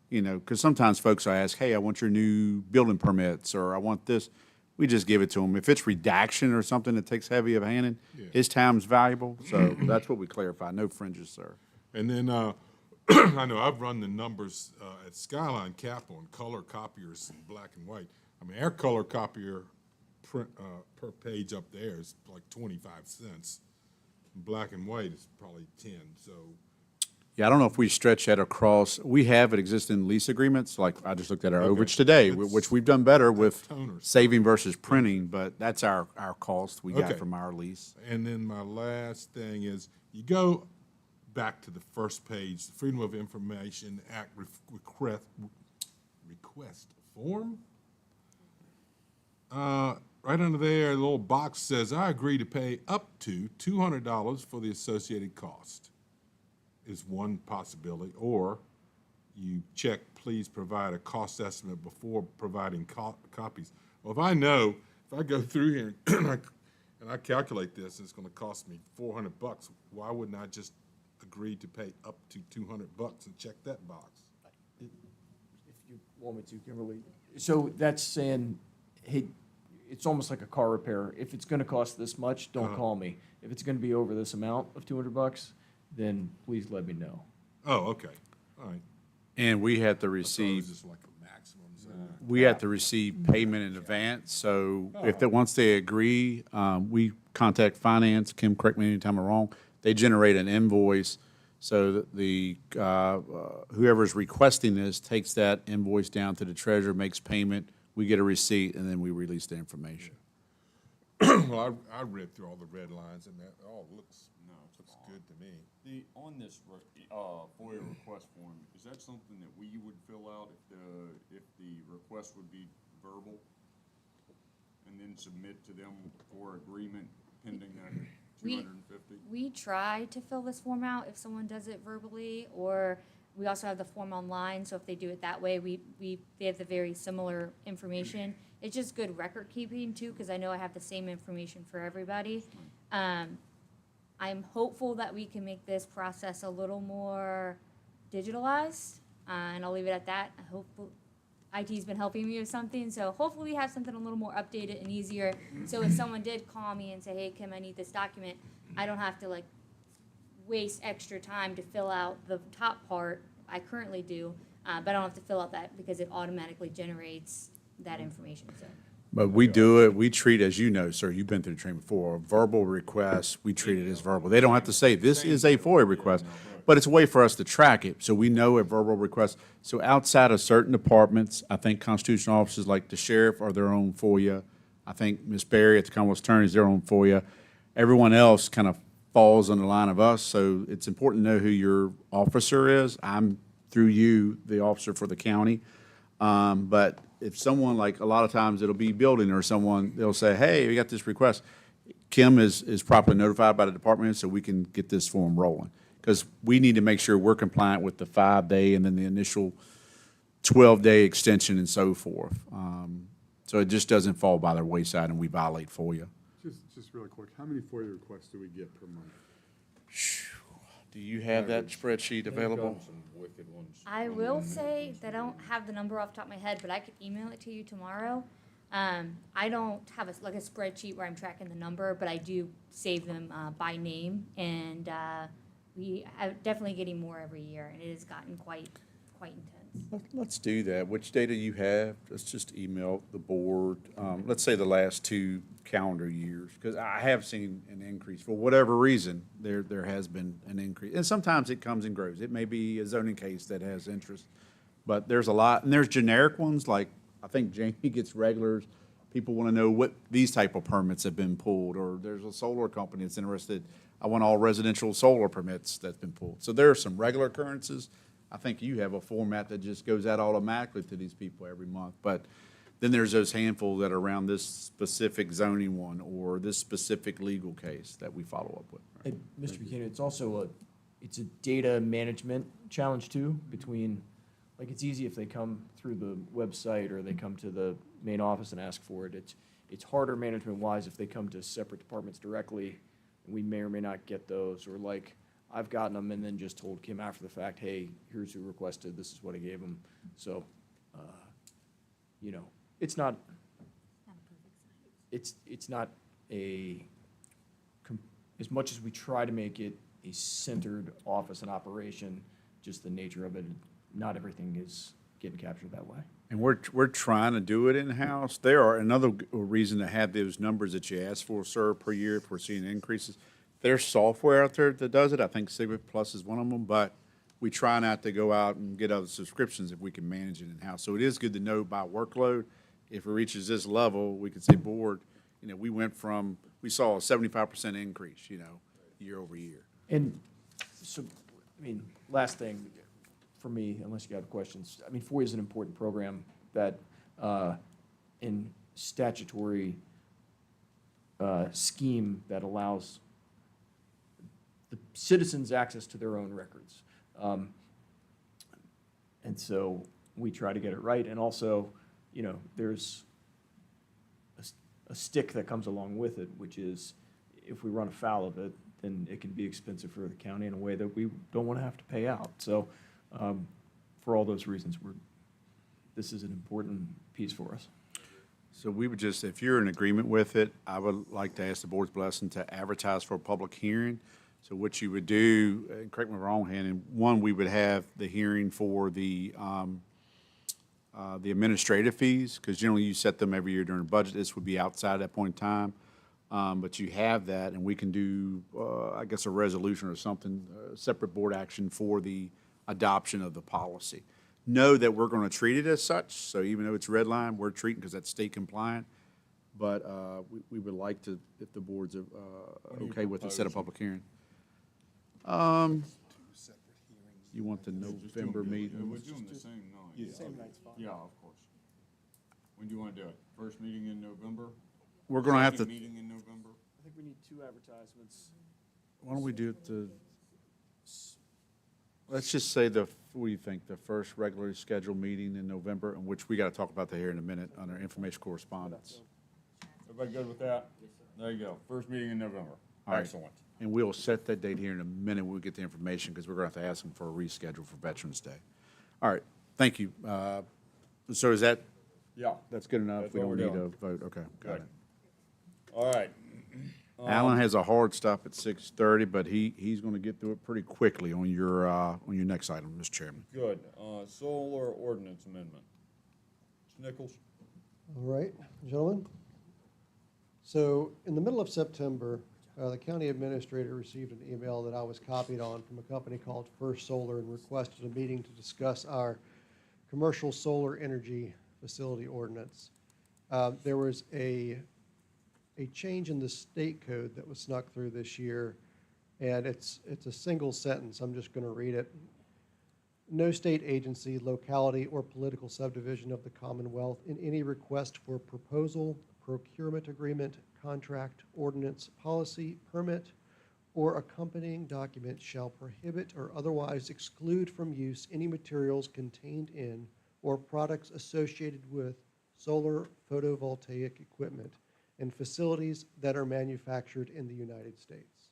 you know, because sometimes folks will ask, hey, I want your new building permits, or I want this. We just give it to them. If it's redaction or something that takes heavy of handing, Yeah. his time's valuable. So that's what we clarify. No fringes, sir. And then, I know I've run the numbers at Skyline Cap on color copiers in black and white. I mean, our color copier print, per page up there is like 25 cents. Black and white is probably 10, so. Yeah, I don't know if we stretch that across. We have it existing lease agreements, like I just looked at our Okay. overage today, That's- which we've done better with toners. saving versus printing, but that's our cost we got Okay. from our lease. And then my last thing is, you go back to the first page, the Freedom of Information Act request form. Right under there, a little box says, I agree to pay up to $200 for the associated cost, is one possibility. Or you check, please provide a cost estimate before providing copies. Well, if I know, if I go through here and I calculate this, and it's gonna cost me $400, why wouldn't I just agree to pay up to $200 and check that box? If you want me to, Kimberly. So that's saying, hey, it's almost like a car repair. If it's gonna cost this much, don't call me. If it's gonna be over this amount of $200, then please let me know. Oh, okay, all right. And we have to I thought it receive, was just like a maximum, so. we have to receive payment in advance. So if once they agree, we contact finance. Kim, correct me anytime I'm wrong. They generate an invoice so that the whoever's requesting this takes that invoice down to the treasurer, makes payment. We get a receipt, and then we release the information. Well, I read through all the red lines, and that all looks good to me. On this FOIA request form, is that something that we would fill out if the request would be verbal? And then submit to them for agreement pending that $250? We try to fill this form out if someone does it verbally, or we also have the form online, so if they do it that way, they have the very similar information. It's just good record keeping too, because I know I have the same information for everybody. I'm hopeful that we can make this process a little more digitalized, and I'll leave it at that. I hope IT's been helping me with something, so hopefully we have something a little more updated and easier. So if someone did call me and say, hey, Kim, I need this document, I don't have to like waste extra time to fill out the top part. I currently do, but I don't have to fill out that because it automatically generates that information, so. But we do it, we treat, as you know, sir, you've been through the training before, verbal requests, we treat it as verbal. They don't have to say, this is a FOIA request, but it's a way for us to track it, so we know a verbal request. So outside of certain departments, I think constitutional officers like the sheriff are their own FOIA. I think Ms. Berry at the Commonwealth Attorney is their own FOIA. Everyone else kind of falls on the line of us, so it's important to know who your officer is. I'm, through you, the officer for the county. But if someone, like a lot of times it'll be building or someone, they'll say, hey, we got this request. Kim is properly notified by the department so we can get this form rolling. Because we need to make sure we're compliant with the 5-day and then the initial 12-day extension and so forth. So it just doesn't fall by the wayside and we violate FOIA. Just really quick, how many FOIA requests do we get per month? Do you have that spreadsheet available? I will say that I don't have the number off the top of my head, but I could email it to you tomorrow. I don't have a spreadsheet where I'm tracking the number, but I do save them by name, and we are definitely getting more every year, and it has gotten quite quite intense. Let's do that. Which data you have? Let's just email the board. Let's say the last 2 calendar years, because I have seen an increase. For whatever reason, there has been an increase. And sometimes it comes and grows. It may be a zoning case that has interest. But there's a lot, and there's generic ones, like I think Jamie gets regulars. People want to know what these type of permits have been pulled, or there's a solar company that's interested. I want all residential solar permits that's been pulled. So there are some regular occurrences. I think you have a format that just goes out automatically to these people every month. But then there's those handful that are around this specific zoning one or this specific legal case that we follow up with. Hey, Mr. Buchanan, it's also it's a data management challenge too, between, like, it's easy if they come through the website or they come to the main office and ask for it. It's harder management-wise if they come to separate departments directly, and we may or may not get those, or like, I've gotten them and then just told Kim after the fact, hey, here's who requested, this is what I gave them. So, you know, it's not, it's not as much as we try to make it a centered office and operation, just the nature of it, not everything is getting captured that way. And we're trying to do it in-house. There are another reason to have those numbers that you ask for, sir, per year, if we're seeing increases. There's software out there that does it. I think Sigma Plus is one of them, but we try not to go out and get other subscriptions if we can manage it in-house. So it is good to know by workload. If it reaches this level, we can say, board, you know, we saw a 75% increase, you know, year over year. And so, I mean, last thing for me, unless you have questions, I mean, FOIA is an important program that in statutory scheme that allows the citizens access to their own records. And so we try to get it right. And also, you know, there's a stick that comes along with it, which is if we run afoul of it, then it can be expensive for the county in a way that we don't want to have to pay out. So for all those reasons, this is an important piece for us. So we would just, if you're in agreement with it, I would like to ask the board's blessing to advertise for a public hearing. So what you would do, and correct me if I'm wrong, Hannon, one, we would have the hearing for the administrative fees, because generally you set them every year during the budget. This would be outside that point in time. But you have that, and we can do, I guess, a resolution or something, separate board action for the adoption of the policy. Know that we're going to treat it as such, so even though it's red line, we're treating because that's state compliant. But we would like to, if the board's okay with it, set a public hearing. You want the November meeting? We're doing the same night. Yeah. Same night's fine. Yeah, of course. When do you want to do it? First meeting in November? We're going to have to, Second meeting in November? I think we need 2 advertisements. why don't we do it let's just say what do you think, the first regularly scheduled meeting in November, in which we got to talk about that here in a minute on our information correspondence. Everybody good with that? There you go. First meeting in November. All right. Excellent. And we'll set that date here in a minute when we get the information, because we're going to have to ask them for a reschedule for Veterans Day. All right, thank you. So is that? Yeah. That's good enough? That's We what don't we're need a vote? Okay, got Good. it. All right. Alan has a hard stop at 6:30, but he's going to get through it pretty quickly on your next item, Mr. Chairman. Good. Solar ordinance amendment. Mr. Nichols? All right, gentlemen. So in the middle of September, the county administrator received an email that I was copied on from a company called First Solar and requested a meeting to discuss our commercial solar energy facility ordinance. There was a change in the state code that was snuck through this year, and it's a single sentence. I'm just going to read it. No state agency, locality, or political subdivision of the Commonwealth in any request for proposal, procurement agreement, contract, ordinance, policy, permit, or accompanying document shall prohibit or otherwise exclude from use any materials contained in or products associated with solar photovoltaic equipment and facilities that are manufactured in the United States.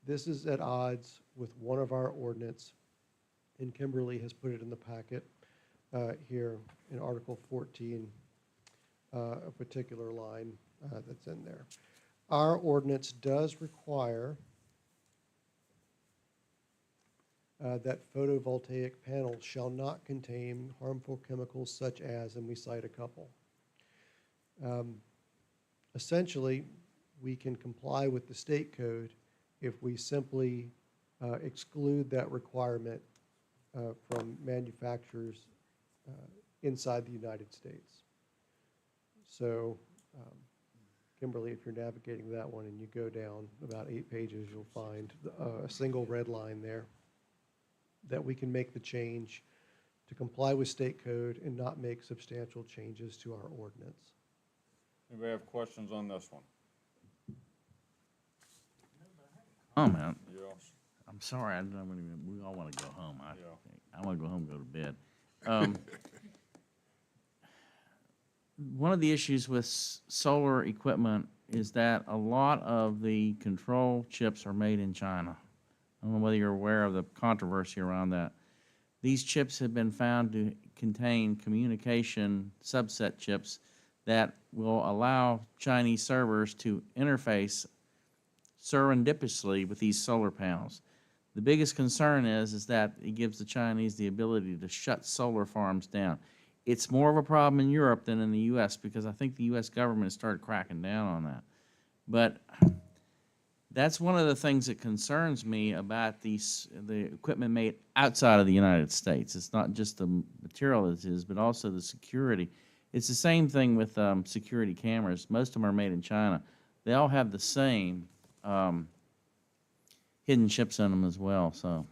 This is at odds with one of our ordinance, and Kimberly has put it in the packet here in Article 14, a particular line that's in there. Our ordinance does require that photovoltaic panels shall not contain harmful chemicals such as, and we cite a couple. Essentially, we can comply with the state code if we simply exclude that requirement from manufacturers inside the United States. So, Kimberly, if you're navigating that one and you go down about 8 pages, you'll find a single red line there that we can make the change to comply with state code and not make substantial changes to our ordinance. Anybody have questions on this one? Comment. Yes. I'm sorry, we all want to go home. I want to go home and go to bed. One of the issues with solar equipment is that a lot of the control chips are made in China. I don't know whether you're aware of the controversy around that. These chips have been found to contain communication subset chips that will allow Chinese servers to interface serendipitously with these solar panels. The biggest concern is that it gives the Chinese the ability to shut solar farms down. It's more of a problem in Europe than in the U.S. because I think the U.S. government has started cracking down on that. But that's one of the things that concerns me about the equipment made outside of the United States. It's not just the material it is, but also the security. It's the same thing with security cameras. Most of them are made in China. They all have the same hidden chips in them as well. So,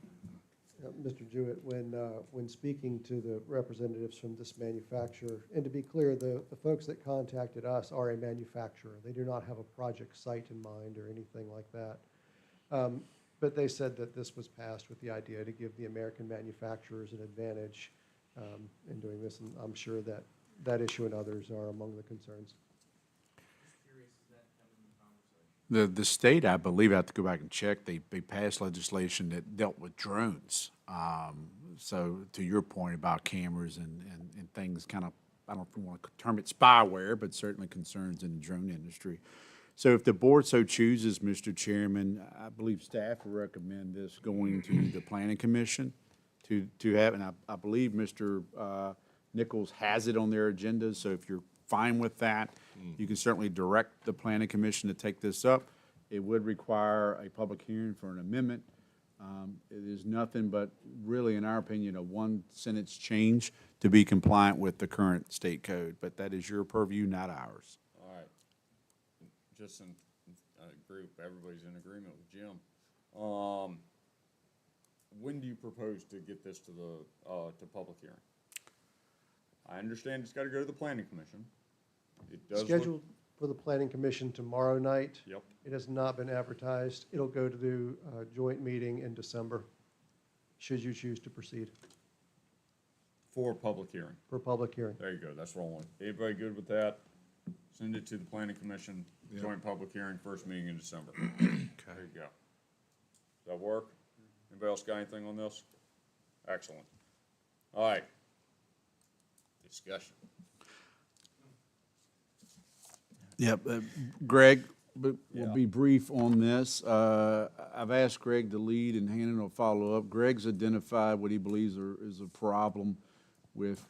Mr. Jewett, when speaking to the representatives from this manufacturer, and to be clear, the folks that contacted us are a manufacturer. They do not have a project site in mind or anything like that. But they said that this was passed with the idea to give the American manufacturers an advantage in doing this, and I'm sure that that issue and others are among the concerns. The state, I believe, I have to go back and check, they passed legislation that dealt with drones. So to your point about cameras and things kind of, I don't know if you want to term it spyware, but certainly concerns in the drone industry. So if the board so chooses, Mr. Chairman, I believe staff will recommend this going to the Planning Commission to have, and I believe Mr. Nichols has it on their agenda, so if you're fine with that, you can certainly direct the Planning Commission to take this up. It would require a public hearing for an amendment. It is nothing but really, in our opinion, a one-sentence change to be compliant with the current state code, but that is your purview, not ours. All right. Just in group, everybody's in agreement with Jim. When do you propose to get this to the to public hearing? I understand it's got to go to the Planning Commission. It does Scheduled for the Planning Commission tomorrow night. Yep. It has not been advertised. It'll go to the joint meeting in December, should you choose to proceed. For public hearing. For public hearing. There you go. That's rolling. Everybody good with that? Send it to the Planning Commission, joint public hearing, first meeting in December. There you go. Does that work? Anybody else got anything on this? Excellent. All right. Discussion. Yep, Greg, we'll be brief on this. I've asked Greg to lead and Hannon will follow up. Greg's identified what he believes is a problem with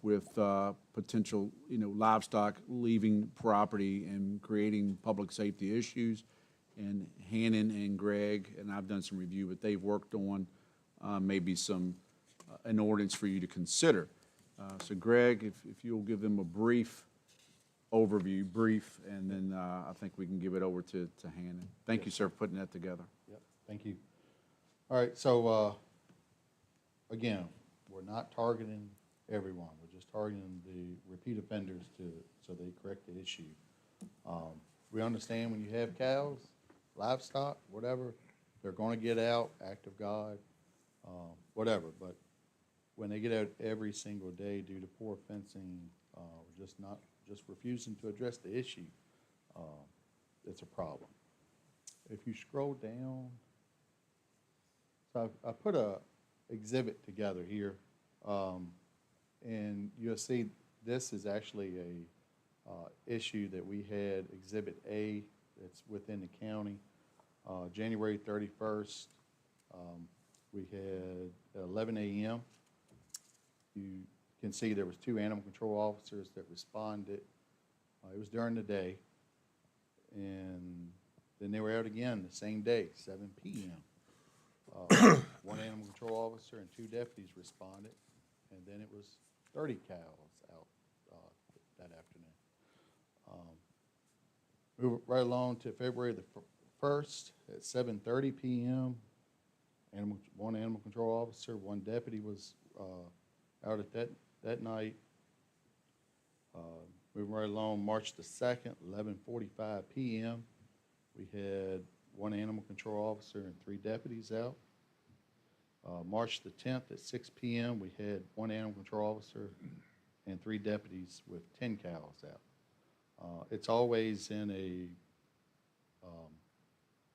potential, livestock leaving property and creating public safety issues. And Hannon and Greg, and I've done some review, but they've worked on maybe an ordinance for you to consider. So Greg, if you'll give them a brief overview, and then I think we can give it over to Hannon. Thank you, sir, for putting that together. Yep, thank you. All right, so again, we're not targeting everyone. We're just targeting the repeat offenders so they correct the issue. We understand when you have cows, livestock, whatever, they're going to get out, act of God, whatever. But when they get out every single day due to poor fencing, just refusing to address the issue, it's a problem. If you scroll down, so I put a exhibit together here, and you'll see this is actually a issue that we had, Exhibit A, that's within the county. January 31st, we had 11 a.m. You can see there was 2 animal control officers that responded. It was during the day. And then they were out again the same day, 7 p.m. 1 animal control officer and 2 deputies responded, and then it was 30 cows out that afternoon. Move right along to February the 1st at 7:30 p.m. 1 animal control officer, 1 deputy was out at that night. Moving right along, March the 2nd, 11:45 p.m. We had 1 animal control officer and 3 deputies out. March the 10th at 6 p.m., we had 1 animal control officer and 3 deputies with 10 cows out. It's always in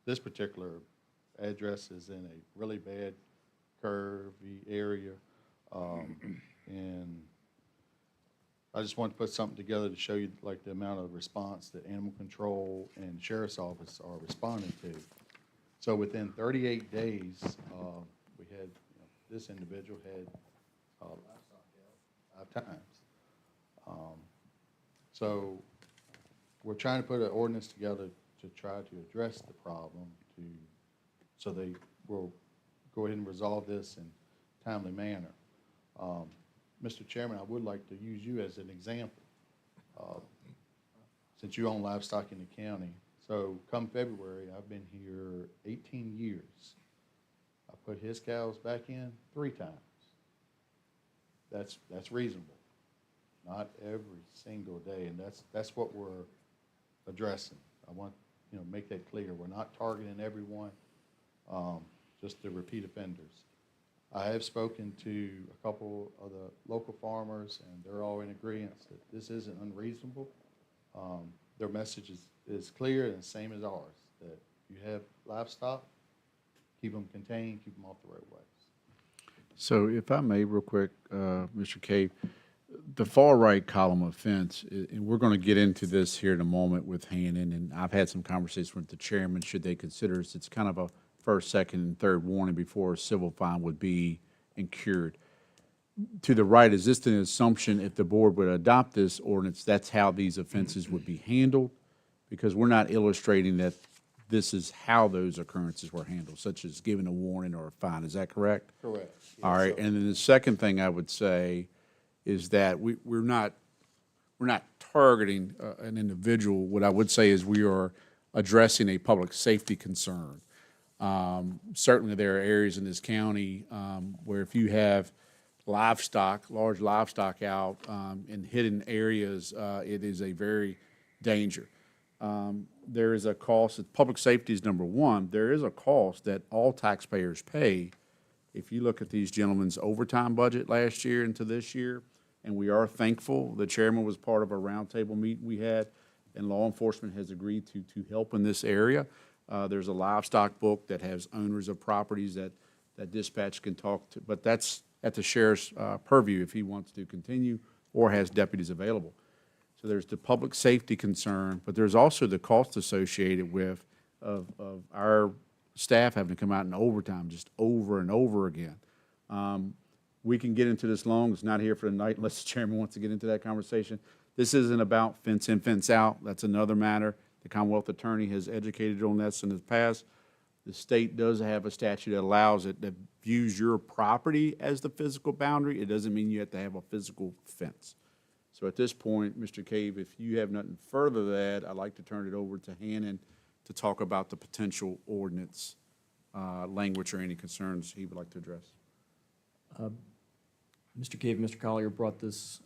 this particular address is in a really bad curvy area. And I just want to put something together to show you like the amount of response that animal control and sheriff's office are responding to. So within 38 days, we had, this individual had livestock out 5 times. So we're trying to put an ordinance together to try to address the problem so they will go ahead and resolve this in a timely manner. Mr. Chairman, I would like to use you as an example, since you own livestock in the county. So come February, I've been here 18 years. I put his cows back in 3 times. That's reasonable. Not every single day, and that's what we're addressing. I want make that clear. We're not targeting everyone, just the repeat offenders. I have spoken to a couple of the local farmers, and they're all in agreement that this isn't unreasonable. Their message is clear and the same as ours, that if you have livestock, keep them contained, keep them off the roadways. So if I may, real quick, Mr. Cave, the far right column of fence, and we're going to get into this here in a moment with Hannon, and I've had some conversations with the chairman, should they consider this, it's kind of a first, second, and third warning before a civil fine would be incurred. To the right, is this an assumption if the board would adopt this ordinance, that's how these offenses would be handled? Because we're not illustrating that this is how those occurrences were handled, such as giving a warning or a fine. Is that correct? Correct. All right. And then the second thing I would say is that we're not targeting an individual. What I would say is we are addressing a public safety concern. Certainly there are areas in this county where if you have livestock, large livestock out in hidden areas, it is a very danger. There is a cost, public safety is number one. There is a cost that all taxpayers pay. If you look at these gentlemen's overtime budget last year into this year, and we are thankful, the chairman was part of a roundtable meeting we had, and law enforcement has agreed to help in this area. There's a livestock book that has owners of properties that dispatch can talk to, but that's at the sheriff's purview if he wants to continue or has deputies available. So there's the public safety concern, but there's also the cost associated with of our staff having to come out in overtime just over and over again. We can get into this long. It's not here for the night unless the chairman wants to get into that conversation. This isn't about fence in, fence out. That's another matter. The Commonwealth Attorney has educated on this in the past. The state does have a statute that allows it, that views your property as the physical boundary. It doesn't mean you have to have a physical fence. So at this point, Mr. Cave, if you have nothing further to add, I'd like to turn it over to Hannon to talk about the potential ordinance language or any concerns he would like to address. Mr. Cave, Mr. Collier brought this,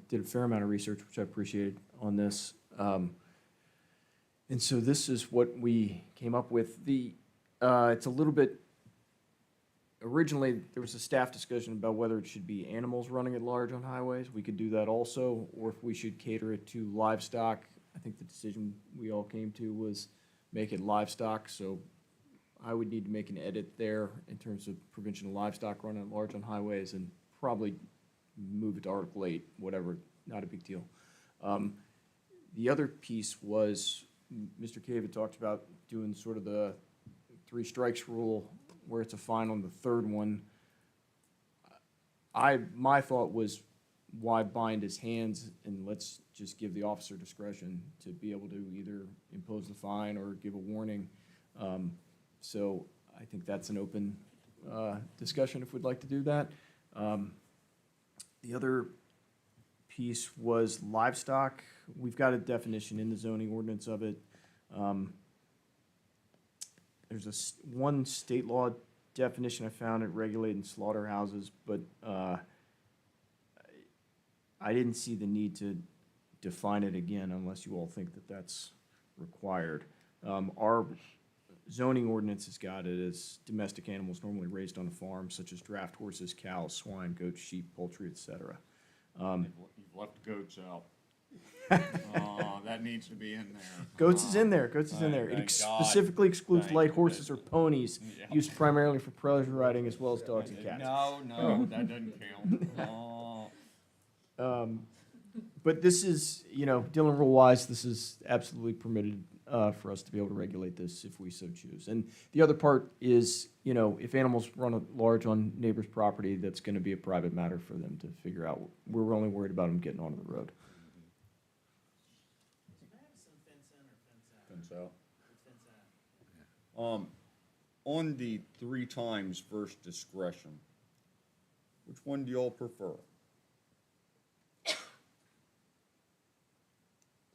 did a fair amount of research, which I appreciated on this. And so this is what we came up with. It's a little bit, originally there was a staff discussion about whether it should be animals running at large on highways. We could do that also, or if we should cater it to livestock. I think the decision we all came to was make it livestock, so I would need to make an edit there in terms of prevention of livestock running at large on highways and probably move it to Article 8, whatever, not a big deal. The other piece was Mr. Cave had talked about doing sort of the 3 strikes rule where it's a fine on the third one. my thought was, why bind his hands, and let's just give the officer discretion to be able to either impose the fine or give a warning. So I think that's an open discussion if we'd like to do that. The other piece was livestock. We've got a definition in the zoning ordinance of it. There's one state law definition I found, it regulating slaughterhouses, but I didn't see the need to define it again unless you all think that that's required. Our zoning ordinance has got it as domestic animals normally raised on a farm, such as draft horses, cows, swine, goats, sheep, poultry, etc. You've left goats out. That needs to be in there. Goats is in there, goats is in there. Thank It God. specifically excludes Thank light you. horses or ponies Yeah. used primarily for pleasure riding as well as dogs and cats. No, that doesn't count. But this is, Dillon rule wise, this is absolutely permitted for us to be able to regulate this if we so choose. And the other part is, if animals run at large on neighbor's property, that's going to be a private matter for them to figure out. We're only worried about them getting onto the road. Fence out. On the 3 times versus discretion, which one do y'all prefer?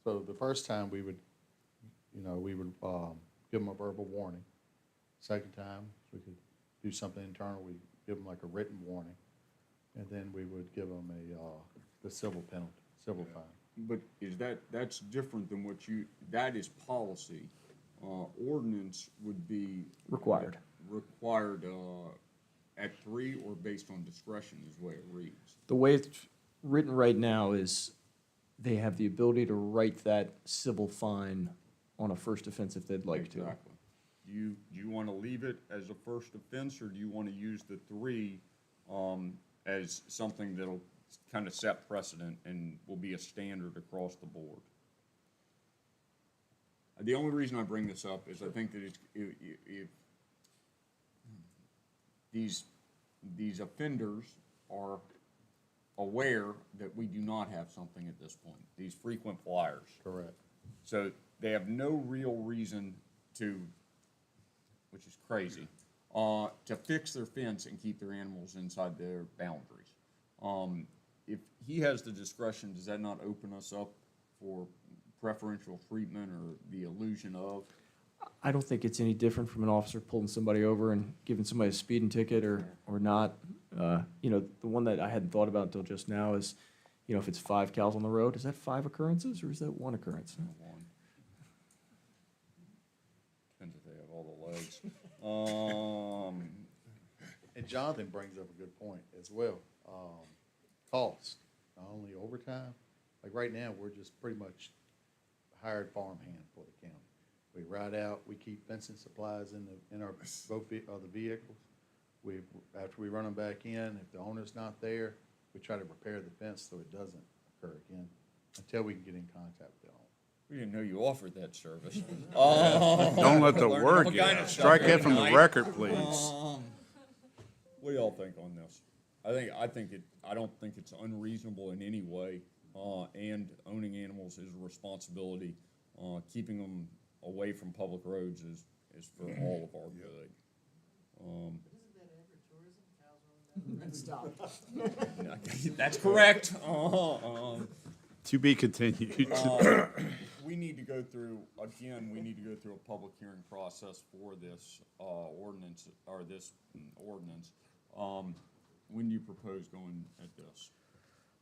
So the first time we would give them a verbal warning. Second time, we could do something internal, we give them like a written warning. And then we would give them the civil penalty, civil fine. But that's different than that is policy. Ordinance would be. Required. Required, at 3 or based on discretion is the way it reads. The way it's written right now is they have the ability to write that civil fine on a first offense if they'd like to. Exactly. Do you want to leave it as a first offense, or do you want to use the 3 as something that'll kind of set precedent and will be a standard across the board? The only reason I bring this up is I think that if these offenders are aware that we do not have something at this point, these frequent flyers. Correct. So they have no real reason to, which is crazy, to fix their fence and keep their animals inside their boundaries. If he has the discretion, does that not open us up for preferential treatment or the illusion of? I don't think it's any different from an officer pulling somebody over and giving somebody a speeding ticket or not. The one that I hadn't thought about until just now is, if it's 5 cows on the road, is that 5 occurrences or is that 1 occurrence? One. Depends if they have all the legs. And Jonathan brings up a good point as well. Cost, not only overtime, like right now, we're just pretty much hired farmhand for the county. We ride out, we keep fencing supplies in our both the vehicles. After we run them back in, if the owner's not there, we try to repair the fence so it doesn't occur again until we can get in contact with the owner. We didn't know you offered that service. Don't let the word Learning all get kind out. of stuff Strike here that from the tonight. record, please. What do y'all think on this? I don't think it's unreasonable in any way, and owning animals is a responsibility. Keeping them away from public roads is for all of our good. That's correct. To be continued. We need to go through a public hearing process for this ordinance. When do you propose going at this?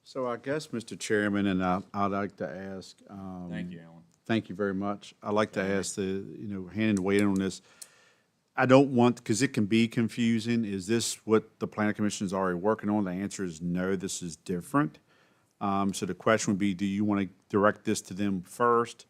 So I guess, Mr. Chairman, and I'd like to ask. Thank you, Alan. Thank you very much. I'd like to ask hand in the weight on this. I don't want, because it can be confusing, is this what the planning commission is already working on? The answer is no, this is different. So the question would be, do you want to direct this to them first,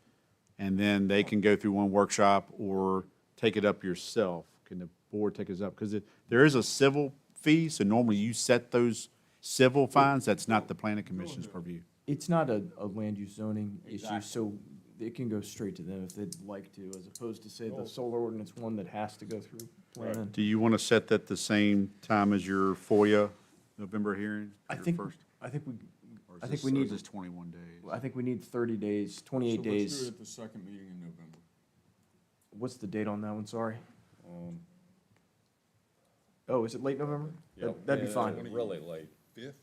and then they can go through one workshop, or take it up yourself? Can the board take this up? Because there is a civil fee, so normally you set those civil fines. That's not the planning commission's purview. It's not a land use zoning issue, Exactly. so it can go straight to them if they'd like to, as opposed to, say, the solar ordinance one that has to go through planning. Do you want to set that the same time as your FOIA November hearing? I your think, first? I think we, Or is I think this- we or need. is this 21 days? I think we need 30 days, 28 So let's do days. it at the second meeting in November. What's the date on that one, sorry? Um, Oh, is it late November? Yep. That'd be Yeah, fine. Really late. Fifth?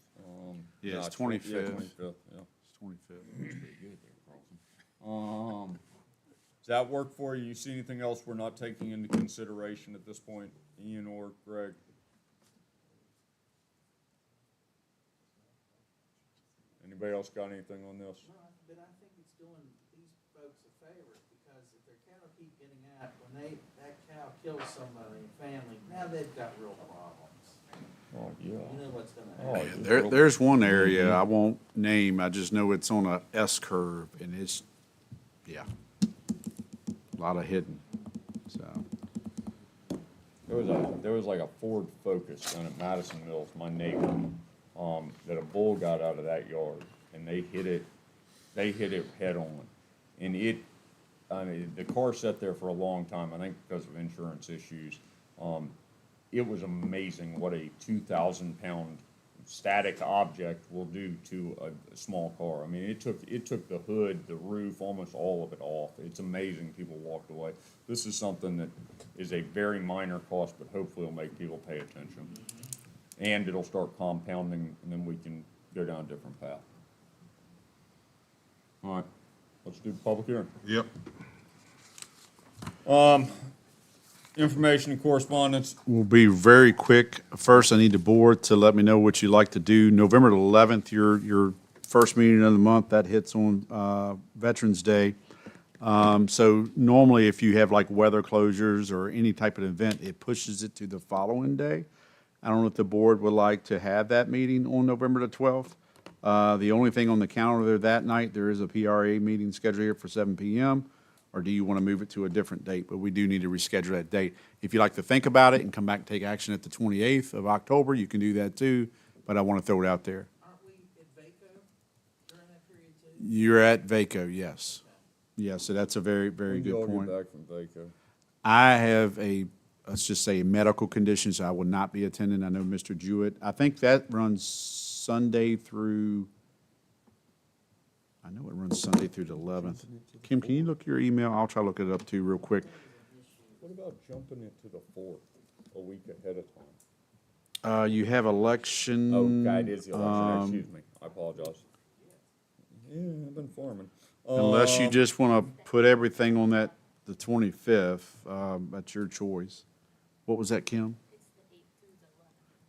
Yeah, it's nah, 25th. Yeah, 25th, yeah. It's 25th. That's pretty good there, Carlton. Does that work for you? You see anything else we're not taking into consideration at this point, Ian or Greg? Anybody else got anything on this? No, but I think it's doing these folks a favor, because if their cattle keep getting out, when that cow kills somebody in family, now they've got real problems. Oh, yeah. You know what's gonna Oh, happen. yeah. There's one area I won't name, I just know it's on a S curve, and it's, yeah, a lot of hidden, so. There was like a Ford Focus down at Madison Mills, my neighbor, that a bull got out of that yard, and they hit it head on. And I mean, the car sat there for a long time, I think because of insurance issues. It was amazing what a 2,000-pound static object will do to a small car. I mean, it took the hood, the roof, almost all of it off. It's amazing people walked away. This is something that is a very minor cost, but hopefully it'll make people pay attention. And it'll start compounding, and then we can go down a different path. All right, let's do the public hearing. Yep. Information and correspondence. We'll be very quick. First, I need the board to let me know what you'd like to do. November 11th, your first meeting of the month, that hits on Veterans Day. So normally, if you have like weather closures or any type of event, it pushes it to the following day. I don't know if the board would like to have that meeting on November the 12th. The only thing on the calendar that night, there is a PRA meeting scheduled here for 7 p.m., or do you want to move it to a different date? But we do need to reschedule that date. If you'd like to think about it and come back and take action at the 28th of October, you can do that too, but I want to throw it out there. Aren't we at VACO during that period too? You're at VACO, yes. Yeah, so that's a very, very When do y'all good point. get back from VACO? I have let's just say, medical conditions, I will not be attending. I know Mr. Jewett, I think that runs Sunday through, I know it runs Sunday through the 11th. Kim, can you look your email? I'll try to look it up too real quick. What about jumping it to the 4th, a week ahead of time? You have election. Oh, God, it is the election, excuse me, I apologize. Yeah, I've been farming. Unless you just want to put everything on the 25th, that's your choice. What was that, Kim?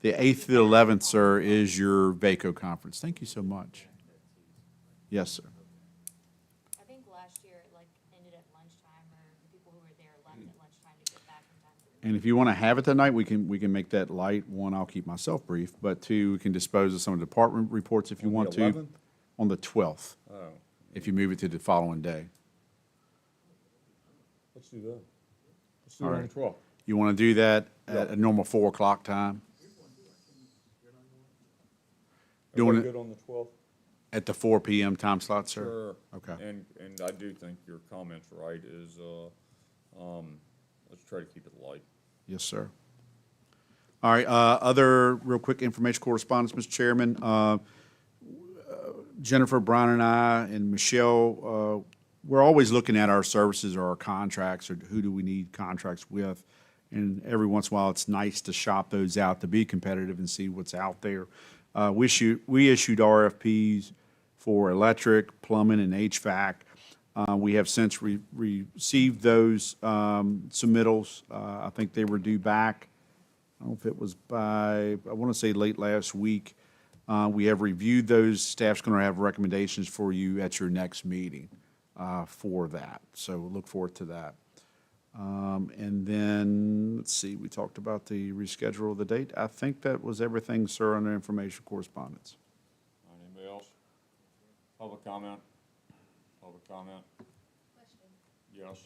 The 8th through the 11th, sir, is your VACO conference. Thank you so much. Yes, sir. I think last year it like ended at lunchtime, or the people who were there left at lunchtime to get back in time for the. And if you want to have it tonight, we can make that light. One, I'll keep myself brief, but two, we can dispose of some of the department reports if you On the want to. 11th? On the 12th, Oh, if you move it to the following day. let's do that. Let's do it All on the right. 12th. You want to do that at Yep. a normal 4 o'clock time? Doing Everybody it good on the 12th? at the 4 p.m. time slot, sir? Sure. Okay. And I do think your comment's right, is, let's try to keep it light. Yes, sir. All right, other real quick information correspondence, Mr. Chairman. Jennifer, Brian, and I, and Michelle, we're always looking at our services or our contracts, or who do we need contracts with. And every once in a while, it's nice to shop those out, to be competitive and see what's out there. We issued RFPs for electric, plumbing, and HVAC. We have since received those submittals. I think they were due back, I don't know if it was by, I want to say late last week. We have reviewed those. Staff's going to have recommendations for you at your next meeting for that. So look forward to that. And then, let's see, we talked about the reschedule of the date. I think that was everything, sir, under information correspondence. All right, anybody else? Public comment? Public comment? Yes?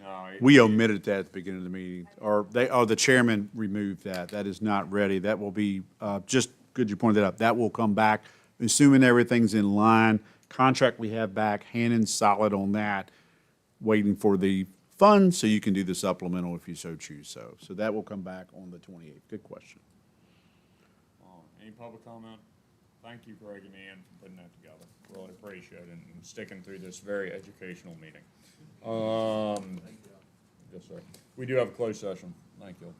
No. We omitted that at the beginning of the meeting, or the chairman removed that. That is not ready. That will be, just good you pointed that out. That will come back, assuming everything's in line. Contract we have back, hand in solid on that, waiting for the funds so you can do the supplemental if you so choose so. So that will come back on the 28th. Good question. public comment? Thank you, Greg and Ian, for putting that together. Really appreciate it and sticking through this very educational meeting. Yes, sir. We do have a closed session. Thank you.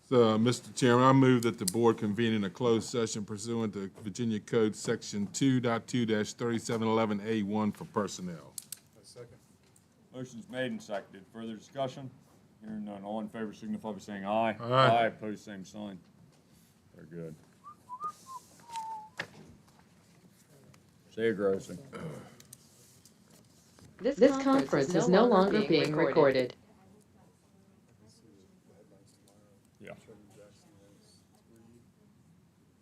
So, Mr. Chairman, I move that the board convene in a closed session pursuant to Virginia Code Section 2.2-3711A1 for personnel. Motion's made and seconded. Further discussion? Hearing none. All in favor signify by saying aye. Aye. Opposed, same sign. Very good. See you, Grossing. This conference is no longer being recorded. Yeah.